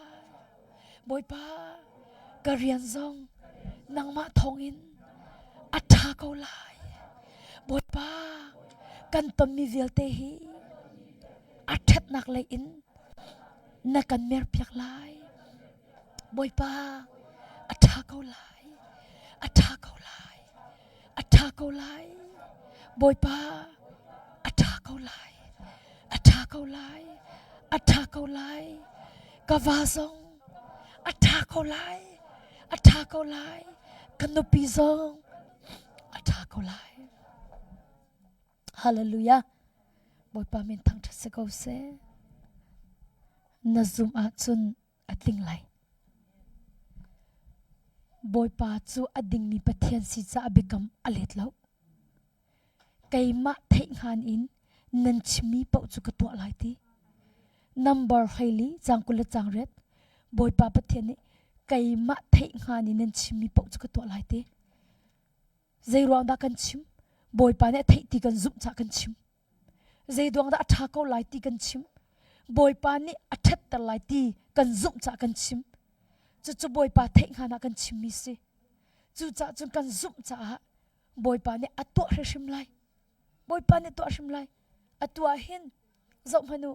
บอยปากะเรียนซองนังมะทองอินอัฐาเขาไลบอยปากันตมีเวลเตฮีอัฐัดนักเลยอินนักกันเมียร์เปียกไลบอยปาอัฐาเขาไลอัฐาเขาไลอัฐาเขาไลบอยปาอัฐาเขาไลอัฐาเขาไลอัฐาเขาไลกะวาซองอัฐาเขาไลอัฐาเขาไลกันนปีซองอัฐาเขาไลฮาเลลูยาบอยปาเมนทังทัศกเสนาซุมอาจุนอติงไลบอยปาจูอดิงมีปะเทียนสิจะอบิกรรมอเลดแล้วไกมะเทงฮันอินนันชิมีปะจุกตัวไลตีนัมเบอร์ไฮลีจังกุลจังเร็ดบอยปาปะเทียนนี่ไกมะเทงฮันอินนันชิมีปะจุกตัวไลตีใจรวงดากันชิมบอยปาเนี่ยเทตีกันซุ่มจากกันชิมใจดวงดาอัฐาเขาไลตีกันชิมบอยปานี่อัฐัดตะไลตีกันซุ่มจากกันชิมจู่บอยปาเทงฮานากันชิมมิสิจู่จ่าจนกันซุ่มจ่าบอยปาเนี่ยอัตัวเรชิมไลบอยปาเนี่ยตัวเรชิมไลอัตัวหินจอมพนุ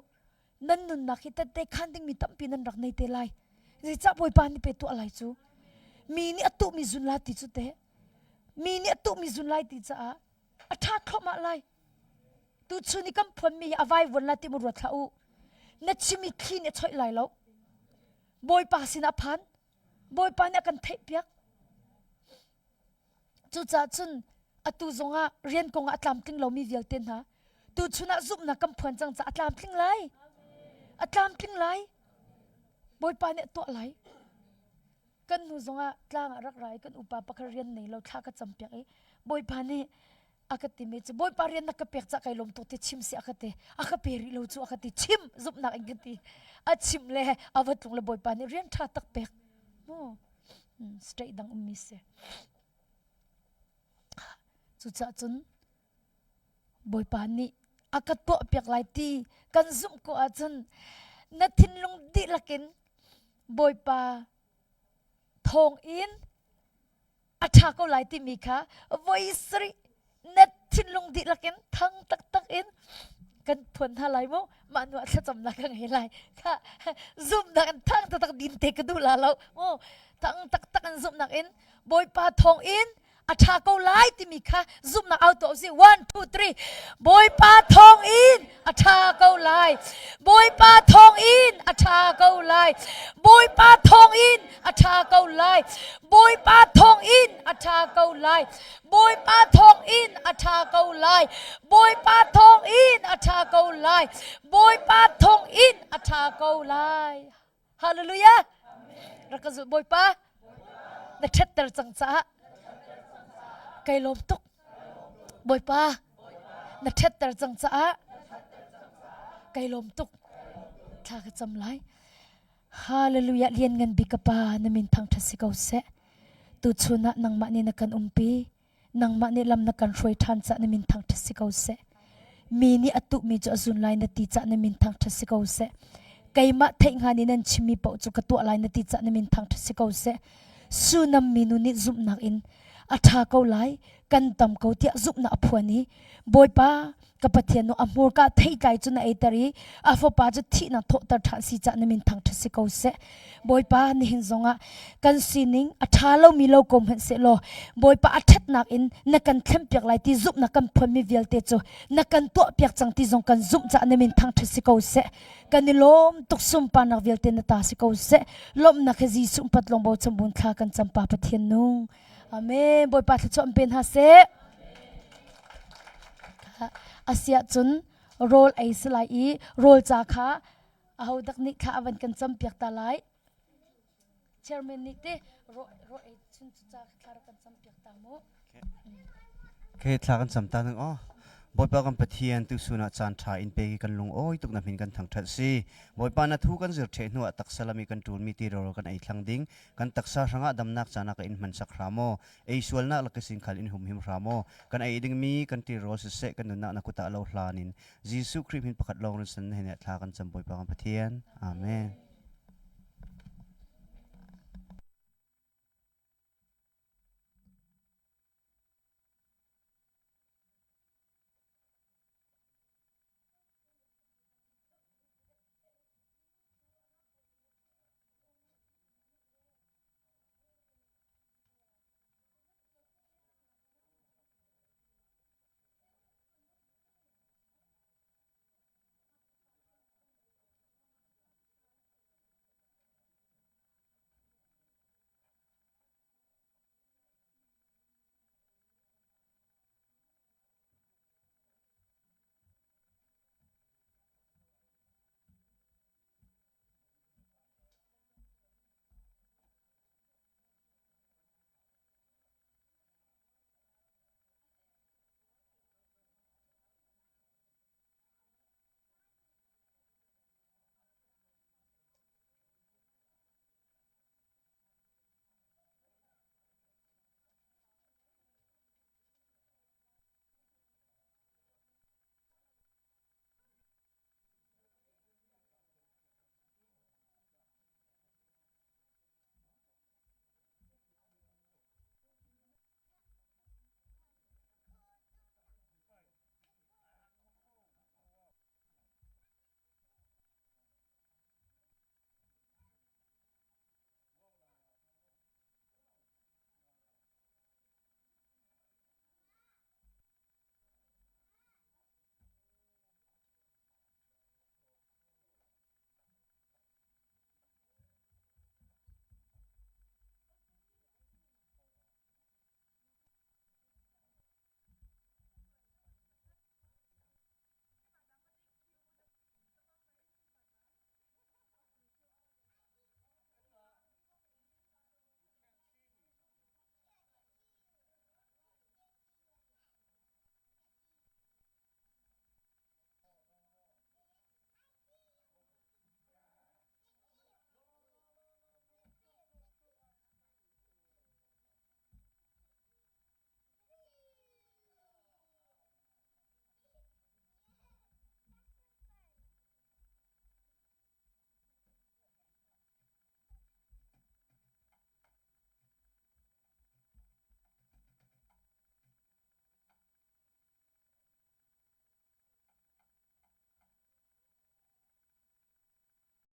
นั่นนุนนักฮิตเตะขันดิ้งมีตั้มปีนันรักในเตไลจะจับบอยปานี่เป็นตัวอะไรจู่มีนี่อัตุมีจุนลาติจู่เตมีนี่อัตุมีจุนลาติจ่าอัฐาครบมาไลตูชุนี่กัมพลมีอวัยวันลาติมุรวดเขานัดชิมิคีเนี่ยช่วยไลแล้วบอยปาสินาพันบอยปาเนี่ยกันเทเปียกจู่จ่าจุนอตูจงอ่ะเรียนกงอัตลามทิ้งเรามีเวียลเต็นฮะตูชุนักซุบนักกำพวนจังจ่าอัตลามทิ้งไรอัตลามทิ้งไรบอยปาเนี่ยตัวไรกันหูจงอ่ะกลางรักไรกันอุปาปะเรียนในเราท่าก็จำเปียกบอยปาเนี่ยอากติเมจบอยปาเรียนนักเปียกจะไกลลมตัวเตชิมสิอากติอากเปรีเราจู่อากติชิมซุบนักเองกันตีอาชิมเลยอาวัดลงเลยบอยปาเนี่ยเรียนท่าตักเปียกโอ้สเตย์ดังมิเสจุดจุนบอยปานี่อากาศตัวเปียกไหลตีกันซุ่มก็อาจุนนัดทิ้งลงดิลักินบอยปา thong in acha ko lai ti mi kha voice net thin lung di lakin thang tak in kan phun ha lai mo manu a cham na kang he lai kha zoom na kan thang tak din te ka du la lo mo thang tak an zoom na in boy pa thong in acha ko lai ti mi kha zoom na out to si 1 2 3 boy pa thong in acha ko lai boy pa thong in acha ko lai boy pa thong in acha ko lai boy pa thong in acha ko lai boy pa thong in acha ko lai boy pa thong in acha ko lai boy pa thong in acha ko lai hallelujah rakazu boy pa na thetter chang cha cây lom tuk bồi pa na thét tar chang cha cây lom tuk tha ka cham lai hallelujah lian ngan bi ka pa na min thang thasi ko se tu chuna nang ma ni na kan umpi nang ma ni lam na kan roi than cha na min thang thasi ko se mi ni atu mi jo azun lai na ti cha na min thang thasi ko se kai ma theng ha ni nan chimi po chu ka tu lai na ti cha na min thang thasi ko se su nam mi nu ni zum nak in atha ko lai kan tam ko tia zup na aphuani boy pa kapathian no amur ka thei kai chuna eitari afo pa ju thi na tho tar tha si cha na min thang thasi ko se boy pa ni hin zonga kan sining atha lo mi lo kom han se lo boy pa athet nak in na kan thlem pyak lai ti zup na kan phon mi vel te chu na kan to pyak chang ti zong kan zup cha na min thang thasi ko se kan ni lom tuk sum pa nak vel te na ta si ko se lom na khazi sum pat long bo chambun kha kan champa pathian nung amen boy pa chom pen ha se asia chun rol ai slai i rol cha kha a ho dak ni kha awan kan cham pyak ta lai chairman ni te ro ai chun cha khar kan cham pyak ta mo ke thlakan chamta nang o boy pa kan pathian tu suna chan tha in pe kan lung oi tuk na min kan thang that si boy pa na thu kan zir the nu tak salami kan tur mi ti ro kan ai thlang ding kan taksa ranga damnak chana ka in man sak ramo ei sualna la ka sin khal in hum him ramo kan ai ding mi kan ti ro se kan na na kuta lo hlanin jisu khrip hin pakhat long ran san ne thla kan cham boy pa kan pathian amen